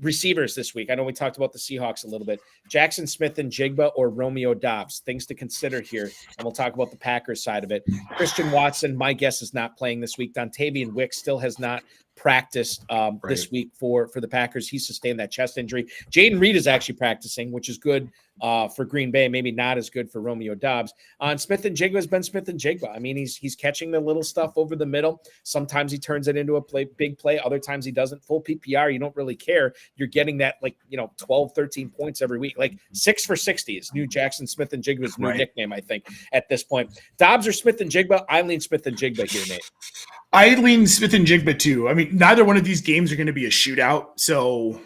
Receivers this week. I know we talked about the Seahawks a little bit. Jackson Smith and Jigba or Romeo Doubs. Things to consider here. And we'll talk about the Packers side of it. Christian Watson, my guess, is not playing this week. Dontavian Wick still has not practiced this week for the Packers. He sustained that chest injury. Jaden Reed is actually practicing, which is good for Green Bay, maybe not as good for Romeo Doubs. On Smith and Jigba has been Smith and Jigba. I mean, he's catching the little stuff over the middle. Sometimes he turns it into a big play. Other times he doesn't. Full PPR, you don't really care. You're getting that 12, 13 points every week. Like 6 for 60 is new Jackson Smith and Jigba's new nickname, I think, at this point. Doubs or Smith and Jigba? I lean Smith and Jigba here, Nate. I lean Smith and Jigba too. I mean, neither one of these games are going to be a shootout. So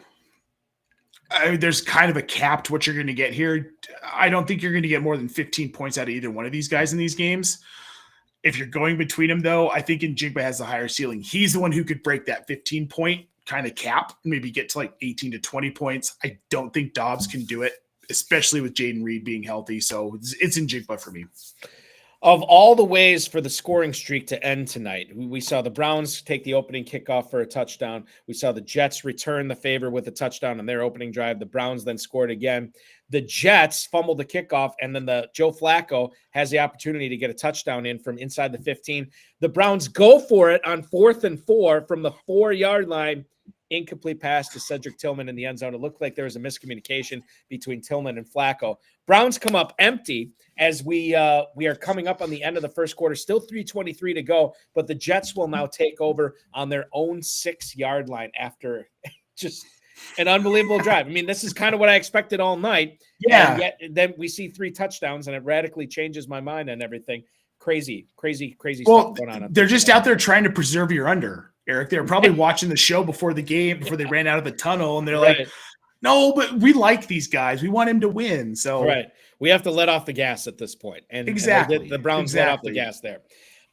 there's kind of a cap to what you're going to get here. I don't think you're going to get more than 15 points out of either one of these guys in these games. If you're going between them, though, I think Njigba has the higher ceiling. He's the one who could break that 15-point kind of cap, maybe get to like 18 to 20 points. I don't think Dobbs can do it, especially with Jaden Reed being healthy. So it's Njigba for me. Of all the ways for the scoring streak to end tonight, we saw the Browns take the opening kickoff for a touchdown. We saw the Jets return the favor with a touchdown on their opening drive. The Browns then scored again. The Jets fumbled the kickoff, and then the Joe Flacco has the opportunity to get a touchdown in from inside the 15. The Browns go for it on 4th and 4 from the 4-yard line. Incomplete pass to Cedric Tillman in the end zone. It looked like there was a miscommunication between Tillman and Flacco. Browns come up empty as we are coming up on the end of the first quarter. Still 3:23 to go, but the Jets will now take over on their own 6-yard line after just an unbelievable drive. I mean, this is kind of what I expected all night. Yeah. And yet then we see 3 touchdowns, and it radically changes my mind and everything. Crazy stuff going on. They're just out there trying to preserve your under. Eric, they were probably watching the show before the game, before they ran out of the tunnel, and they're like, no, but we like these guys. We want him to win. So we have to let off the gas at this point. And the Browns let off the gas there.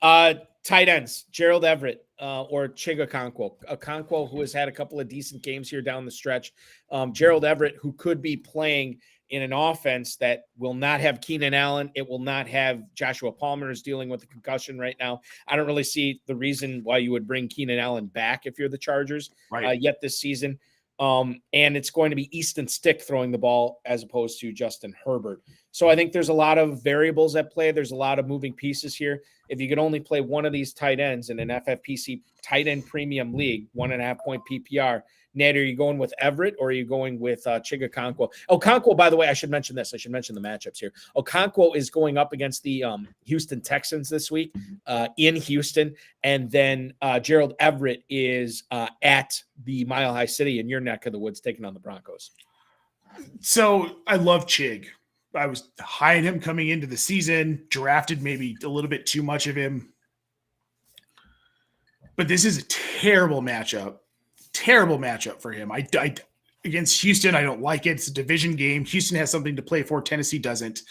Tight ends, Gerald Everett or Chig Okonkwo. Okonkwo, who has had a couple of decent games here down the stretch. Gerald Everett, who could be playing in an offense that will not have Keenan Allen. It will not have Joshua Palmer is dealing with a concussion right now. I don't really see the reason why you would bring Keenan Allen back if you're the Chargers yet this season. And it's going to be Easton Stick throwing the ball as opposed to Justin Herbert. So I think there's a lot of variables at play. There's a lot of moving pieces here. If you could only play one of these tight ends in an FFPC tight end premium league, 1.5-point PPR, Nate, are you going with Everett or are you going with Chig Okonkwo? Okonkwo, by the way, I should mention this. I should mention the matchups here. Okonkwo is going up against the Houston Texans this week in Houston. And then Gerald Everett is at the Mile High City in your neck of the woods taking on the Broncos. So I love Chig. I was high on him coming into the season, drafted maybe a little bit too much of him. But this is a terrible matchup for him. I against Houston, I don't like it. It's a division game. Houston has something to play for. Tennessee doesn't.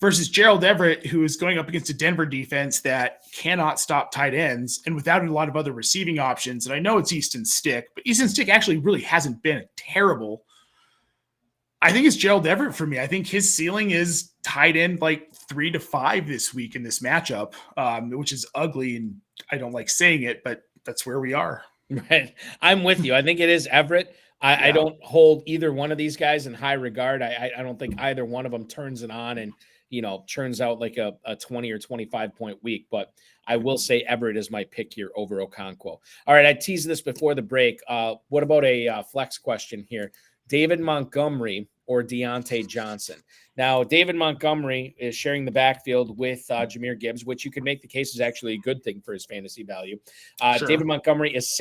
Versus Gerald Everett, who is going up against a Denver defense that cannot stop tight ends and without a lot of other receiving options. And I know it's Easton Stick, but Easton Stick actually really hasn't been terrible. I think it's Gerald Everett for me. I think his ceiling is tight end like 3 to 5 this week in this matchup, which is ugly. And I don't like saying it, but that's where we are. Right. I'm with you. I think it is Everett. I don't hold either one of these guys in high regard. I don't think either one of them turns it on and, churns out like a 20 or 25 point week. But I will say Everett is my pick here over Okonkwo. All right. I teased this before the break. What about a flex question here? David Montgomery or Deontay Johnson? Now, David Montgomery is sharing the backfield with Jahmyr Gibbs, which you could make the case is actually a good thing for his fantasy value. Sure. David Montgomery is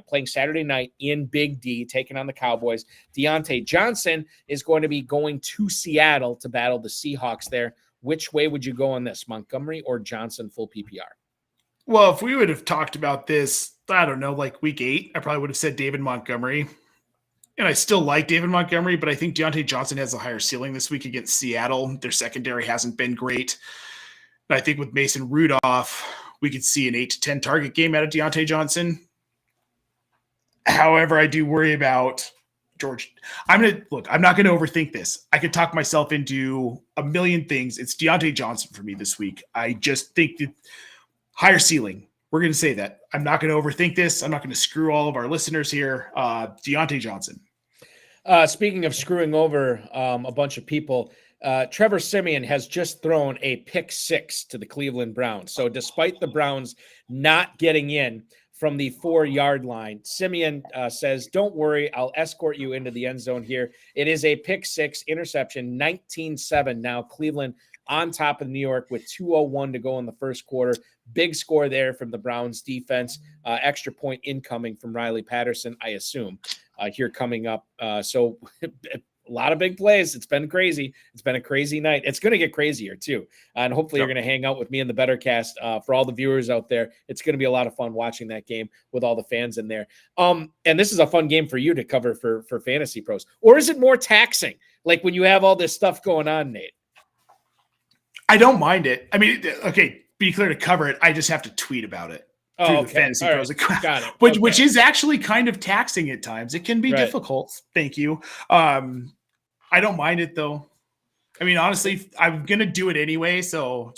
playing Saturday night in Big D, taking on the Cowboys. Deontay Johnson is going to be going to Seattle to battle the Seahawks there. Which way would you go on this, Montgomery or Johnson full PPR? Well, if we would have talked about this, I don't know, like week 8, I probably would have said David Montgomery. And I still like David Montgomery, but I think Deontay Johnson has a higher ceiling this week against Seattle. Their secondary hasn't been great. And I think with Mason Rudolph, we could see an 8 to 10 target game out of Deontay Johnson. However, I do worry about George. I'm not going to overthink this. I could talk myself into a million things. It's Deontay Johnson for me this week. I just think that higher ceiling. We're going to say that. I'm not going to overthink this. I'm not going to screw all of our listeners here. Deontay Johnson. Speaking of screwing over a bunch of people, Trevor Siemian has just thrown a pick 6 to the Cleveland Browns. So despite the Browns not getting in from the 4-yard line, Siemian says, don't worry, I'll escort you into the end zone here. It is a pick 6 interception, 19-7 now. Cleveland on top of New York with 2:01 to go in the first quarter. Big score there from the Browns defense. Extra point incoming from Riley Patterson, I assume, here coming up. So a lot of big plays. It's been crazy. It's been a crazy night. It's going to get crazier too. And hopefully you're going to hang out with me in the Better Cast. For all the viewers out there, it's going to be a lot of fun watching that game with all the fans in there. And this is a fun game for you to cover for Fantasy Pros. Or is it more taxing? Like when you have all this stuff going on, Nate? I don't mind it. I mean, okay, be clear to cover it. I just have to tweet about it. Oh, the Fantasy Pros. Right. Got it. Which is actually kind of taxing at times. It can be difficult. Thank you. I don't mind it though. I mean, honestly, I'm going to do it anyway. So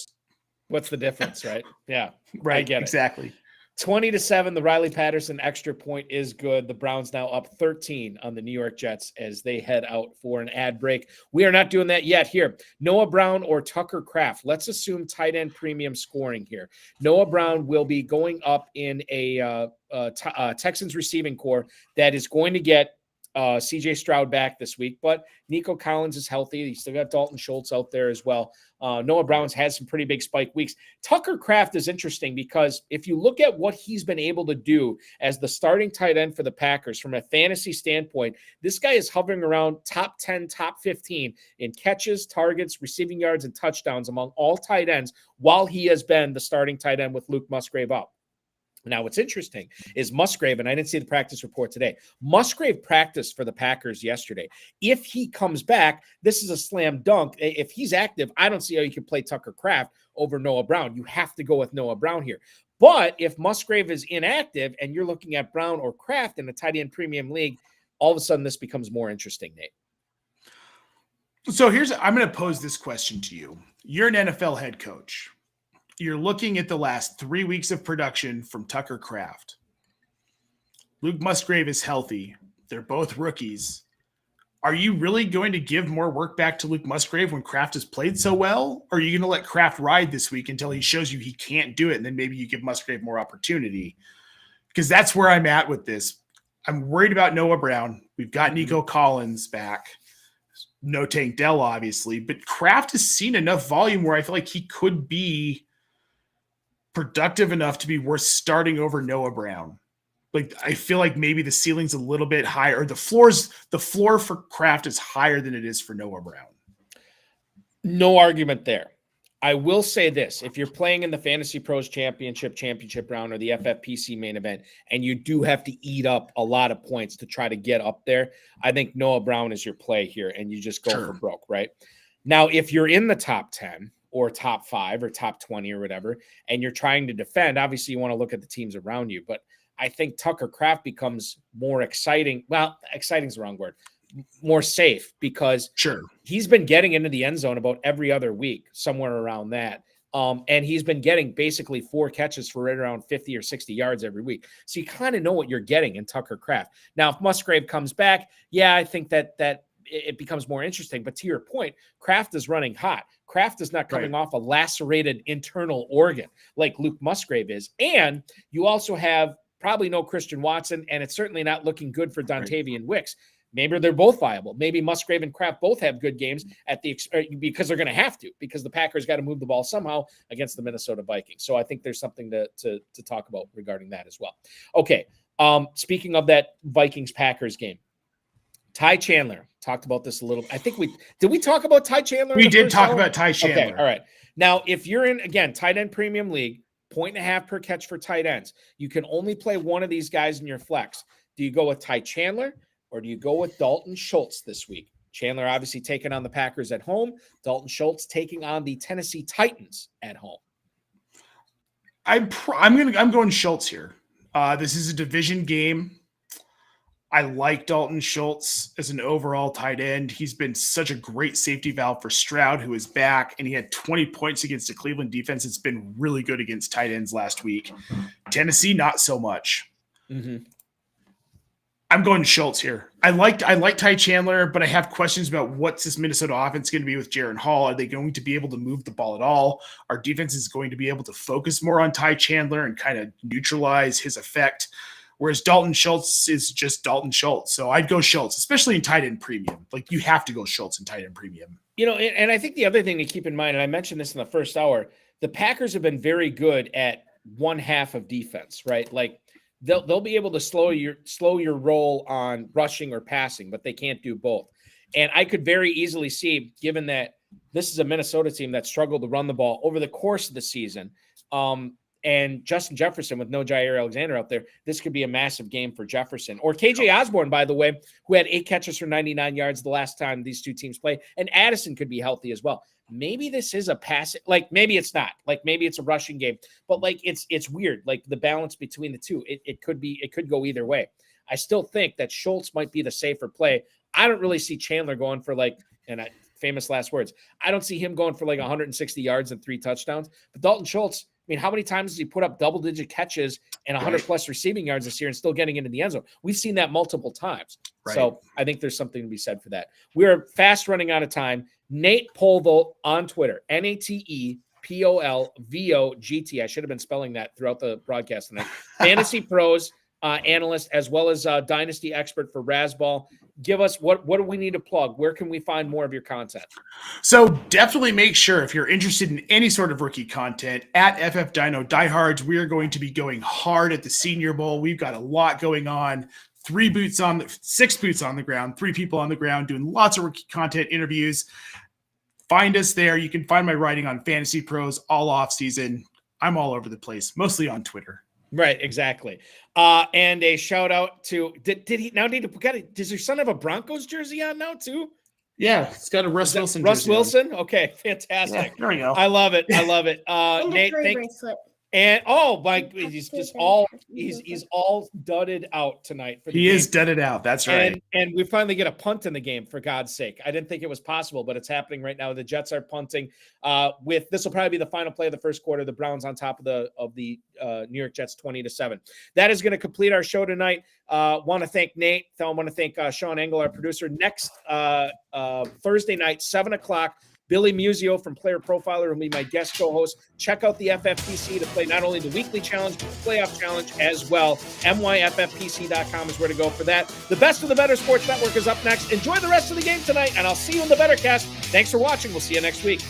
what's the difference, right? Yeah. Right. I get it. Exactly. 20-7, the Riley Patterson extra point is good. The Browns now up 13 on the New York Jets as they head out for an ad break. We are not doing that yet here. Noah Brown or Tucker Kraft. Let's assume tight end premium scoring here. Noah Brown will be going up in a Texans receiving core that is going to get CJ Stroud back this week, but Nico Collins is healthy. He's still got Dalton Schultz out there as well. Noah Brown's had some pretty big spike weeks. Tucker Kraft is interesting because if you look at what he's been able to do as the starting tight end for the Packers from a fantasy standpoint, this guy is hovering around top 10, top 15 in catches, targets, receiving yards, and touchdowns among all tight ends while he has been the starting tight end with Luke Musgrave up. Now, what's interesting is Musgrave, and I didn't see the practice report today. Musgrave practiced for the Packers yesterday. If he comes back, this is a slam dunk. If he's active, I don't see how you can play Tucker Kraft over Noah Brown. You have to go with Noah Brown here. But if Musgrave is inactive and you're looking at Brown or Kraft in a tight end premium league, all of a sudden this becomes more interesting, Nate. So I'm going to pose this question to you. You're an NFL head coach. You're looking at the last 3 weeks of production from Tucker Kraft. Luke Musgrave is healthy. They're both rookies. Are you really going to give more work back to Luke Musgrave when Kraft has played so well? Or are you going to let Kraft ride this week until he shows you he can't do it, and then maybe you give Musgrave more opportunity? Because that's where I'm at with this. I'm worried about Noah Brown. We've got Nico Collins back. No Tank Dell, obviously. But Kraft has seen enough volume where I feel like he could be productive enough to be worth starting over Noah Brown. Like, I feel like maybe the ceiling's a little bit higher. The floor for Kraft is higher than it is for Noah Brown. No argument there. I will say this. If you're playing in the Fantasy Pros championship round or the FFPC main event, and you do have to eat up a lot of points to try to get up there, I think Noah Brown is your play here, and you just go for broke, right? Now, if you're in the top 10, or top 5 or top 20 or whatever, and you're trying to defend, obviously you want to look at the teams around you, but I think Tucker Kraft becomes more exciting. Well, exciting is the wrong word. More safe because he's been getting into the end zone about every other week, somewhere around that. And he's been getting basically 4 catches for right around 50 or 60 yards every week. So you kind of know what you're getting in Tucker Kraft. Now, if Musgrave comes back, yeah, I think that it becomes more interesting. But to your point, Kraft is running hot. Kraft is not coming off a lacerated internal organ like Luke Musgrave is. And you also have probably no Christian Watson, and it's certainly not looking good for Dontavian Wicks. Maybe they're both viable. Maybe Musgrave and Kraft both have good games because they're going to have to, because the Packers got to move the ball somehow against the Minnesota Vikings. So I think there's something to talk about regarding that as well. Okay. Speaking of that Vikings-Packers game, Ty Chandler talked about this a little. I think did we talk about Ty Chandler? We did talk about Ty Chandler. Okay. All right. Now, if you're in, again, tight end premium league, 1.5 per catch for tight ends, you can only play one of these guys in your flex. Do you go with Ty Chandler or do you go with Dalton Schultz this week? Chandler obviously taking on the Packers at home. Dalton Schultz taking on the Tennessee Titans at home. I'm going Schultz here. This is a division game. I like Dalton Schultz as an overall tight end. He's been such a great safety valve for Stroud, who is back, and he had 20 points against the Cleveland defense. It's been really good against tight ends last week. Tennessee, not so much. Mm-hmm. I'm going Schultz here. I like Ty Chandler, but I have questions about what's this Minnesota offense going to be with Jaron Hall. Are they going to be able to move the ball at all? Our defense is going to be able to focus more on Ty Chandler and kind of neutralize his effect, whereas Dalton Schultz is just Dalton Schultz. So I'd go Schultz, especially in tight end premium. Like, you have to go Schultz in tight end premium. You know, and I think the other thing to keep in mind, and I mentioned this in the first hour, the Packers have been very good at one half of defense, right? Like, they'll be able to slow your roll on rushing or passing, but they can't do both. And I could very easily see, given that this is a Minnesota team that struggled to run the ball over the course of the season, and Justin Jefferson with no Jair Alexander out there, this could be a massive game for Jefferson. Or KJ Osborne, by the way, who had 8 catches for 99 yards the last time these two teams play. And Addison could be healthy as well. Maybe this is a passing, like maybe it's not, like maybe it's a rushing game, but like it's weird, like the balance between the two. It could go either way. I still think that Schultz might be the safer play. I don't really see Chandler going for famous last words. I don't see him going for like 160 yards and 3 touchdowns. But Dalton Schultz, I mean, how many times has he put up double-digit catches and 100-plus receiving yards this year and still getting into the end zone? We've seen that multiple times. Right. So I think there's something to be said for that. We're fast running out of time. Nate Polvogt on Twitter, NatePolvogt. I should have been spelling that throughout the broadcast tonight. Fantasy Pros analyst, as well as Dynasty expert for Razzball. Give us what do we need to plug? Where can we find more of your content? So definitely make sure, if you're interested in any sort of rookie content, at FF Dino Diehards, we are going to be going hard at the Senior Bowl. We've got a lot going on. 6 boots on the ground, 3 people on the ground doing lots of rookie content interviews. Find us there. You can find my writing on Fantasy Pros all off season. I'm all over the place, mostly on Twitter. Right, exactly. And a shout out to did he now need to does your son have a Broncos jersey on now too? Yeah, it's got a Russ Wilson. Russ Wilson? Okay, fantastic. Yeah, there we go. I love it. Nate, thank you. And he's all dudded out tonight. For the he game. is dudded out. That's right. And we finally get a punt in the game, for God's sake. I didn't think it was possible, but it's happening right now. The Jets are punting. This will probably be the final play of the first quarter. The Browns on top of the New York Jets 20-7. That is going to complete our show tonight. Want to thank Nate. I want to thank Sean Engel, our producer. Next Thursday night, 7:00. Billy Musio from Player Profiler will be my guest co-host. Check out the FFPC to play not only the weekly challenge, but the playoff challenge as well. myffpc.com is where to go for that. The Best of the Better Sports Network is up next. Enjoy the rest of the game tonight, and I'll see you in the Bettercast. Thanks for watching. We'll see you next week.